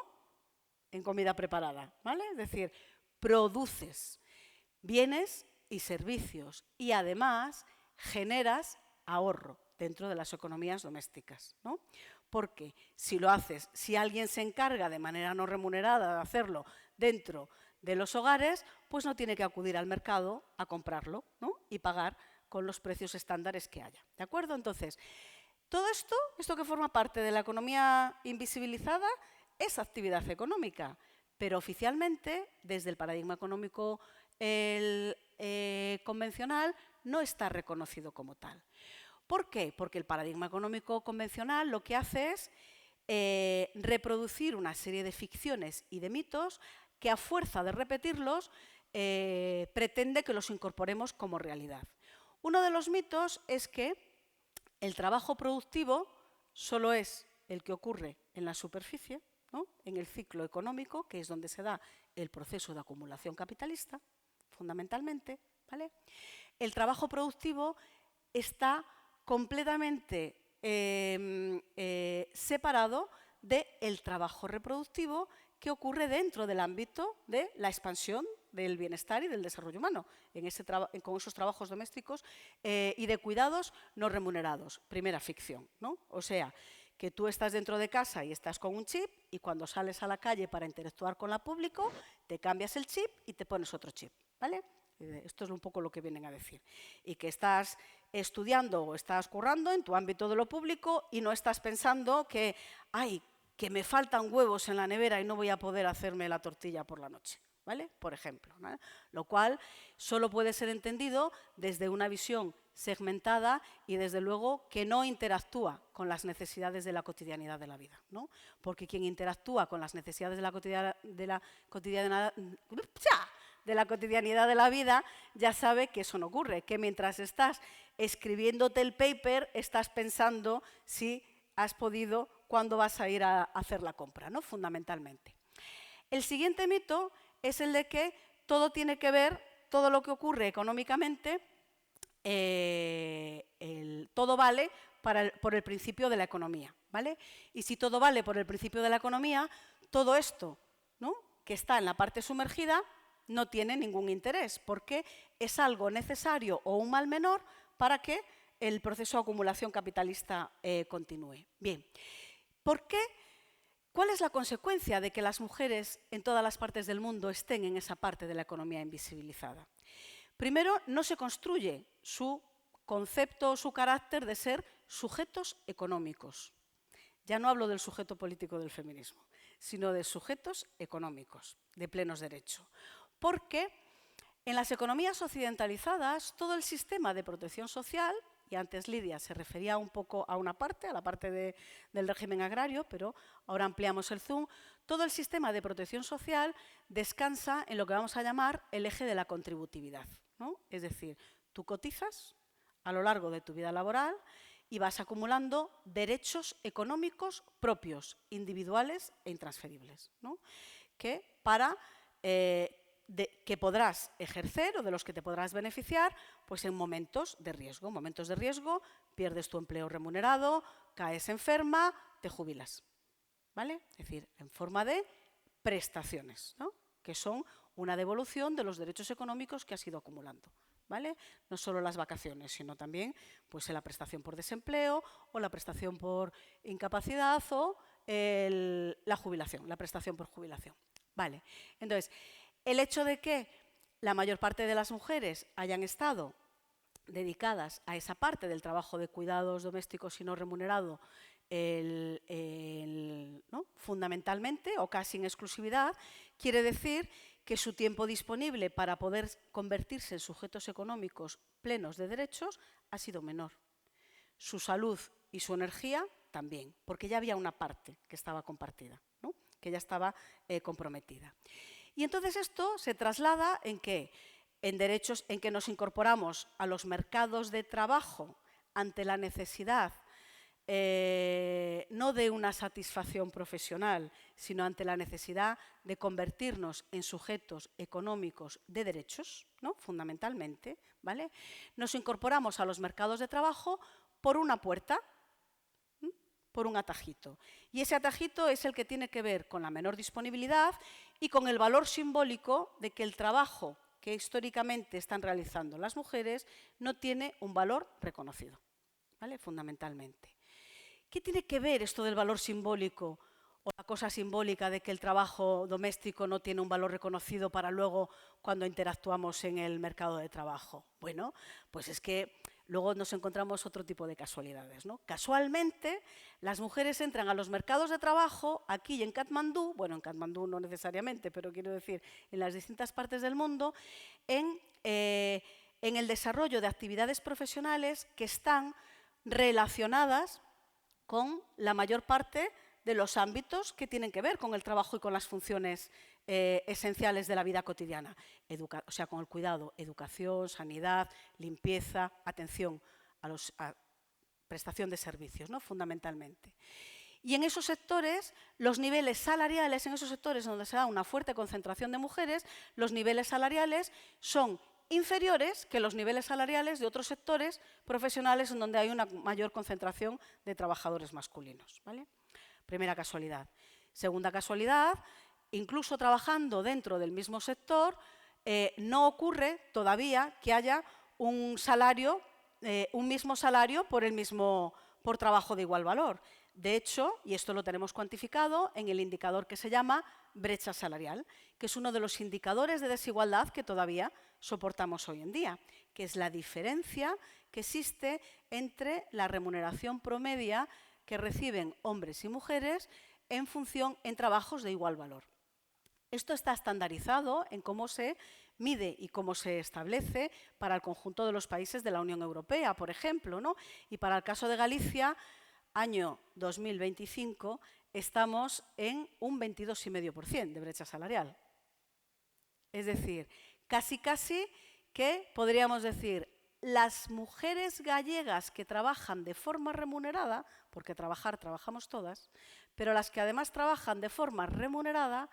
En comida preparada, ¿vale? Es decir, produces bienes y servicios y además generas ahorro dentro de las economías domésticas, ¿no? Porque si lo haces, si alguien se encarga de manera no remunerada de hacerlo dentro de los hogares, pues no tiene que acudir al mercado a comprarlo, ¿no? Y pagar con los precios estándares que haya, ¿de acuerdo? Entonces, todo esto que forma parte de la economía invisibilizada, es actividad económica, pero oficialmente, desde el paradigma económico convencional, no está reconocido como tal. ¿Por qué? Porque el paradigma económico convencional lo que hace es reproducir una serie de ficciones y de mitos que a fuerza de repetirlos pretende que los incorporemos como realidad. Uno de los mitos es que el trabajo productivo solo es el que ocurre en la superficie, ¿no? En el ciclo económico, que es donde se da el proceso de acumulación capitalista, fundamentalmente, ¿vale? El trabajo productivo está completamente separado del trabajo reproductivo que ocurre dentro del ámbito de la expansión del bienestar y del desarrollo humano, con esos trabajos domésticos y de cuidados no remunerados. Primera ficción, ¿no? O sea, que tú estás dentro de casa y estás con un chip y cuando sales a la calle para interactuar con el público, te cambias el chip y te pones otro chip, ¿vale? Esto es un poco lo que vienen a decir. Y que estás estudiando o estás currando en tu ámbito de lo público y no estás pensando que, ay, que me faltan huevos en la nevera y no voy a poder hacerme la tortilla por la noche, ¿vale? Por ejemplo, ¿vale? Lo cual solo puede ser entendido desde una visión segmentada y desde luego que no interactúa con las necesidades de la cotidianidad de la vida, ¿no? Porque quien interactúa con las necesidades de la cotidianidad de la vida ya sabe que eso no ocurre, que mientras estás escribiéndote el paper estás pensando si has podido, cuándo vas a ir a hacer la compra, ¿no? Fundamentalmente. El siguiente mito es el de que todo tiene que ver todo lo que ocurre económicamente, todo vale por el principio de la economía, ¿vale? Y si todo vale por el principio de la economía, todo esto, ¿no?, que está en la parte sumergida no tiene ningún interés, porque es algo necesario o un mal menor para que el proceso de acumulación capitalista continúe. Bien, ¿por qué? ¿Cuál es la consecuencia de que las mujeres en todas las partes del mundo estén en esa parte de la economía invisibilizada? Primero, no se construye su concepto o su carácter de ser sujetos económicos. Ya no hablo del sujeto político del feminismo, sino de sujetos económicos, de plenos derechos. Porque en las economías occidentalizadas, todo el sistema de protección social, y antes Lidia se refería un poco a una parte, a la parte del régimen agrario, pero ahora ampliamos el zoom, todo el sistema de protección social descansa en lo que vamos a llamar el eje de la contributividad, ¿no? Es decir, tú cotizas a lo largo de tu vida laboral y vas acumulando derechos económicos propios, individuales e intransferibles, ¿no?, que podrás ejercer o de los que te podrás beneficiar pues en momentos de riesgo. Momentos de riesgo, pierdes tu empleo remunerado, caes enferma, te jubilas, ¿vale? Es decir, en forma de prestaciones, ¿no?, que son una devolución de los derechos económicos que has ido acumulando, ¿vale? No solo las vacaciones, sino también pues, la prestación por desempleo o la prestación por incapacidad o la jubilación, la prestación por jubilación. Vale. Entonces, el hecho de que la mayor parte de las mujeres hayan estado dedicadas a esa parte del trabajo de cuidados domésticos y no remunerado, ¿no?, fundamentalmente o casi en exclusividad, quiere decir que su tiempo disponible para poder convertirse en sujetos económicos plenos de derechos ha sido menor. Su salud y su energía también, porque ya había una parte que estaba compartida, ¿no?, que ya estaba comprometida. Y entonces esto se traslada en que nos incorporamos a los mercados de trabajo ante la necesidad no de una satisfacción profesional, sino ante la necesidad de convertirnos en sujetos económicos de derechos, ¿no?, fundamentalmente, ¿vale? Nos incorporamos a los mercados de trabajo por una puerta, por un atajito. Y ese atajito es el que tiene que ver con la menor disponibilidad y con el valor simbólico de que el trabajo que históricamente están realizando las mujeres no tiene un valor reconocido, ¿vale?, fundamentalmente. ¿Qué tiene que ver esto del valor simbólico o la cosa simbólica de que el trabajo doméstico no tiene un valor reconocido para luego cuando interactuamos en el mercado de trabajo? Bueno, pues es que luego nos encontramos otro tipo de casualidades, ¿no? Casualmente, las mujeres entran a los mercados de trabajo aquí y en Katmandú, bueno, en Katmandú no necesariamente, pero quiero decir, en las distintas partes del mundo, en el desarrollo de actividades profesionales que están relacionadas con la mayor parte de los ámbitos que tienen que ver con el trabajo y con las funciones esenciales de la vida cotidiana, o sea, con el cuidado, educación, sanidad, limpieza, atención a prestación de servicios, ¿no?, fundamentalmente. Y en esos sectores, los niveles salariales, en esos sectores donde se da una fuerte concentración de mujeres, los niveles salariales son inferiores que los niveles salariales de otros sectores profesionales en donde hay una mayor concentración de trabajadores masculinos, ¿vale? Primera casualidad. Segunda casualidad, incluso trabajando dentro del mismo sector, no ocurre todavía que haya un mismo salario por trabajo de igual valor. De hecho, y esto lo tenemos cuantificado en el indicador que se llama brecha salarial, que es uno de los indicadores de desigualdad que todavía soportamos hoy en día, que es la diferencia que existe entre la remuneración promedia que reciben hombres y mujeres en trabajos de igual valor. Esto está estandarizado en cómo se mide y cómo se establece para el conjunto de los países de la Unión Europea, por ejemplo, ¿no? Y para el caso de Galicia, año 2025, estamos en un 22,5% de brecha salarial. Es decir, casi que podríamos decir, las mujeres gallegas que trabajan de forma remunerada, porque trabajamos todas, pero las que además trabajan de forma remunerada,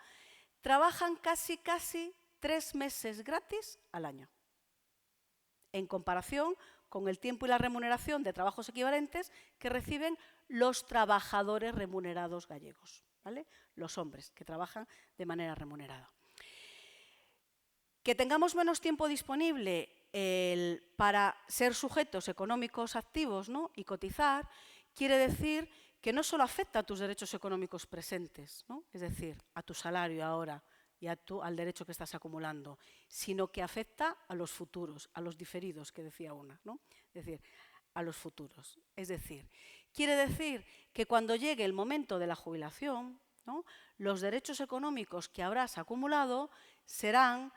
trabajan casi 3 meses gratis al año, en comparación con el tiempo y la remuneración de trabajos equivalentes que reciben los trabajadores remunerados gallegos, ¿vale? Los hombres que trabajan de manera remunerada. Que tengamos menos tiempo disponible para ser sujetos económicos activos, ¿no?, y cotizar, quiere decir que no solo afecta a tus derechos económicos presentes, ¿no?, es decir, a tu salario ahora y al derecho que estás acumulando, sino que afecta a los futuros, a los diferidos, que decía una, ¿no? Es decir, a los futuros. Es decir, quiere decir que cuando llegue el momento de la jubilación, ¿no?, los derechos económicos que habrás acumulado serán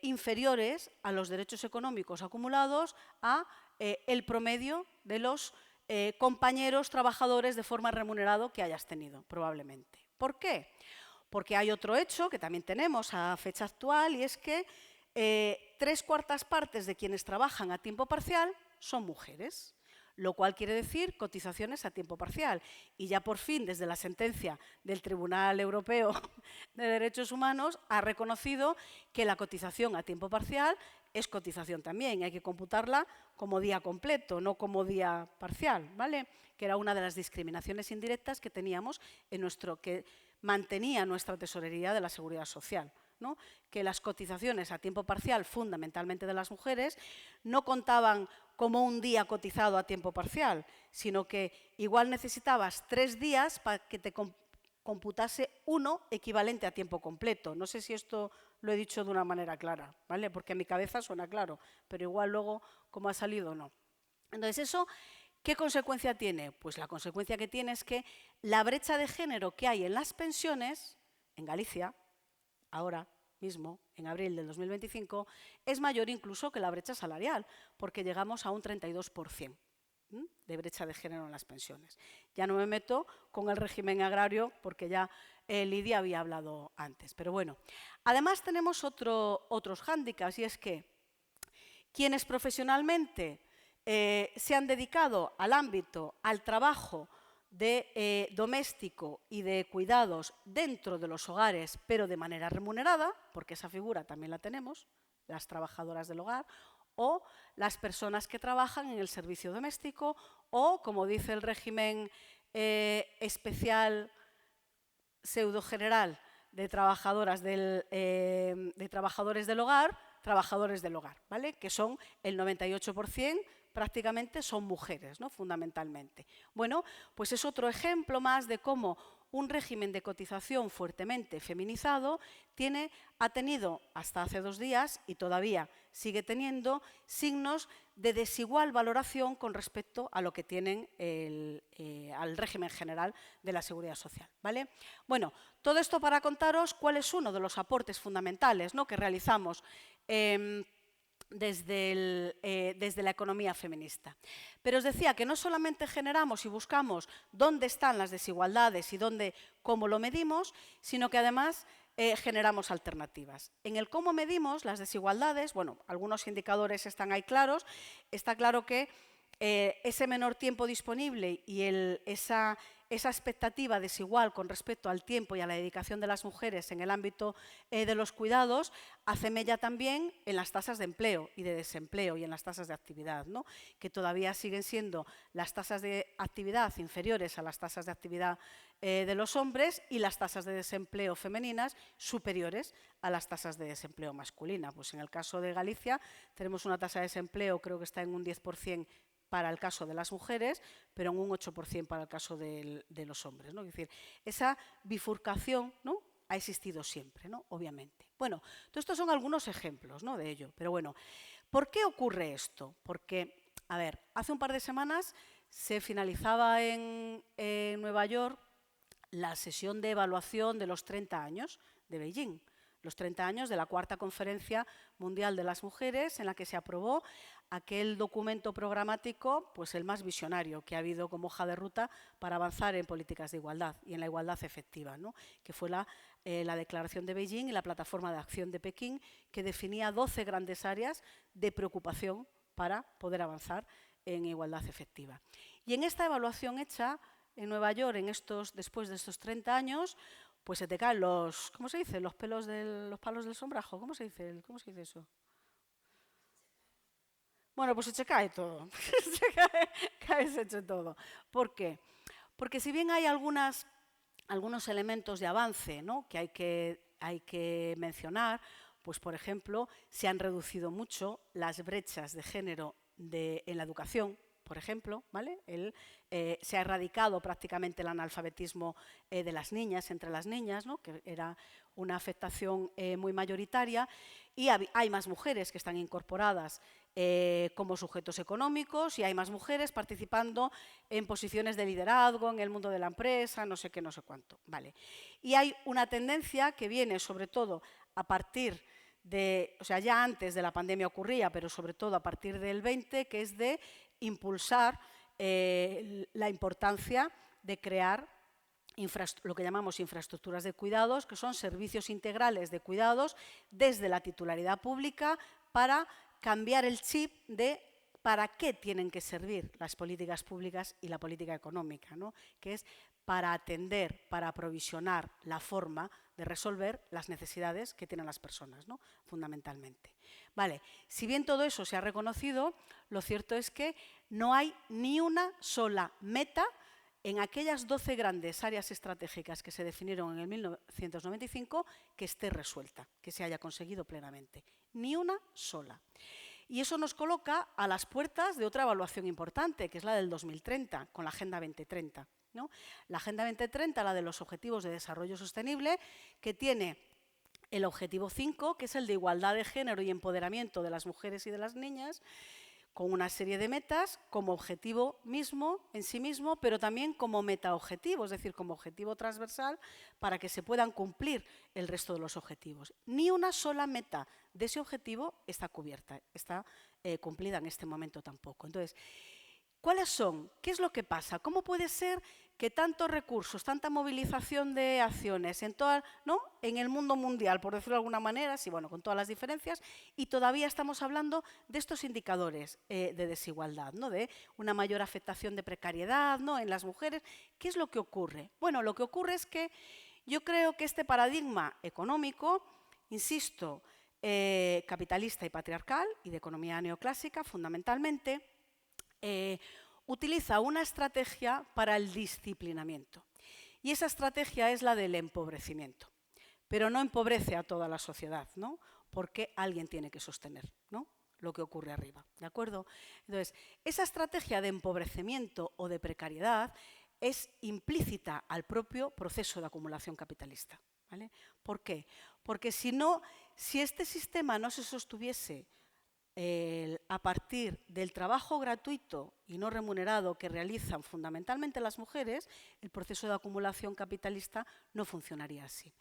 inferiores a los derechos económicos acumulados a el promedio de los compañeros trabajadores de forma remunerada que hayas tenido, probablemente. ¿Por qué? Porque hay otro hecho que también tenemos a fecha actual y es que 3/4 partes de quienes trabajan a tiempo parcial son mujeres, lo cual quiere decir cotizaciones a tiempo parcial. Y ya por fin, desde la sentencia del Tribunal Europeo de Derechos Humanos, ha reconocido que la cotización a tiempo parcial es cotización también. Hay que computarla como día completo, no como día parcial, ¿vale? Que era una de las discriminaciones indirectas que teníamos que mantenía nuestra tesorería de la Seguridad Social, ¿no? Que las cotizaciones a tiempo parcial, fundamentalmente de las mujeres, no contaban como un día cotizado a tiempo parcial, sino que igual necesitabas 3 días para que te computase uno equivalente a tiempo completo. No sé si esto lo he dicho de una manera clara, ¿vale? Porque en mi cabeza suena claro, pero igual luego, como ha salido, no. Entonces, eso, ¿qué consecuencia tiene? Pues la consecuencia que tiene es que la brecha de género que hay en las pensiones, en Galicia, ahora mismo, en abril del 2025, es mayor incluso que la brecha salarial, porque llegamos a un 32% de brecha de género en las pensiones. Ya no me meto con el régimen agrario, porque ya Lidia había hablado antes. Pero bueno, además tenemos otros hándicaps, y es que quienes profesionalmente se han dedicado al ámbito, al trabajo doméstico y de cuidados dentro de los hogares, pero de manera remunerada, porque esa figura también la tenemos, las trabajadoras del hogar, o las personas que trabajan en el servicio doméstico, o, como dice el régimen especial pseudo-general de trabajadores del hogar, ¿vale? Que son el 98%, prácticamente son mujeres, ¿no?, fundamentalmente. Bueno, pues es otro ejemplo más de cómo un régimen de cotización fuertemente feminizado ha tenido hasta hace 2 días y todavía sigue teniendo signos de desigual valoración con respecto a lo que tienen al régimen general de la Seguridad Social, ¿vale? Bueno, todo esto para contaros cuál es uno de los aportes fundamentales, ¿no?, que realizamos desde la economía feminista. Pero os decía que no solamente generamos y buscamos dónde están las desigualdades y cómo lo medimos, sino que además generamos alternativas. En el cómo medimos las desigualdades, bueno, algunos indicadores están ahí claros. Está claro que ese menor tiempo disponible y esa expectativa desigual con respecto al tiempo y a la dedicación de las mujeres en el ámbito de los cuidados hace mella también en las tasas de empleo y de desempleo y en las tasas de actividad, ¿no?, que todavía siguen siendo las tasas de actividad inferiores a las tasas de actividad de los hombres y las tasas de desempleo femeninas superiores a las tasas de desempleo masculina. Pues en el caso de Galicia tenemos una tasa de desempleo, creo que está en un 10% para el caso de las mujeres, pero en un 8% para el caso de los hombres, ¿no? Es decir, esa bifurcación, ¿no?, ha existido siempre, ¿no?, obviamente. Bueno, estos son algunos ejemplos, ¿no?, de ello. Pero bueno, ¿por qué ocurre esto? Porque, a ver, hace un par de semanas se finalizaba en Nueva York la sesión de evaluación de los 30 años de Beijing, los 30 años de la 4ª Conferencia Mundial de las Mujeres, en la que se aprobó aquel documento programático, pues el más visionario que ha habido como hoja de ruta para avanzar en políticas de igualdad y en la igualdad efectiva, ¿no?, que fue la Declaración de Beijing y la Plataforma de Acción de Pekín, que definía 12 grandes áreas de preocupación para poder avanzar en igualdad efectiva. Y en esta evaluación hecha en Nueva York después de estos 30 años, pues se te caen los, ¿cómo se dice? Los pelos los palos del sombrajo, ¿cómo se dice eso? Bueno, pues se te cae todo, se eche todo. ¿Por qué? Porque si bien hay algunos elementos de avance, ¿no?, que hay que mencionar, pues por ejemplo, se han reducido mucho las brechas de género en la educación, por ejemplo, ¿vale? Se ha erradicado prácticamente el analfabetismo de las niñas, entre las niñas, ¿no?, que era una afectación muy mayoritaria, y hay más mujeres que están incorporadas como sujetos económicos, y hay más mujeres participando en posiciones de liderazgo en el mundo de la empresa, no sé qué, no sé cuánto. Vale. Y hay una tendencia que viene sobre todo a partir de, o sea, ya antes de la pandemia ocurría, pero sobre todo a partir del 20, que es de impulsar la importancia de crear lo que llamamos infraestructuras de cuidados, que son servicios integrales de cuidados desde la titularidad pública para cambiar el chip de para qué tienen que servir las políticas públicas y la política económica, ¿no?, que es para atender, para aprovisionar la forma de resolver las necesidades que tienen las personas, ¿no?, fundamentalmente. Vale, si bien todo eso se ha reconocido, lo cierto es que no hay ni una sola meta en aquellas 12 grandes áreas estratégicas que se definieron en el 1995 que esté resuelta, que se haya conseguido plenamente. Ni una sola. Y eso nos coloca a las puertas de otra evaluación importante, que es la del 2030, con la Agenda 2030. ¿No? La Agenda 2030, la de los Objetivos de Desarrollo Sostenible, que tiene el objetivo 5, que es el de igualdad de género y empoderamiento de las mujeres y de las niñas, con una serie de metas como objetivo mismo, en sí mismo, pero también como metaobjetivo, es decir, como objetivo transversal para que se puedan cumplir el resto de los objetivos. Ni una sola meta de ese objetivo está cubierta, está cumplida en este momento tampoco. Entonces, ¿cuáles son? ¿Qué es lo que pasa? ¿Cómo puede ser que tantos recursos, tanta movilización de acciones en el mundo mundial, por decirlo de alguna manera, sí, bueno, con todas las diferencias, y todavía estamos hablando de estos indicadores de desigualdad, ¿no?, de una mayor afectación de precariedad, ¿no?, en las mujeres? ¿Qué es lo que ocurre? Bueno, lo que ocurre es que yo creo que este paradigma económico, insisto, capitalista y patriarcal, y de economía neoclásica, fundamentalmente, utiliza una estrategia para el disciplinamiento. Y esa estrategia es la del empobrecimiento. Pero no empobrece a toda la sociedad, ¿no?, porque alguien tiene que sostener, ¿no?, lo que ocurre arriba. ¿De acuerdo? Entonces, esa estrategia de empobrecimiento o de precariedad es implícita al propio proceso de acumulación capitalista. ¿Vale? ¿Por qué? Porque si este sistema no se sostuviese a partir del trabajo gratuito y no remunerado que realizan fundamentalmente las mujeres, el proceso de acumulación capitalista no funcionaría así.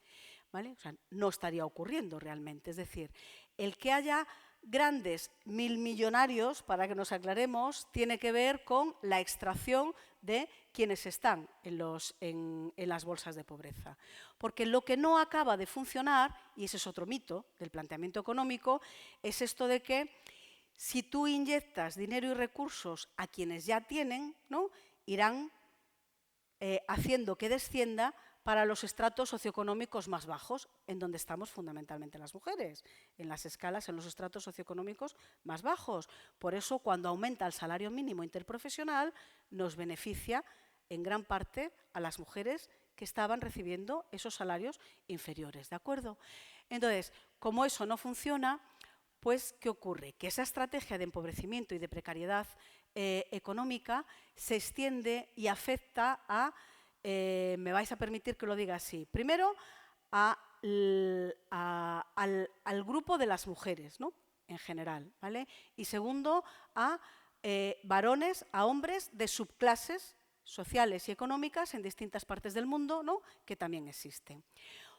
¿Vale? O sea, no estaría ocurriendo realmente. Es decir, el que haya grandes milmillonarios, para que nos aclaremos, tiene que ver con la extracción de quienes están en las bolsas de pobreza. Porque lo que no acaba de funcionar, y ese es otro mito del planteamiento económico, es esto de que si tú inyectas dinero y recursos a quienes ya tienen, ¿no?, irán haciendo que descienda para los estratos socioeconómicos más bajos, en donde estamos fundamentalmente las mujeres, en las escalas, en los estratos socioeconómicos más bajos. Por eso, cuando aumenta el salario mínimo interprofesional, nos beneficia en gran parte a las mujeres que estaban recibiendo esos salarios inferiores. ¿De acuerdo? Entonces, como eso no funciona, pues, ¿qué ocurre? Que esa estrategia de empobrecimiento y de precariedad económica se extiende y afecta a, me vais a permitir que lo diga así, primero al grupo de las mujeres, ¿no?, en general, ¿vale? Y segundo, a varones, a hombres de subclases sociales y económicas en distintas partes del mundo, ¿no?, que también existen.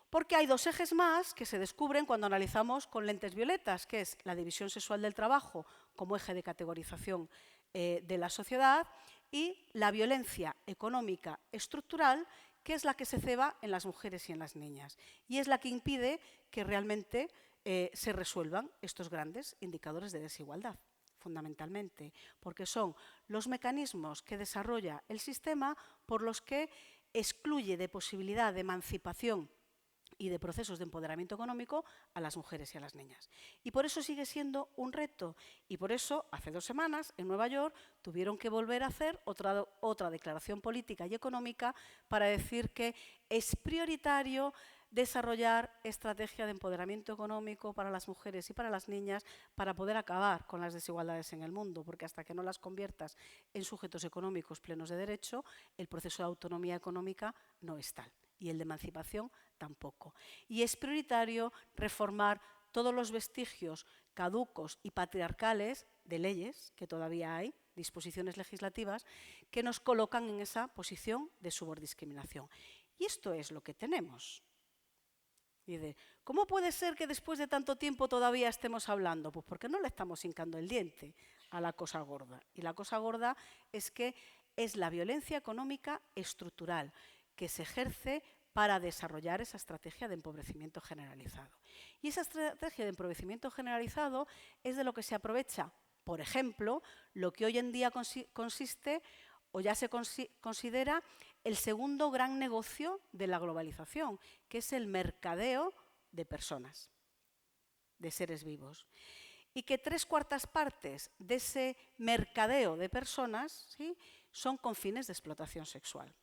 Porque hay dos ejes más que se descubren cuando analizamos con lentes violetas, que es la división sexual del trabajo como eje de categorización de la sociedad y la violencia económica estructural, que es la que se ceba en las mujeres y en las niñas. Y es la que impide que realmente se resuelvan estos grandes indicadores de desigualdad, fundamentalmente, porque son los mecanismos que desarrolla el sistema por los que excluye de posibilidad de emancipación y de procesos de empoderamiento económico a las mujeres y a las niñas. Y por eso sigue siendo un reto. Y por eso, hace 2 semanas, en Nueva York, tuvieron que volver a hacer otra declaración política y económica para decir que es prioritario desarrollar estrategia de empoderamiento económico para las mujeres y para las niñas para poder acabar con las desigualdades en el mundo, porque hasta que no las conviertas en sujetos económicos plenos de derecho, el proceso de autonomía económica no es tal. Y el de emancipación tampoco. Y es prioritario reformar todos los vestigios caducos y patriarcales de leyes, que todavía hay, disposiciones legislativas, que nos colocan en esa posición de subordiscriminación. Y esto es lo que tenemos. Dice, ¿cómo puede ser que después de tanto tiempo todavía estemos hablando? Pues porque no le estamos hincando el diente a la cosa gorda. Y la cosa gorda es que es la violencia económica estructural que se ejerce para desarrollar esa estrategia de empobrecimiento generalizado. Y esa estrategia de empobrecimiento generalizado es de lo que se aprovecha, por ejemplo, lo que hoy en día consiste o ya se considera el segundo gran negocio de la globalización, que es el mercadeo de personas, de seres vivos. Y que 3/4 partes de ese mercadeo de personas, ¿sí?, son con fines de explotación sexual.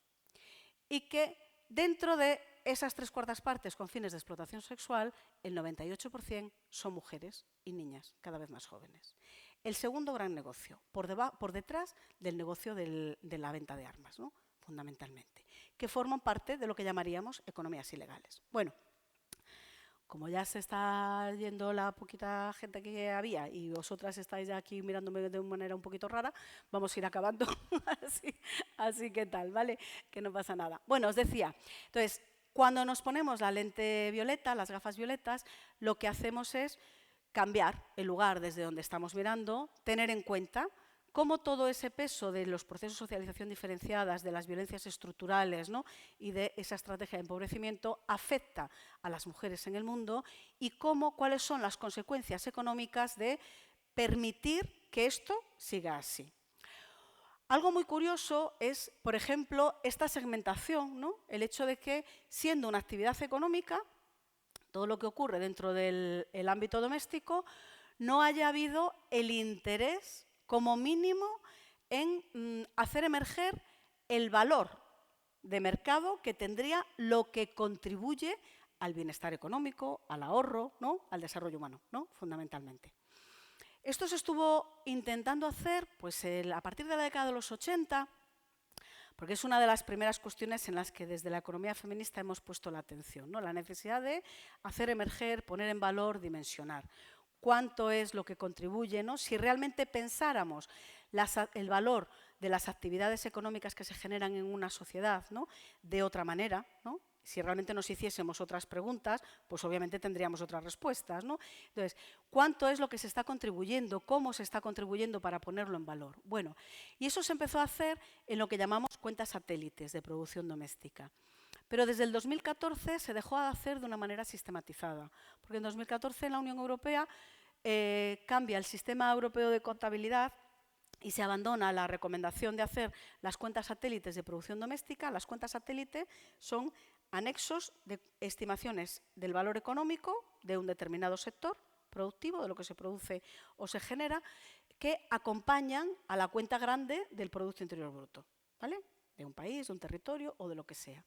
Y que dentro de esas 3/4 partes con fines de explotación sexual, el 98% son mujeres y niñas, cada vez más jóvenes. El segundo gran negocio, por detrás del negocio de la venta de armas, ¿no?, fundamentalmente, que forman parte de lo que llamaríamos economías ilegales. Bueno, como ya se está yendo la poquita gente que había y vosotras estáis ya aquí mirándome de una manera un poquito rara, vamos a ir acabando así que tal, ¿vale? Que no pasa nada. Bueno, os decía, entonces, cuando nos ponemos la lente violeta, las gafas violetas, lo que hacemos es cambiar el lugar desde donde estamos mirando, tener en cuenta cómo todo ese peso de los procesos de socialización diferenciadas, de las violencias estructurales, ¿no?, y de esa estrategia de empobrecimiento afecta a las mujeres en el mundo y cuáles son las consecuencias económicas de permitir que esto siga así. Algo muy curioso es, por ejemplo, esta segmentación, ¿no?, el hecho de que, siendo una actividad económica, todo lo que ocurre dentro del ámbito doméstico, no haya habido el interés como mínimo en hacer emerger el valor de mercado que tendría lo que contribuye al bienestar económico, al ahorro, ¿no?, al desarrollo humano, ¿no?, fundamentalmente. Esto se estuvo intentando hacer pues, a partir de la década de los 80, porque es una de las primeras cuestiones en las que desde la economía feminista hemos puesto la atención, ¿no?, la necesidad de hacer emerger, poner en valor, dimensionar cuánto es lo que contribuye, ¿no? Si realmente pensáramos el valor de las actividades económicas que se generan en una sociedad, ¿no?, de otra manera, ¿no?, si realmente nos hiciésemos otras preguntas, pues obviamente tendríamos otras respuestas, ¿no? Entonces, ¿cuánto es lo que se está contribuyendo? ¿Cómo se está contribuyendo para ponerlo en valor? Bueno, y eso se empezó a hacer en lo que llamamos cuentas satélites de producción doméstica. Pero desde el 2014 se dejó de hacer de una manera sistematizada, porque en 2014 en la Unión Europea cambia el sistema europeo de contabilidad y se abandona la recomendación de hacer las cuentas satélites de producción doméstica. Las cuentas satélite son anexos de estimaciones del valor económico de un determinado sector productivo, de lo que se produce o se genera, que acompañan a la cuenta grande del Producto Interior Bruto, ¿vale?, de un país, de un territorio o de lo que sea.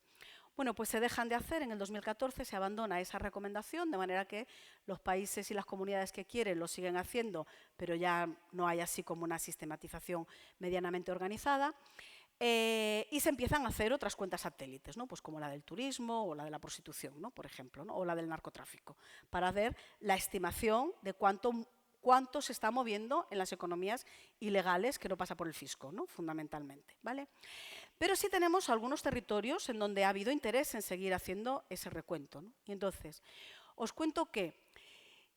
Bueno, pues se dejan de hacer, en el 2014 se abandona esa recomendación, de manera que los países y las comunidades que quieren lo siguen haciendo, pero ya no hay así como una sistematización medianamente organizada. Y se empiezan a hacer otras cuentas satélites, ¿no?, pues como la del turismo o la de la prostitución, ¿no?, por ejemplo, ¿no?, o la del narcotráfico, para ver la estimación de cuánto se está moviendo en las economías ilegales que no pasa por el fisco, ¿no?, fundamentalmente, ¿vale? Pero sí tenemos algunos territorios en donde ha habido interés en seguir haciendo ese recuento, ¿no? Y entonces, os cuento que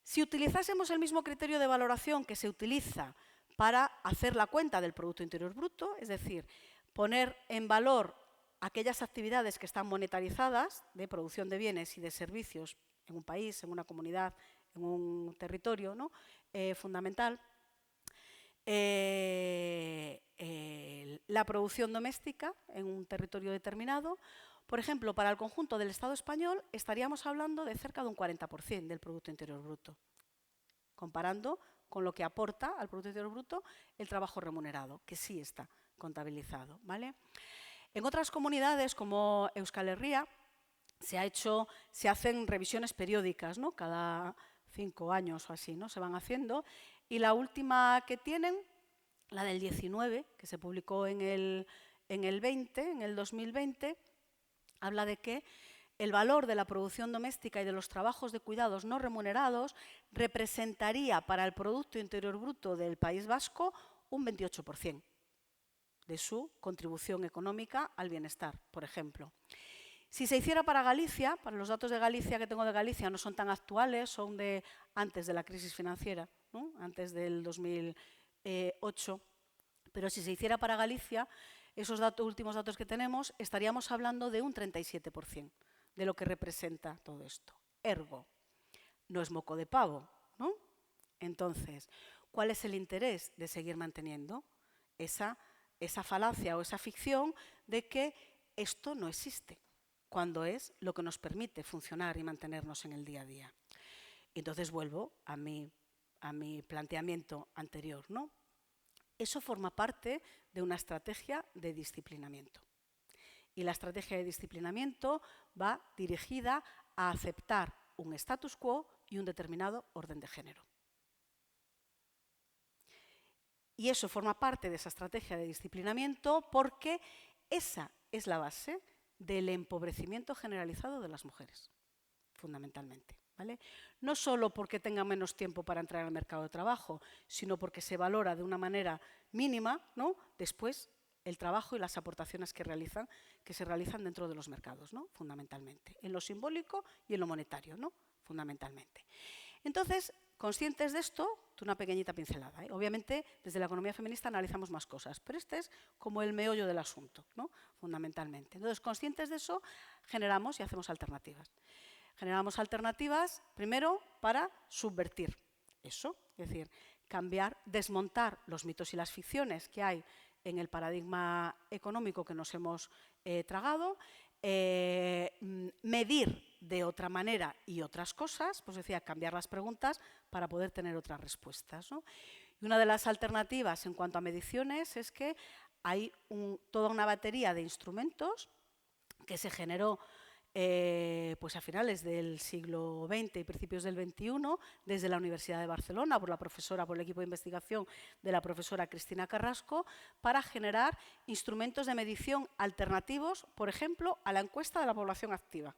si utilizásemos el mismo criterio de valoración que se utiliza para hacer la cuenta del Producto Interior Bruto, es decir, poner en valor aquellas actividades que están monetarizadas de producción de bienes y de servicios en un país, en una comunidad, en un territorio, ¿no?, fundamental, la la producción doméstica en un territorio determinado. Por ejemplo, para el conjunto del Estado español estaríamos hablando de cerca de un 40% del Producto Interior Bruto, comparando con lo que aporta al Producto Interior Bruto el trabajo remunerado, que sí está contabilizado, ¿vale? En otras comunidades, como Euskal Herria, se hacen revisiones periódicas, ¿no? Cada 5 años o así, ¿no? Se van haciendo. Y la última que tienen, la del 19, que se publicó en el 2020, habla de que el valor de la producción doméstica y de los trabajos de cuidados no remunerados representaría para el Producto Interior Bruto del País Vasco un 28% de su contribución económica al bienestar, por ejemplo. Si se hiciera para Galicia, para los datos de Galicia que tengo de Galicia no son tan actuales, son de antes de la crisis financiera, ¿no? Antes del 2008, pero si se hiciera para Galicia, esos últimos datos que tenemos, estaríamos hablando de un 37% de lo que representa todo esto. Ergo, no es moco de pavo, ¿no? Entonces, ¿cuál es el interés de seguir manteniendo esa falacia o esa ficción de que esto no existe, cuando es lo que nos permite funcionar y mantenernos en el día a día? Entonces vuelvo a mi planteamiento anterior, ¿no? Eso forma parte de una estrategia de disciplinamiento. Y la estrategia de disciplinamiento va dirigida a aceptar un status quo y un determinado orden de género. Y eso forma parte de esa estrategia de disciplinamiento porque esa es la base del empobrecimiento generalizado de las mujeres, fundamentalmente, ¿vale? No solo porque tengan menos tiempo para entrar al mercado de trabajo, sino porque se valora de una manera mínima, ¿no?, después el trabajo y las aportaciones que se realizan dentro de los mercados, ¿no?, fundamentalmente, en lo simbólico y en lo monetario, ¿no?, fundamentalmente. Entonces, conscientes de esto, una pequeñita pincelada, ¿eh? Obviamente, desde la economía feminista analizamos más cosas, pero este es como el meollo del asunto, ¿no?, fundamentalmente. Entonces, conscientes de eso, generamos y hacemos alternativas. Generamos alternativas, primero, para subvertir eso, es decir, cambiar, desmontar los mitos y las ficciones que hay en el paradigma económico que nos hemos tragado, medir de otra manera y otras cosas, pues decía, cambiar las preguntas para poder tener otras respuestas, ¿no? Y una de las alternativas en cuanto a mediciones es que hay toda una batería de instrumentos que se generó pues a finales del siglo XX y principios del XXI, desde la Universidad de Barcelona, por el equipo de investigación de la profesora Cristina Carrasco, para generar instrumentos de medición alternativos, por ejemplo, a la encuesta de la población activa,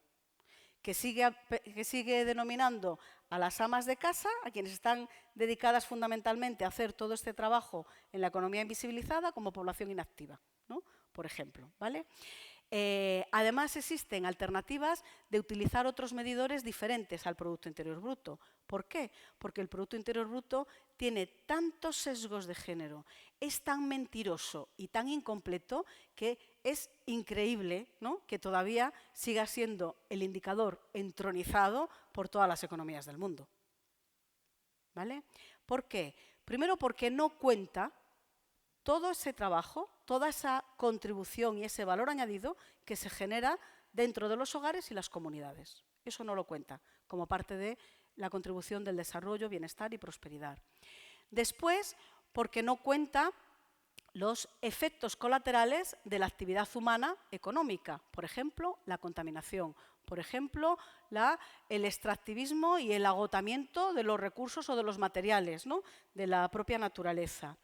que sigue denominando a las amas de casa, a quienes están dedicadas fundamentalmente a hacer todo este trabajo en la economía invisibilizada, como población inactiva, ¿no?, por ejemplo, ¿vale? Además, existen alternativas de utilizar otros medidores diferentes al Producto Interior Bruto. ¿Por qué? Porque el Producto Interior Bruto tiene tantos sesgos de género, es tan mentiroso y tan incompleto que es increíble, ¿no?, que todavía siga siendo el indicador entronizado por todas las economías del mundo, ¿vale? ¿Por qué? Primero, porque no cuenta todo ese trabajo, toda esa contribución y ese valor añadido que se genera dentro de los hogares y las comunidades. Eso no lo cuenta como parte de la contribución del desarrollo, bienestar y prosperidad. Después, porque no cuenta los efectos colaterales de la actividad humana económica, por ejemplo, la contaminación, por ejemplo, el extractivismo y el agotamiento de los recursos o de los materiales, ¿no?, de la propia naturaleza.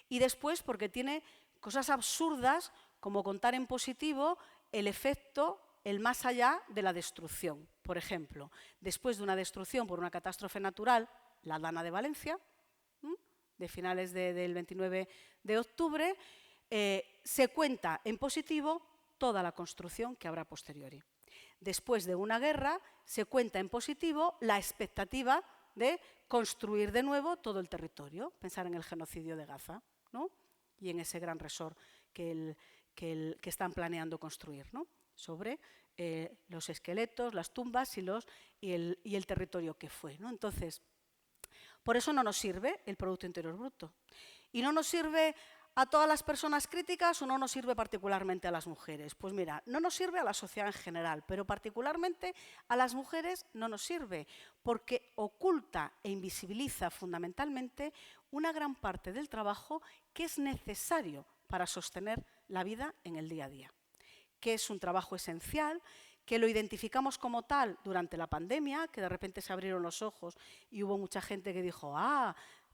Y después, porque tiene cosas absurdas como contar en positivo el efecto, el más allá de la destrucción. Por ejemplo, después de una destrucción por una catástrofe natural, la Dana de Valencia, de finales del 29 de octubre, se cuenta en positivo toda la construcción que habrá posteriori. Después de una guerra, se cuenta en positivo la expectativa de construir de nuevo todo el territorio. Pensar en el genocidio de Gaza, ¿no?, y en ese gran resort que están planeando construir, ¿no?, sobre los esqueletos, las tumbas y el territorio que fue, ¿no? Entonces, por eso no nos sirve el Producto Interior Bruto. Y no nos sirve a todas las personas críticas o no nos sirve particularmente a las mujeres? Pues mira, no nos sirve a la sociedad en general, pero particularmente a las mujeres no nos sirve, porque oculta e invisibiliza fundamentalmente una gran parte del trabajo que es necesario para sostener la vida en el día a día, que es un trabajo esencial, que lo identificamos como tal durante la pandemia, que de repente se abrieron los ojos y hubo mucha gente que dijo,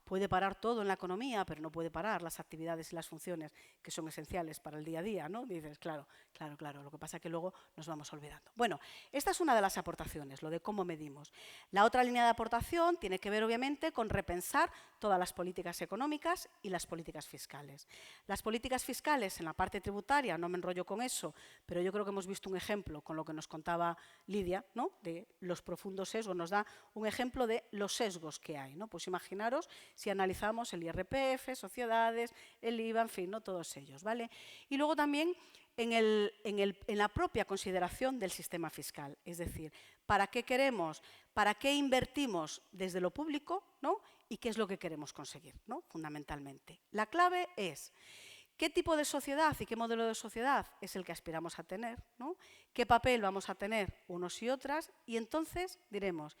puede parar todo en la economía, pero no puede parar las actividades y las funciones que son esenciales para el día a día, ¿no? Dices, claro, lo que pasa es que luego nos vamos olvidando. Bueno, esta es una de las aportaciones, lo de cómo medimos. La otra línea de aportación tiene que ver, obviamente, con repensar todas las políticas económicas y las políticas fiscales. Las políticas fiscales en la parte tributaria, no me enrollo con eso, pero yo creo que hemos visto un ejemplo con lo que nos contaba Lidia, ¿no? De los profundos sesgos, nos da un ejemplo de los sesgos que hay, ¿no? Pues imaginaros si analizamos el IRPF, sociedades, el IVA, en fin, ¿no? Todos ellos, ¿vale? Y luego también en la propia consideración del sistema fiscal, es decir, ¿para qué queremos, para qué invertimos desde lo público, ¿no? Y qué es lo que queremos conseguir, ¿no? Fundamentalmente. La clave es qué tipo de sociedad y qué modelo de sociedad es el que aspiramos a tener, ¿no? Qué papel vamos a tener unos y otras, y entonces diremos,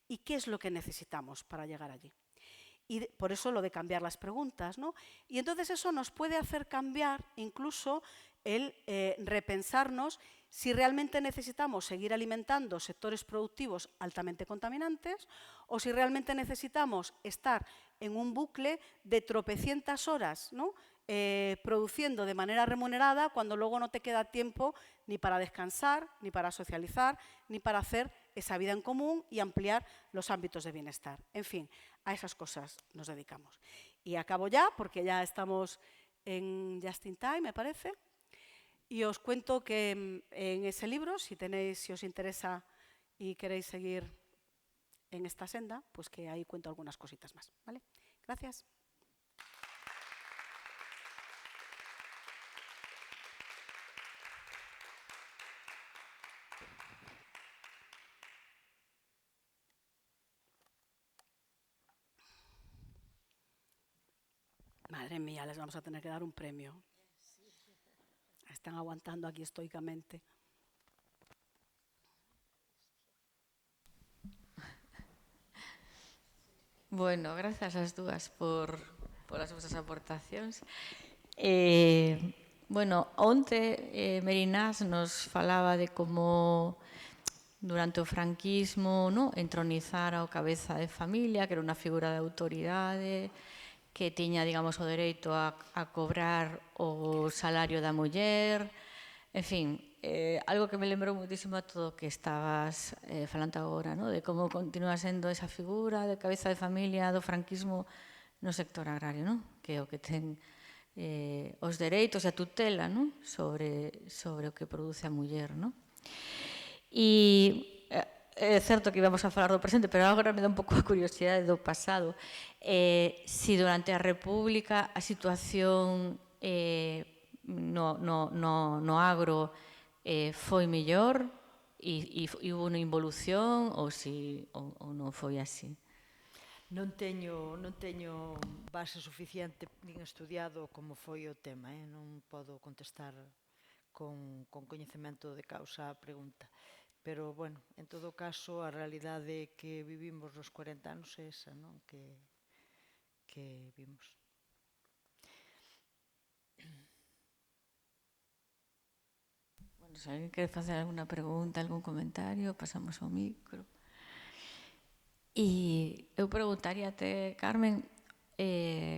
¿y qué es lo que necesitamos para llegar allí? Y por eso lo de cambiar las preguntas, ¿no? Y entonces eso nos puede hacer cambiar incluso el repensarnos si realmente necesitamos seguir alimentando sectores productivos altamente contaminantes o si realmente necesitamos estar en un bucle de tropecientas horas, ¿no? Produciendo de manera remunerada cuando luego no te queda tiempo ni para descansar, ni para socializar, ni para hacer esa vida en común y ampliar los ámbitos de bienestar. En fin, a esas cosas nos dedicamos. Y acabo ya, porque ya estamos en Just in Time, me parece. Y os cuento que en ese libro, si os interesa y queréis seguir en esta senda, pues que ahí cuento algunas cositas más, ¿vale? Gracias. Madre mía, les vamos a tener que dar un premio. Están aguantando aquí estoicamente. Bueno, grazas ás dúas polas vosas aportacións. Bueno, onte Merinás nos falaba de como durante o franquismo, no, entronizara o cabeza de familia, que era unha figura de autoridade, que tiña, digamos, o dereito a cobrar o salario da muller, en fin, algo que me lembrou muitísimo a todo o que estabas falando agora, no? De como continúa sendo esa figura de cabeza de familia do franquismo no sector agrario, no? Que é o que ten os dereitos e a tutela, no? sobre o que produce a muller, no? E é certo que íbamos a falar do presente, pero agora me dá un pouco a curiosidade do pasado. Si durante a República a situación no agro foi mellor e hubo unha involución ou non foi así? Non teño base suficiente nin estudiado como foi o tema, non podo contestar con coñecemento de causa a pregunta. Pero, bueno, en todo caso, a realidade que vivimos nos 40 anos é esa, non? Que vimos. Bueno, se alguén quere facer alguna pregunta, algún comentario, pasamos ao micro. E eu preguntaríate, Carmen,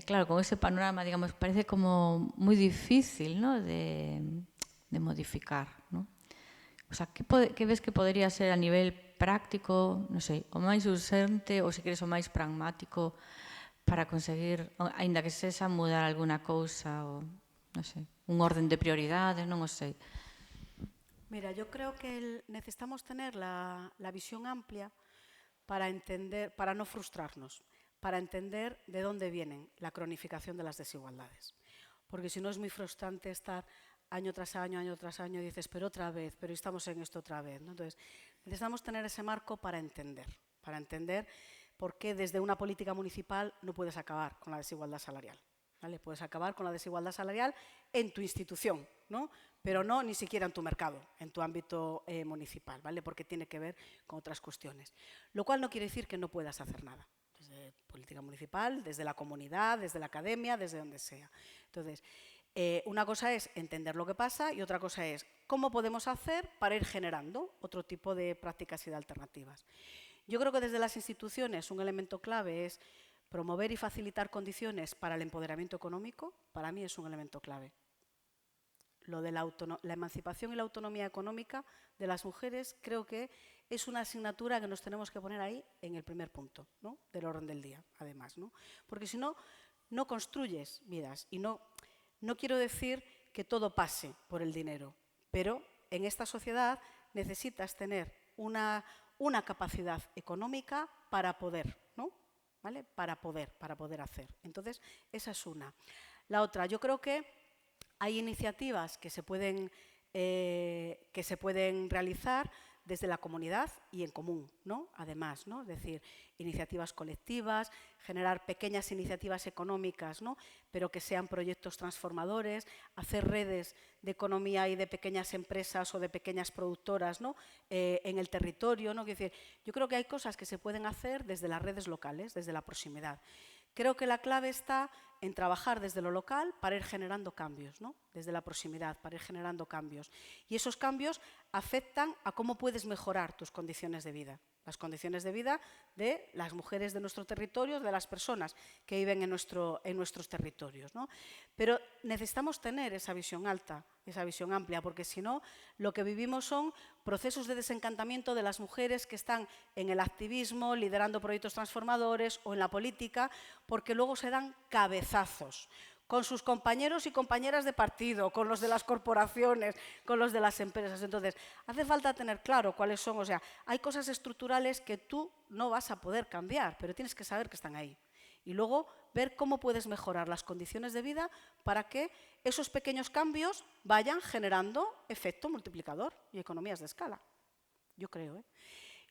claro, con ese panorama, digamos, parece como moi difícil, ¿no? de modificar, ¿no? O sea, que ves que podría ser a nivel práctico, non sei, o máis urxente ou se queres o máis pragmático para conseguir, aínda que sexa mudar alguna cousa ou, non sei, un orden de prioridades, non o sei. Mira, yo creo que necesitamos tener la visión amplia para entender, para no frustrarnos, para entender de dónde vienen la cronificación de las desigualdades. Porque si no es muy frustrante estar año tras año, y dices, pero otra vez, pero estamos en esto otra vez, ¿no? Entonces, necesitamos tener ese marco para entender por qué desde una política municipal no puedes acabar con la desigualdad salarial. ¿vale? Puedes acabar con la desigualdad salarial en tu institución, ¿no? Pero no ni siquiera en tu mercado, en tu ámbito municipal, ¿vale? Porque tiene que ver con otras cuestiones. Lo cual no quiere decir que no puedas hacer nada. Desde política municipal, desde la comunidad, desde la academia, desde donde sea. Entonces, una cosa es entender lo que pasa y otra cosa es cómo podemos hacer para ir generando otro tipo de prácticas y de alternativas. Yo creo que desde las instituciones un elemento clave es promover y facilitar condiciones para el empoderamiento económico. Para mí es un elemento clave. Lo de la emancipación y la autonomía económica de las mujeres creo que es una asignatura que nos tenemos que poner ahí en el primer punto, ¿no? Del orden del día, además, ¿no? Porque si no, no construyes vidas. Y no quiero decir que todo pase por el dinero, pero en esta sociedad necesitas tener una capacidad económica para poder, ¿no? ¿Vale? Para poder hacer. Entonces, esa es una. La otra, yo creo que hay iniciativas que se pueden realizar desde la comunidad y en común, ¿no? Además, ¿no? Es decir, iniciativas colectivas, generar pequeñas iniciativas económicas, ¿no? Pero que sean proyectos transformadores, hacer redes de economía y de pequeñas empresas o de pequeñas productoras, ¿no? En el territorio, ¿no? Es decir, yo creo que hay cosas que se pueden hacer desde las redes locales, desde la proximidad. Creo que la clave está en trabajar desde lo local para ir generando cambios, ¿no? Desde la proximidad, para ir generando cambios. Y esos cambios afectan a cómo puedes mejorar tus condiciones de vida. Las condiciones de vida de las mujeres de nuestro territorio, de las personas que viven en nuestros territorios, ¿no? Pero necesitamos tener esa visión alta, esa visión amplia, porque si no, lo que vivimos son procesos de desencantamiento de las mujeres que están en el activismo, liderando proyectos transformadores o en la política, porque luego se dan cabezazos con sus compañeros y compañeras de partido, con los de las corporaciones, con los de las empresas. Entonces, hace falta tener claro cuáles son, o sea, hay cosas estructurales que tú no vas a poder cambiar, pero tienes que saber que están ahí. Y luego ver cómo puedes mejorar las condiciones de vida para que esos pequeños cambios vayan generando efecto multiplicador y economías de escala. Yo creo, ¿eh?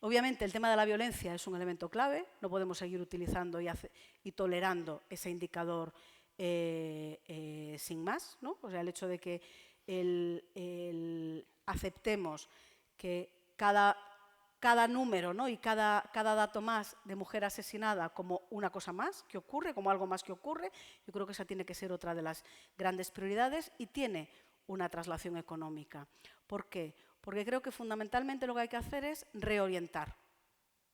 Obviamente, el tema de la violencia es un elemento clave. No podemos seguir utilizando y tolerando ese indicador sin más, ¿no? O sea, el hecho de que aceptemos que cada número, ¿no? Y cada dato más de mujer asesinada como una cosa más que ocurre, como algo más que ocurre, yo creo que esa tiene que ser otra de las grandes prioridades y tiene una traslación económica. ¿Por qué? Porque creo que fundamentalmente lo que hay que hacer es reorientar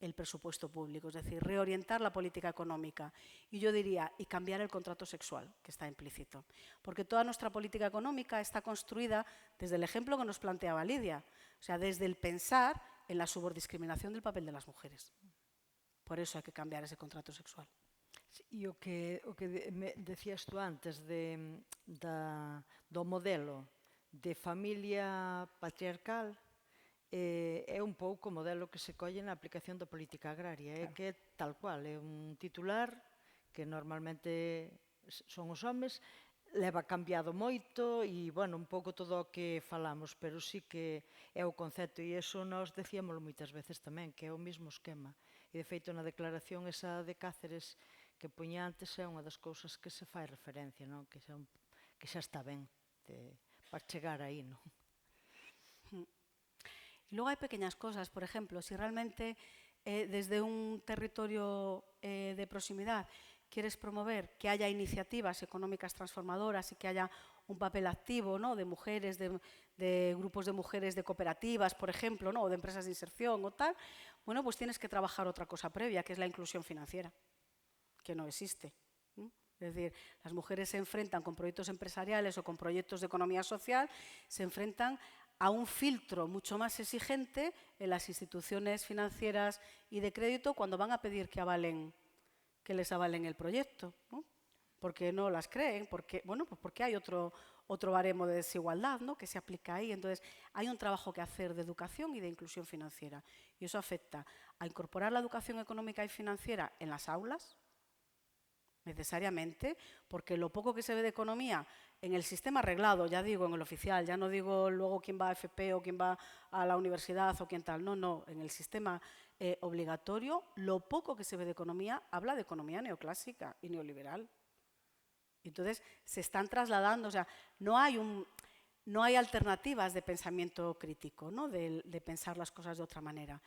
el presupuesto público, es decir, reorientar la política económica. Y yo diría, y cambiar el contrato sexual, que está implícito. Porque toda nuestra política económica está construida desde el ejemplo que nos planteaba Lidia, o sea, desde el pensar en la subordiscriminación del papel de las mujeres. Por eso hay que cambiar ese contrato sexual. E o que decías tú antes do modelo de familia patriarcal é un pouco o modelo que se colle na aplicación da política agraria, é que é tal cual, é un titular que normalmente son os homes, leva cambiado moito e, bueno, un pouco todo o que falamos, pero sí que é o concepto e iso nos decíamoslo moitas veces tamén, que é o mesmo esquema. E, de feito, na declaración esa de Cáceres que poña antes é unha das cousas que se fai referencia, non? Que xa está ben para chegar aí, non? Y luego hay pequeñas cosas, por ejemplo, si realmente desde un territorio de proximidad quieres promover que haya iniciativas económicas transformadoras y que haya un papel activo, ¿no? De mujeres, de grupos de mujeres, de cooperativas, por ejemplo, ¿no? O de empresas de inserción o tal, bueno, pues tienes que trabajar otra cosa previa, que es la inclusión financiera, que no existe. Es decir, las mujeres se enfrentan con proyectos empresariales o con proyectos de economía social, se enfrentan a un filtro mucho más exigente en las instituciones financieras y de crédito cuando van a pedir que les avalen el proyecto, ¿no? Porque no las creen, porque hay otro baremo de desigualdad, ¿no? Que se aplica ahí. Entonces, hay un trabajo que hacer de educación y de inclusión financiera. Y eso afecta a incorporar la educación económica y financiera en las aulas, necesariamente, porque lo poco que se ve de economía en el sistema reglado, ya digo, en el oficial, ya no digo luego quién va a FP o quién va a la universidad o quién tal, no, en el sistema obligatorio, lo poco que se ve de economía habla de economía neoclásica y neoliberal. Entonces, se están trasladando, o sea, no hay alternativas de pensamiento crítico, ¿no? De pensar las cosas de otra manera.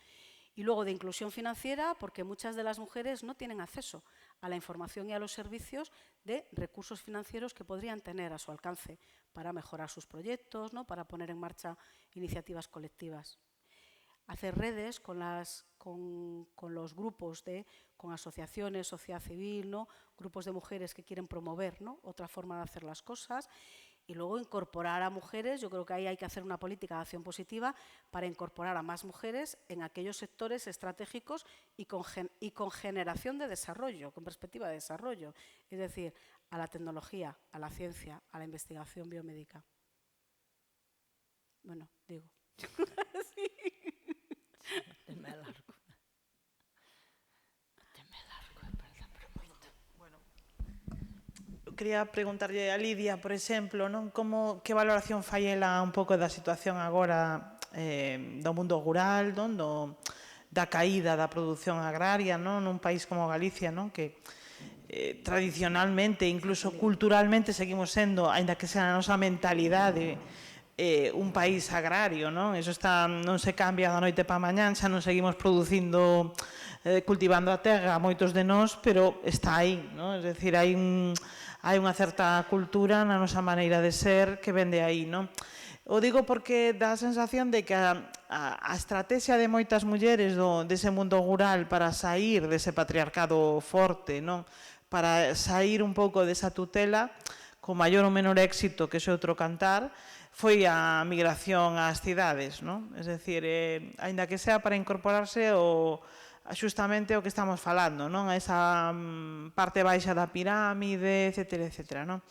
Y luego de inclusión financiera, porque muchas de las mujeres no tienen acceso a la información y a los servicios de recursos financieros que podrían tener a su alcance para mejorar sus proyectos, ¿no? Para poner en marcha iniciativas colectivas. Hacer redes con los grupos, con asociaciones, sociedad civil, ¿no? Grupos de mujeres que quieren promover, ¿no? Otra forma de hacer las cosas. Y luego incorporar a mujeres, yo creo que ahí hay que hacer una política de acción positiva para incorporar a más mujeres en aquellos sectores estratégicos y con generación de desarrollo, con perspectiva de desarrollo. Es decir, a la tecnología, a la ciencia, a la investigación biomédica. Bueno, digo. Sí. Teme largo. Quería preguntarlle a Lidia, por exemplo, non, que valoración fai ela un pouco da situación agora do mundo rural, non, da caída da produción agraria, non, nun país como Galicia, non, que tradicionalmente, incluso culturalmente, seguimos sendo, aínda que sea a nosa mentalidade, un país agrario, non? Eso non se cambia da noite para mañán, xa non seguimos producindo, cultivando a terra, moitos de nós, pero está aí, non? Es decir, hai unha certa cultura na nosa maneira de ser que vende aí, non? O digo porque dá a sensación de que a estrategia de moitas mulleres dese mundo rural para sair dese patriarcado forte, non? Para sair un pouco desa tutela, con maior ou menor éxito que ese outro cantar, foi a migración ás cidades, non? Es decir, aínda que sea para incorporarse xustamente o que estamos falando, non? A esa parte baixa da pirámide, etcétera, etcétera, non?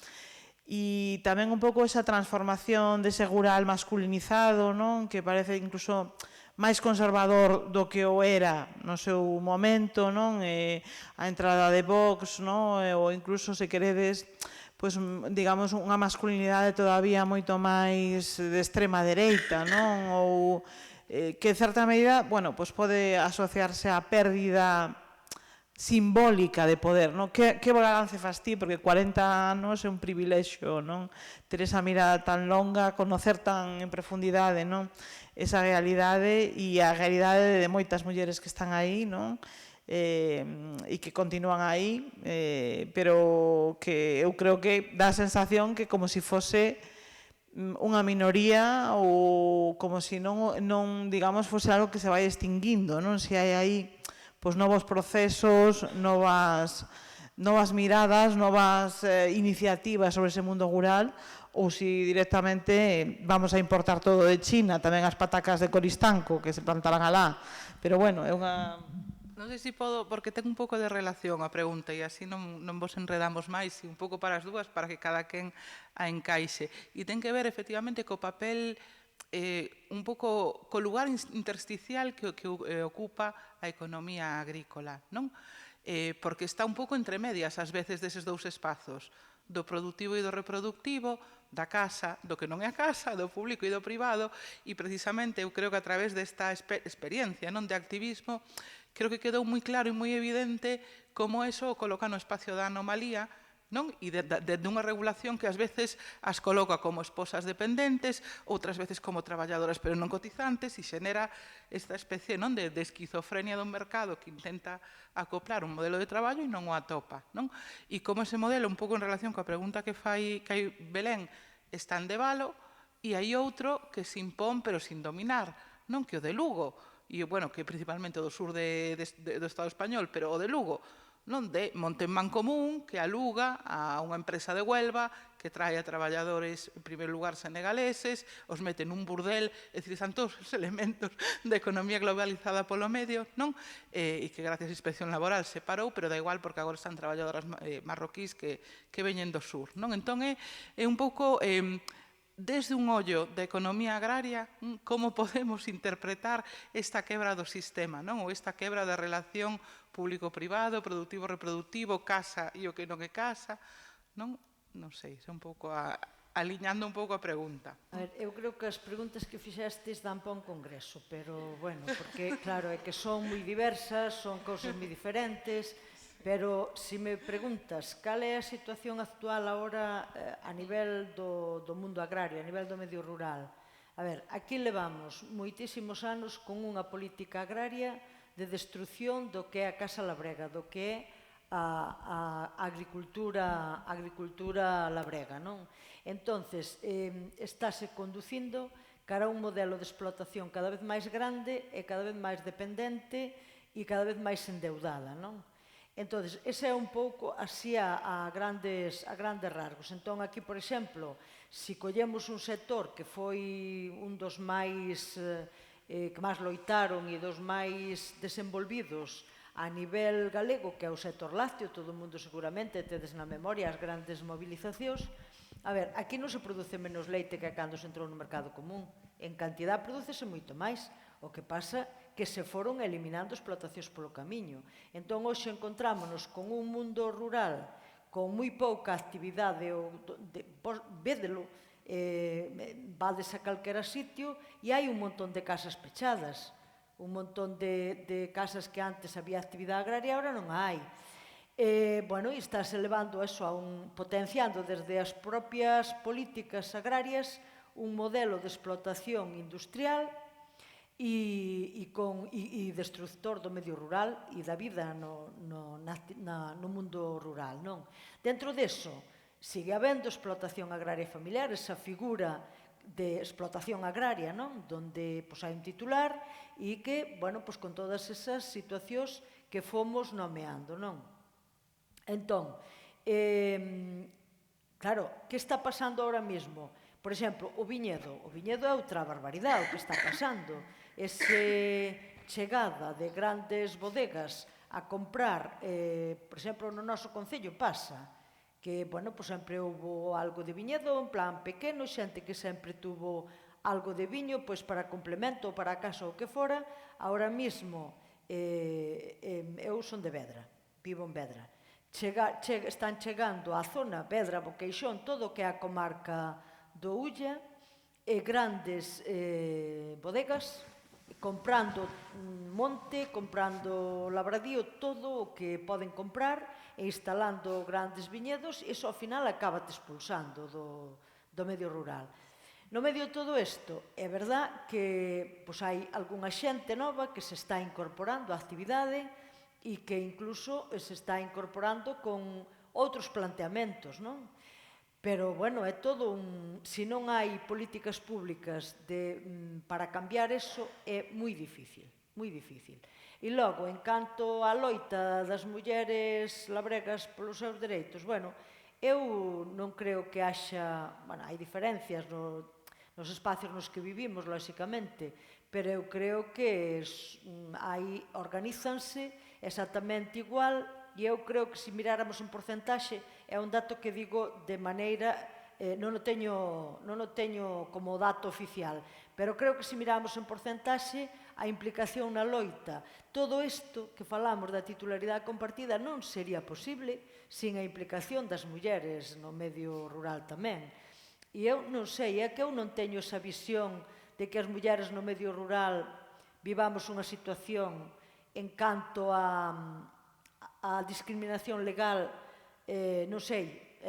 E tamén un pouco esa transformación dese rural masculinizado, non? Que parece incluso máis conservador do que o era no seu momento, non? A entrada de Vox, non? Ou incluso, se queredes, pois, digamos, unha masculinidade todavía moito máis de extrema dereita, non? Ou que, en certa medida, bueno, pois pode asociarse á pérdida simbólica de poder, non? Que balance fas ti? Porque 40 anos é un privilexio, non? Ter esa mirada tan longa, conocer tan en profundidade, non? Esa realidade e a realidade de moitas mulleres que están aí, non? E que continúan aí, pero que eu creo que dá a sensación que como se fose unha minoría ou como se non digamos, fose algo que se vai extinguindo, non? Se hai aí pois novos procesos, novas miradas, novas iniciativas sobre ese mundo rural, ou se directamente vamos a importar todo de China, tamén as patacas de Coristanco que se plantarán alá. Pero bueno, é unha... Non sei se podo, porque ten un pouco de relación a pregunta e así non vos enredamos máis, e un pouco para as dúas, para que cada quen a encaixe. E ten que ver, efectivamente, co papel, un pouco, co lugar intersticial que ocupa a economía agrícola, non? Porque está un pouco entre medias, ás veces, deses dous espazos, do productivo e do reproductivo, da casa, do que non é a casa, do público e do privado, e precisamente eu creo que a través desta experiencia, non, de activismo, creo que quedou moi claro e moi evidente como eso o coloca no espacio da anomalía, non? E de unha regulación que ás veces as coloca como esposas dependentes, outras veces como traballadoras pero non cotizantes, e xenera esta especie, non, de esquizofrenia dun mercado que intenta acoplar un modelo de traballo e non o atopa, non? E como ese modelo, un pouco en relación coa pregunta que fai Belén, está en debalo, e hai outro que se impón pero sin dominar, non? Que o de Lugo, e, bueno, que principalmente do sur do Estado español, pero o de Lugo, non, de monte en Mancomún, que aluga a unha empresa de Huelva, que trae a traballadores, en primeiro lugar, senegaleses, os mete nun burdel, é dicir, están todos os elementos da economía globalizada polo medio, non? E que gracias á inspección laboral se parou, pero da igual, porque agora están traballadoras marroquís que veñen do sur, non? Entón, é un pouco... Desde un ollo da economía agraria, como podemos interpretar esta quebra do sistema, non? Ou esta quebra da relación público-privado, productivo-reproductivo, casa e o que non é casa, non? Non sei, é un pouco aliñando un pouco a pregunta. A ver, eu creo que as preguntas que fixestes dan para un congreso, pero, bueno, porque, claro, é que son moi diversas, son cousas moi diferentes, Pero se me preguntas cal é a situación actual agora a nivel do mundo agrario, a nivel do medio rural, a ver, aquí levamos moitísimos anos con unha política agraria de destrucción do que é a casa labrega, do que é a agricultura labrega, non? Entonces, estáse conducindo cara a un modelo de explotación cada vez máis grande e cada vez máis dependente e cada vez máis endeudada, non? Entón, ese é un pouco así a grandes rasgos. Entón, aquí, por exemplo, se collemos un sector que foi un dos máis que máis loitaron e dos máis desenvolvidos a nivel galego, que é o sector lácteo, todo o mundo seguramente tedes na memoria as grandes movilizacións. A ver, aquí non se produce menos leite que cando se entrou no mercado común. En cantidad prodúcese moito máis. O que pasa que se foron eliminando explotacións polo camiño. Entón, hoxe encontrámonos con un mundo rural con moi pouca actividade, védelo, vades a calquera sitio e hai un montón de casas pechadas, un montón de casas que antes había actividade agraria, agora non hai. Bueno, e estáse levando eso potenciando desde as propias políticas agrarias un modelo de explotación industrial e destructor do medio rural e da vida no mundo rural, non? Dentro deso, sigue habendo explotación agraria familiar, esa figura de explotación agraria, non? Donde hai un titular e que, bueno, con todas esas situacións que fomos nomeando, non? Entón, claro, que está pasando ahora mesmo? Por exemplo, o viñedo é outra barbaridade o que está pasando. Ese chegada de grandes bodegas a comprar, por exemplo, no noso concello pasa que, bueno, sempre houve algo de viñedo en plan pequeno, xente que sempre tuvo algo de viño, para complemento, para a casa ou que fora. Ahora mismo, eu son de Vedra, vivo en Vedra. Están chegando á zona Vedra, Boqueixón, todo o que é a comarca do Ulla, grandes bodegas, comprando monte, comprando labradío, todo o que poden comprar e instalando grandes viñedos, e iso ao final acaba te expulsando do medio rural. No medio de todo isto, é verdad que hai algunha xente nova que se está incorporando á actividade e que incluso se está incorporando con outros planteamentos, non? Pero, bueno, é todo se non hai políticas públicas para cambiar eso, é moi difícil, moi difícil. E logo, en canto á loita das mulleres labregas polos seus dereitos, bueno, eu non creo que haxa, bueno, hai diferencias nos espacios nos que vivimos, lóxicamente, pero eu creo que organízanse exactamente igual. E eu creo que se miráramos en porcentaxe, é un dato que digo de maneira, non o teño como dato oficial, pero creo que se miráramos en porcentaxe a implicación na loita. Todo isto que falamos da titularidade compartida non sería posible sin a implicación das mulleres no medio rural tamén. E eu non sei, é que eu non teño esa visión de que as mulleres no medio rural vivamos unha situación en canto a discriminación legal, non sei,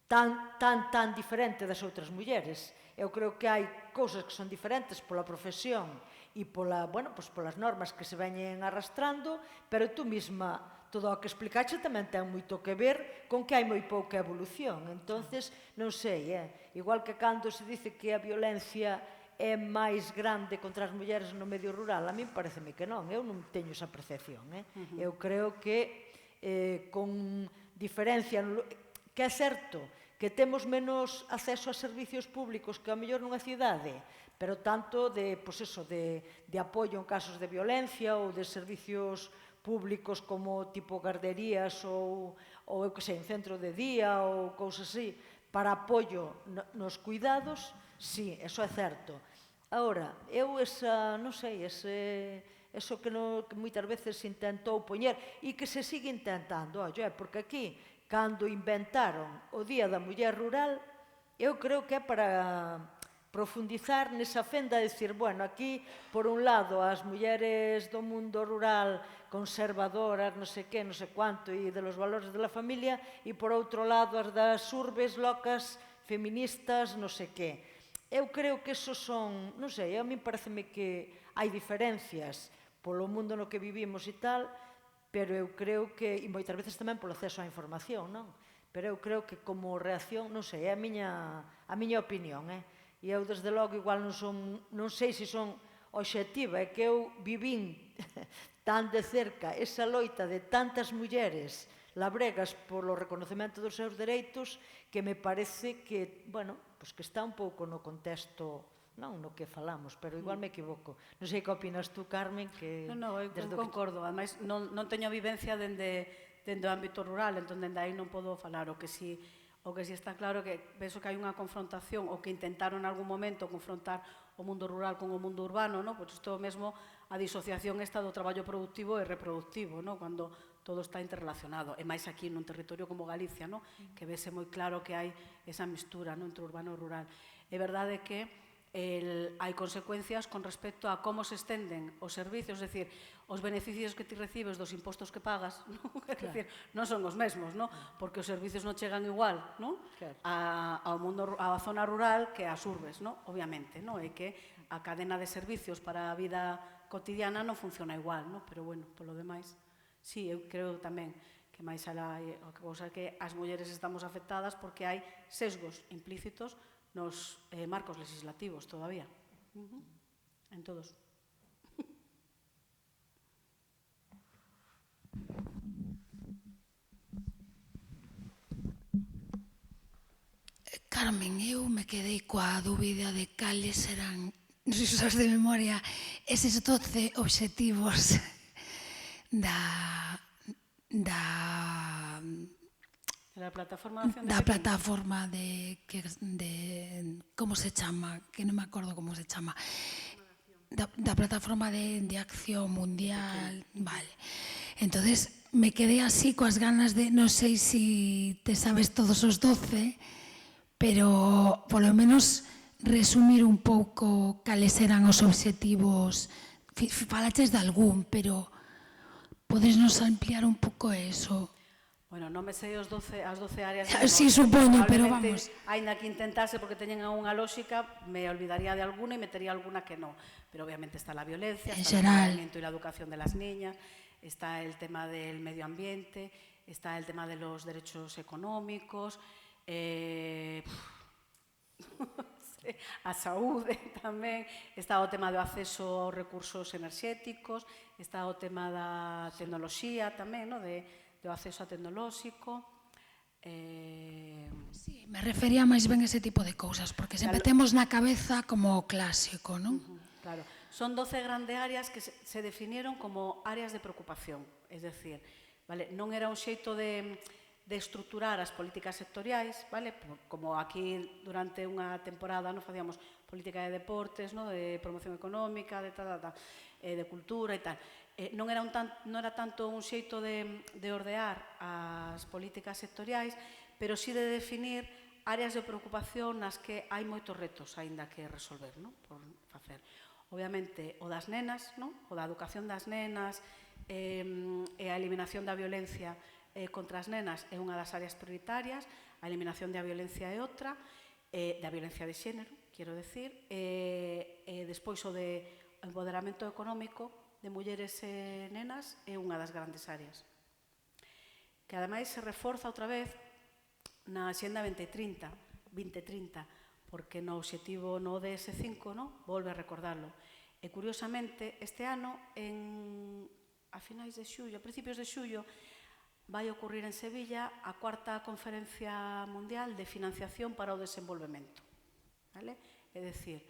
tan diferente das outras mulleres. Eu creo que hai cousas que son diferentes pola profesión e polas normas que se veñen arrastrando, pero tú mesma, todo o que explicaxe tamén ten moito que ver con que hai moi pouca evolución. Entonces, non sei, igual que cando se dice que a violencia é máis grande contra as mulleres no medio rural, a mí pareceme que non, eu non teño esa percepción. Eu creo que con diferencia, que é certo que temos menos acceso a servicios públicos que a mellor nunha cidade, pero tanto de apoio en casos de violencia ou de servicios públicos como tipo garderías ou eu que sei, un centro de día ou cousas así, para apoio nos cuidados. Sí, eso é certo. Agora, eu non sei, eso que moitas veces se intentou poñer e que se sigue intentando, porque aquí, cando inventaron o Día da Muller Rural, eu creo que é para profundizar nesa fenda de dicir, bueno, aquí, por un lado, as mulleres do mundo rural conservadoras, non sei que, non sei cuánto, e de los valores de la familia, e por outro lado, as das urbes locas, feministas, non sei que. Eu creo que esos son, non sei, a mí pareceme que hai diferencias polo mundo no que vivimos e tal, pero eu creo que, e moitas veces tamén polo acceso á información, non? Pero eu creo que como reacción, non sei, é a miña opinión, E eu, desde logo, igual non sei se son obxectiva, é que eu vivín tan de cerca esa loita de tantas mulleres labregas polo reconocemento dos seus dereitos que me parece que, bueno, pues que está un pouco no contexto, non no que falamos, pero igual me equivoco. Non sei que opinas tú, Carmen, que... Non, eu concordo. Ademais, non teño vivencia dende o ámbito rural, entón dende aí non podo falar. O que si está claro que penso que hai unha confrontación, ou que intentaron en algún momento confrontar o mundo rural con o mundo urbano, pois isto mesmo, a disociación esta do traballo productivo e reproductivo, cando todo está interrelacionado, e máis aquí nun territorio como Galicia, que vese moi claro que hai esa mistura entre urbano e rural. É verdade que hai consecuencias con respecto a como se estenden os servicios, é dicir, os beneficios que ti recibes dos impostos que pagas, non son os mesmos, porque os servicios non chegan igual á zona rural que ás urbes, obviamente, é que a cadena de servicios para a vida cotidiana non funciona igual, pero, bueno, polo demais, sí, eu creo tamén que máis alá, que as mulleres estamos afectadas porque hai sesgos implícitos nos marcos legislativos todavía, en todos. Carmen, eu me quedei coa dúbida de cales eran, non sei se sabes de memoria, eses 12 obxectivos da plataforma de como se chama, que non me acordo como se chama, da plataforma de acción mundial, vale. Entonces me quedé así coas ganas de, non sei se te sabes todos os 12, pero polo menos resumir un pouco cales eran os obxectivos. Falaches de algún, pero podes nos ampliar un pouco eso? Bueno, non me sei as 12 áreas. Sí, supoño, pero vamos. Ainda que intentase, porque teñen unha lógica, me olvidaría de alguna e metería alguna que non. Pero obviamente está la violencia, está el empoderamiento y la educación de las niñas, está el tema del medio ambiente, está el tema de los derechos económicos, a saúde tamén, está o tema do acceso aos recursos enerxéticos, está o tema da tecnoloxía tamén, do acceso a tecnolóxico. Sí, me refería máis ben a ese tipo de cousas, porque se metemos na cabeza como clásico, non? Claro, son 12 grandes áreas que se definieron como áreas de preocupación, es decir, non era un xeito de estruturar as políticas sectoriais, como aquí durante unha temporada facíamos política de deportes, de promoción económica, de cultura e tal. Non era tanto un xeito de ordear as políticas sectoriais, pero sí de definir áreas de preocupación nas que hai moitos retos aínda que resolver, por facer. Obviamente, o das nenas, o da educación das nenas e a eliminación da violencia contra as nenas é unha das áreas prioritarias, a eliminación da violencia é outra, da violencia de xénero, quero decir, e despois o de empoderamento económico de mulleres e nenas é unha das grandes áreas. Que ademais se reforza outra vez na Axenda 2030, porque no obxectivo no ODS5 volve a recordarlo. E curiosamente, este ano, a finais de xullo, a principios de xullo, vai ocurrir en Sevilla a 4ª Conferencia Mundial de Financiación para o Desenvolvemento. É dicir,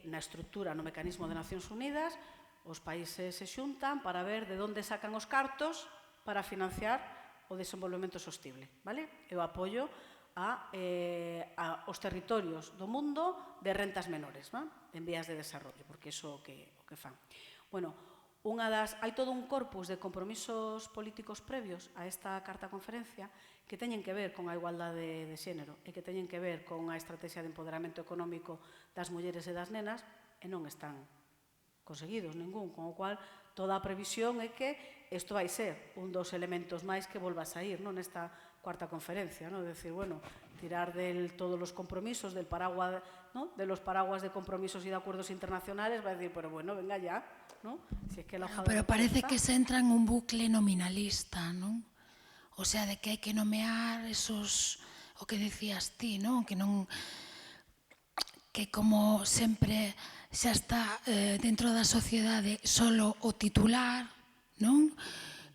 na estrutura, no mecanismo de Nacións Unidas, os países se xuntan para ver de onde sacan os cartos para financiar o desenvolvemento sostible. E o apoio aos territorios do mundo de rentas menores, en vías de desarrollo, porque iso é o que fan. Bueno, Hai todo un corpus de compromisos políticos previos a esta carta conferencia que teñen que ver con a igualdade de xénero e que teñen que ver con a estrategia de empoderamento económico das mulleres e das nenas e non están conseguidos ningún, con o cual toda a previsión é que isto vai ser un dos elementos máis que volva a sair nesta cuarta conferencia, é dicir, bueno, tirar de todos los compromisos, del paraguas, de los paraguas de compromisos y de acuerdos internacionales, va a decir, pero bueno, venga ya, si es que la hoja Pero parece que se entra en un bucle nominalista, ¿no? O sea, de que hai que nomear esos, o que decías ti, ¿no? Que como sempre xa está dentro da sociedade solo o titular, non?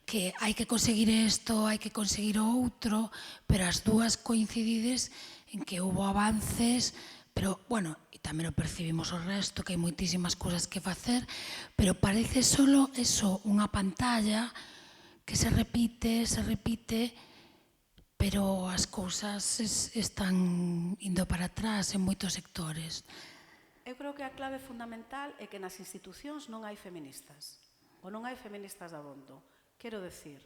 Que hai que conseguir isto, hai que conseguir o outro, pero as dúas coincidides en que houve avances, pero, bueno, e tamén o percibimos o resto, que hai moitísimas cousas que facer, pero parece solo eso, unha pantalla que se repite, pero as cousas están indo para atrás en moitos sectores. Eu creo que a clave fundamental é que nas institucións non hai feministas, ou non hai feministas dabondo. Quero decir,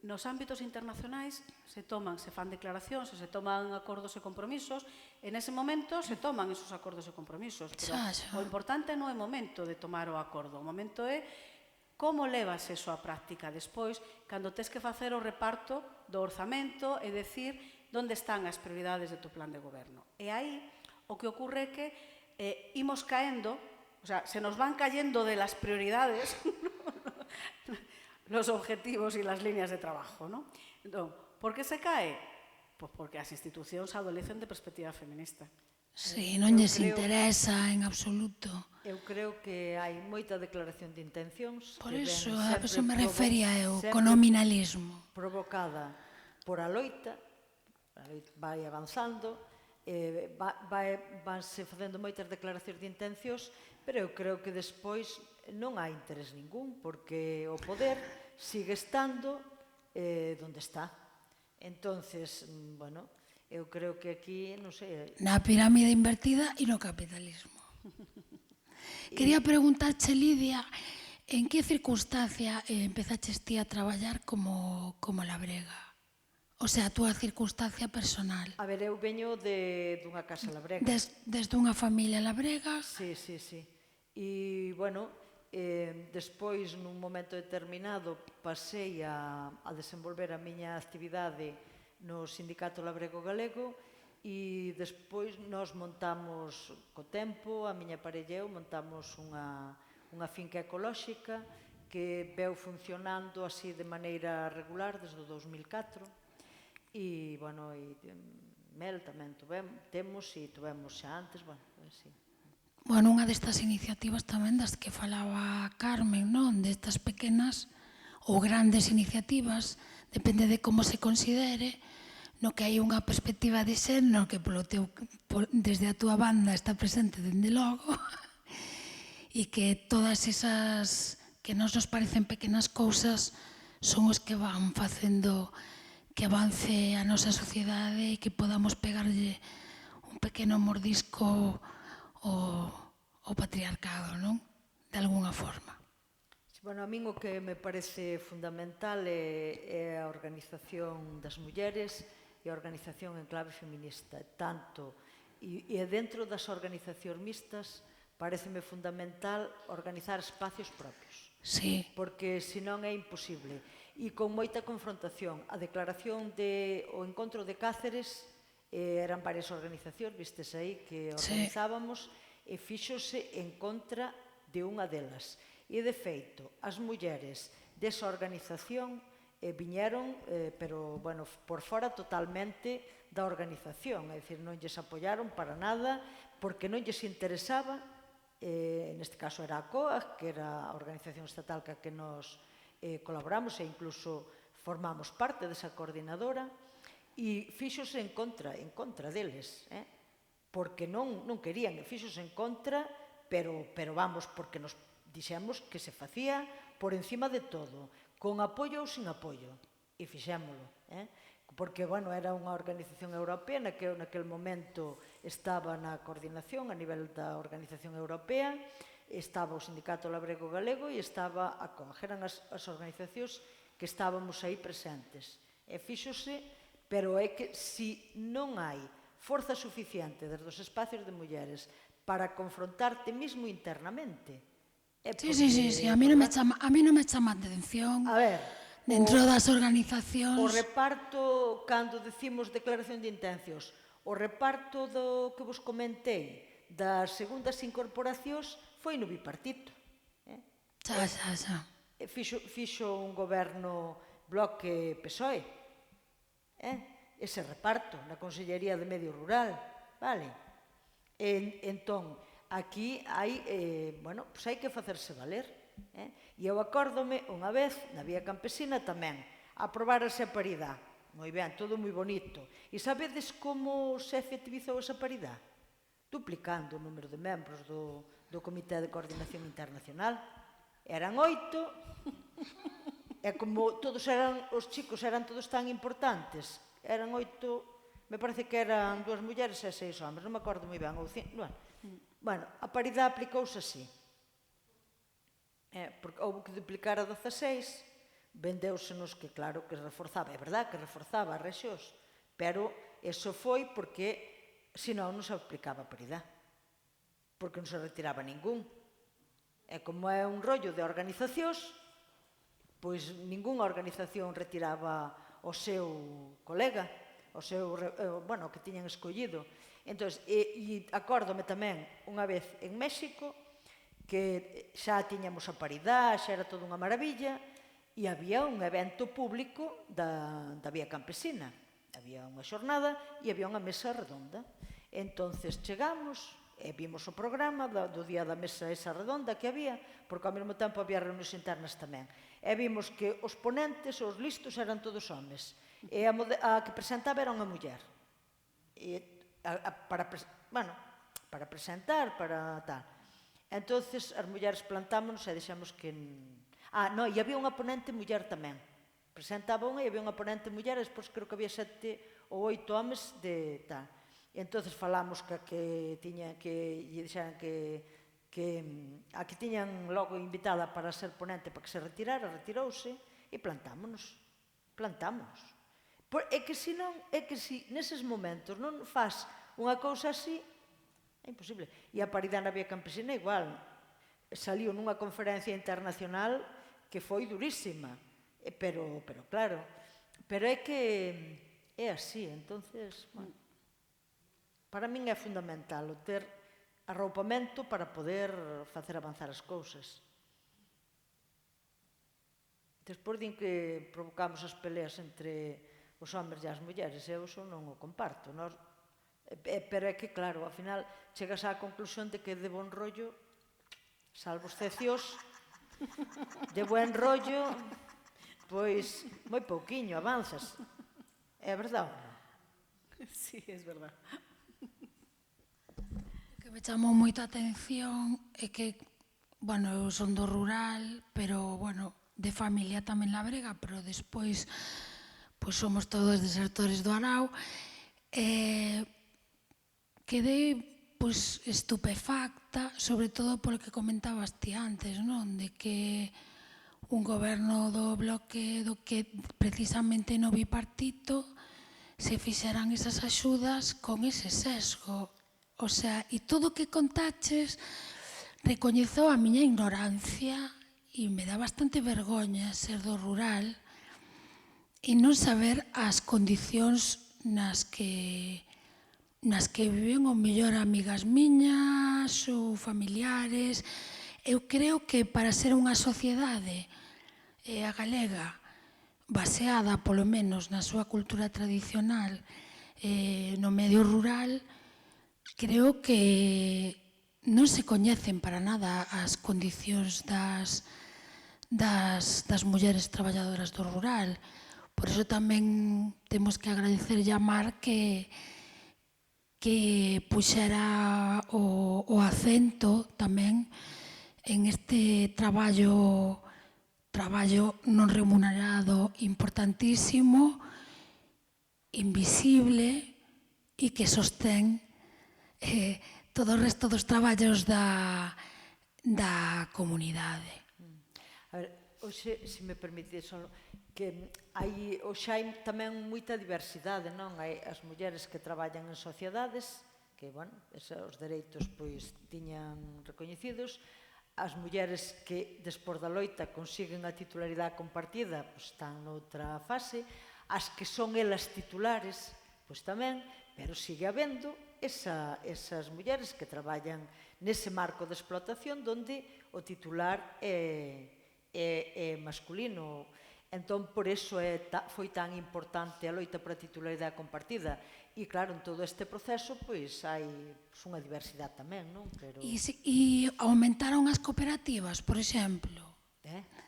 nos ámbitos internacionais se fan declaracións, se toman acordos e compromisos, e nese momento se toman esos acordos e compromisos. Pero o importante non é o momento de tomar o acordo, o momento é como levas eso á práctica despois, cando tes que facer o reparto do orzamento e decir onde están as prioridades do teu plan de goberno. E aí o que ocorre é que imos caendo, o sea, se nos van cayendo de las prioridades los objetivos y las líneas de trabajo, ¿no? Entón, por que se cae? Pois porque as institucións adolecen de perspectiva feminista. Sí, non lles interesa en absoluto. Eu creo que hai moita declaración de intencións. Por eso, a eso me refería eu, co nominalismo. Provocada por a loita vai avanzando, vanse facendo moitas declaracións de intencións, pero eu creo que despois non hai interés ningún, porque o poder sigue estando onde está. Entonces, bueno, eu creo que aquí, non sei... Na pirámide invertida e no capitalismo. Quería preguntarche, Lidia, en que circunstancia empezaches ti a traballar como labrega? O sea, a túa circunstancia personal. A ver, eu veño dunha casa labrega. Desde unha familia labrega? Sí. E, bueno, despois, nun momento determinado, pasei a desenvolver a miña actividade no Sindicato Labrego Galego e despois nos montamos, co tempo, a miña parella e eu montamos unha finca ecolóxica que veu funcionando así de maneira regular desde o 2004. E, bueno, mel tamén temos e tuvemos xa antes, bueno, así. Bueno, unha destas iniciativas tamén das que falaba Carmen, non? Destas pequenas ou grandes iniciativas, depende de como se considere, no que hai unha perspectiva de xénero que desde a túa banda está presente dende logo, e que todas esas que nos parecen pequenas cousas son os que van facendo que avance a nosa sociedade e que podamos pegarlle un pequeno mordisco ao patriarcado, non? De alguna forma. Bueno, a min o que me parece fundamental é a organización das mulleres e a organización en clave feminista. Tanto, e dentro das organizacións mixtas, pareceme fundamental organizar espacios propios. Sí. Porque senón é imposible. E con moita confrontación. A declaración o encontro de Cáceres eran varias organizacións, vistes aí, que organizábamos, e fíxose en contra de unha delas. E, de feito, as mulleres desa organización viñeron, pero, bueno, por fora totalmente da organización, é dicir, non lles apoyaron para nada, porque non lles interesaba, neste caso era a COAG, que era a organización estatal que nos colaboramos e incluso formamos parte desa coordinadora, e fíxose en contra deles, porque non querían, e fíxose en contra, pero vamos, porque nos dixemos que se facía por encima de todo, con apoio ou sin apoio, e fixémolo, porque, bueno, era unha organización europea na que naquele momento estaba na coordinación a nivel da organización europea, estaba o Sindicato Labrego Galego e estaba a COAG, eran as organizacións que estábamos aí presentes. E fíxose, pero é que se non hai forza suficiente desde os espacios de mulleres para confrontarte mesmo internamente, é porque... Sí, a mí non me chama a atención A ver, dentro das organizacións. o reparto, cando decimos declaración de intencións, o reparto do que vos comentei das segundas incorporacións foi no bipartito. Xa. Fixo un goberno bloque PSOE. Ese reparto na Consellería de Medio Rural, vale? Entón, aquí hai, bueno, pois hai que facerse valer. E eu acórdome unha vez, na Vía Campesina tamén, aprobárase a paridade. Moi ben, todo moi bonito. E sabedes como se efectivizou esa paridade? Duplicando o número de membros do Comité de Coordinación Internacional. Eran 8, e como todos eran, os chicos eran todos tan importantes, eran 8, me parece que eran 2 mulleres e 6 homes, non me acordo moi ben, bueno, a paridade aplicouse así. Porque houve que duplicar a 16, vendéusenos que claro que reforzaba, é verdad que reforzaba as rexións, pero eso foi porque senón non se aplicaba a paridade, porque non se retiraba ningún. E como é un rollo de organizacións, pois ningunha organización retiraba o seu colega, o seu, bueno, que tiñan escollido. Entón, e acórdome tamén unha vez en México, que xa tiñamos a paridade, xa era toda unha maravilla, e había un evento público da Vía Campesina. Había unha xornada e había unha mesa redonda. Entonces chegamos e vimos o programa do día da mesa esa redonda que había, porque ao mesmo tempo había reunións internas tamén. E vimos que os ponentes, os listos, eran todos homes. E a que presentaba era unha muller. Para presentar, para tal. Entonces as mulleres plantámonos e dixemos que... e había unha ponente muller tamén. Presentaba unha e había unha ponente muller, e despois creo que había 7 ou 8 homes de tal. E entonces falamos que tiña que lle dixeran que a que tiñan logo invitada para ser ponente para que se retirara, retirouse e plantámonos. É que se neses momentos non faz unha cousa así, é imposible. E a paridade na Vía Campesina igual. Saliu nunha conferencia internacional que foi durísima, pero claro, pero é que é así, entonces, bueno, para min é fundamental o ter arroupamento para poder facer avanzar as cousas. Despois din que provocamos as peleas entre os homes e as mulleres, eu iso non o comparto. Pero é que, claro, ao final chegas á conclusión de que de bon rollo, salvo excepcións, de buen rollo, pois moi pouquiño avanzas. É verdade ou non? Sí, é verdade. O que me chamou moita atención é que, bueno, eu son do rural, pero, bueno, de familia tamén labrega, pero despois, pois somos todos desertores do Arao. Quedei, pois, estupefacta, sobre todo polo que comentabas ti antes, non? De que un goberno do bloque do que precisamente no bipartito se fixeran esas axudas con ese sesgo. O sea, e todo o que contaches recoñezo a miña ignorancia e me dá bastante vergoña ser do rural e non saber as condicións nas que viven o mellor amigas miñas ou familiares. Eu creo que para ser unha sociedade a galega baseada polo menos na súa cultura tradicional no medio rural, creo que non se coñecen para nada as condicións das mulleres traballadoras do rural. Por iso tamén temos que agradecer a Mar que puxera o acento tamén en este traballo non remunerado importantísimo, invisible e que sostén todo o resto dos traballos da comunidade. A ver, hoxe, se me permite, só que hoxe hai tamén moita diversidade, non? Hai as mulleres que traballan en sociedades, que, bueno, os dereitos pois tiñan recoñecidos, as mulleres que, despois da loita, consiguen a titularidade compartida, pois están noutra fase, as que son elas titulares, pois tamén, pero sigue habendo esas mulleres que traballan nese marco de explotación onde o titular é masculino. Entón, por iso foi tan importante a loita por a titularidade compartida. E, claro, en todo este proceso, pois, hai unha diversidade tamén, non? E aumentaron as cooperativas, por exemplo?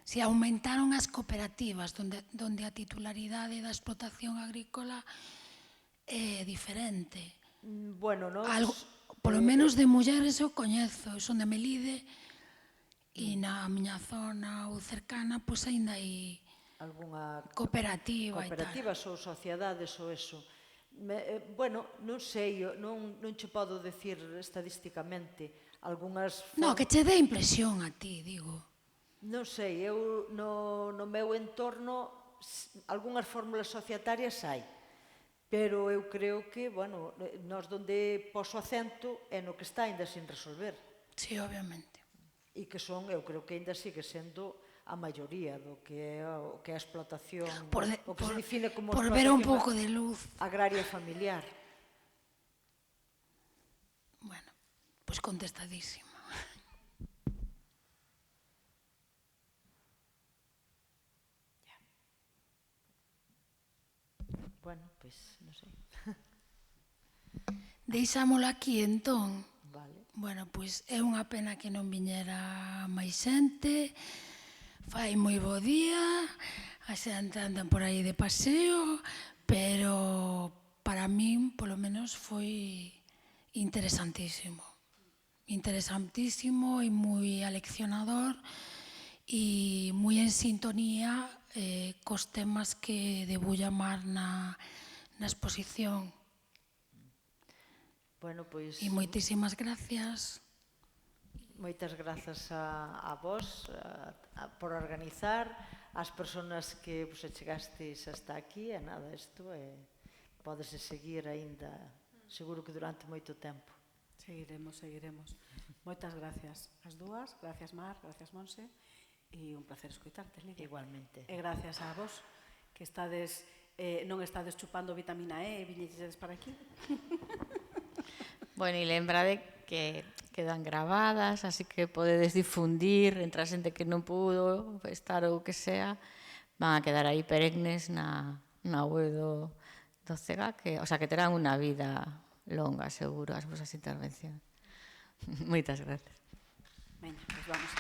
Se aumentaron as cooperativas onde a titularidade da explotación agrícola é diferente. Bueno, non... Polo menos de mulleres eu coñezo, son de Melide, e na miña zona ou cercana, pois aínda hai cooperativa e tal. Cooperativas ou sociedades ou eso. Bueno, non sei, non che podo decir estadísticamente algunhas... No, que che dé impresión a ti, digo. Non sei, eu no meu entorno algunhas fórmulas societarias hai, pero eu creo que, bueno, nós donde poso acento é no que está ainda sin resolver. Sí, obviamente. E que son, eu creo que ainda sigue sendo a maioría do que é a explotación, o que se define como explotación agraria familiar. Bueno, pois contestadísima. Bueno, pois, non sei. Deixámolo aquí, entón. Vale. Bueno, pois é unha pena que non viñera máis xente. Fai moi bo día, a xente andan por aí de paseo, pero para min, polo menos, foi interesantísimo. Interesantísimo e moi aleccionador e moi en sintonía cos temas que debulla Mar na exposición. Bueno, pois... E moitísimas gracias. Moitas grazas a vos por organizar, ás persoas que vos chegastes hasta aquí, e nada, isto podese seguir aínda, seguro que durante moito tempo. Seguiremos. Moitas gracias as dúas, gracias Mar, gracias Monse, e un placer escoitarte, Lidia. Igualmente. E gracias a vos, que non estades chupando vitamina E e viñedes para aquí. Bueno, e lembrade que quedan gravadas, así que podedes difundir entre a xente que non pudo estar ou que sea, van a quedar aí perennes na web do CEGA, o sea, que terán unha vida longa, seguro, as vosas intervencións. Moitas gracias. Veña, pois vamos.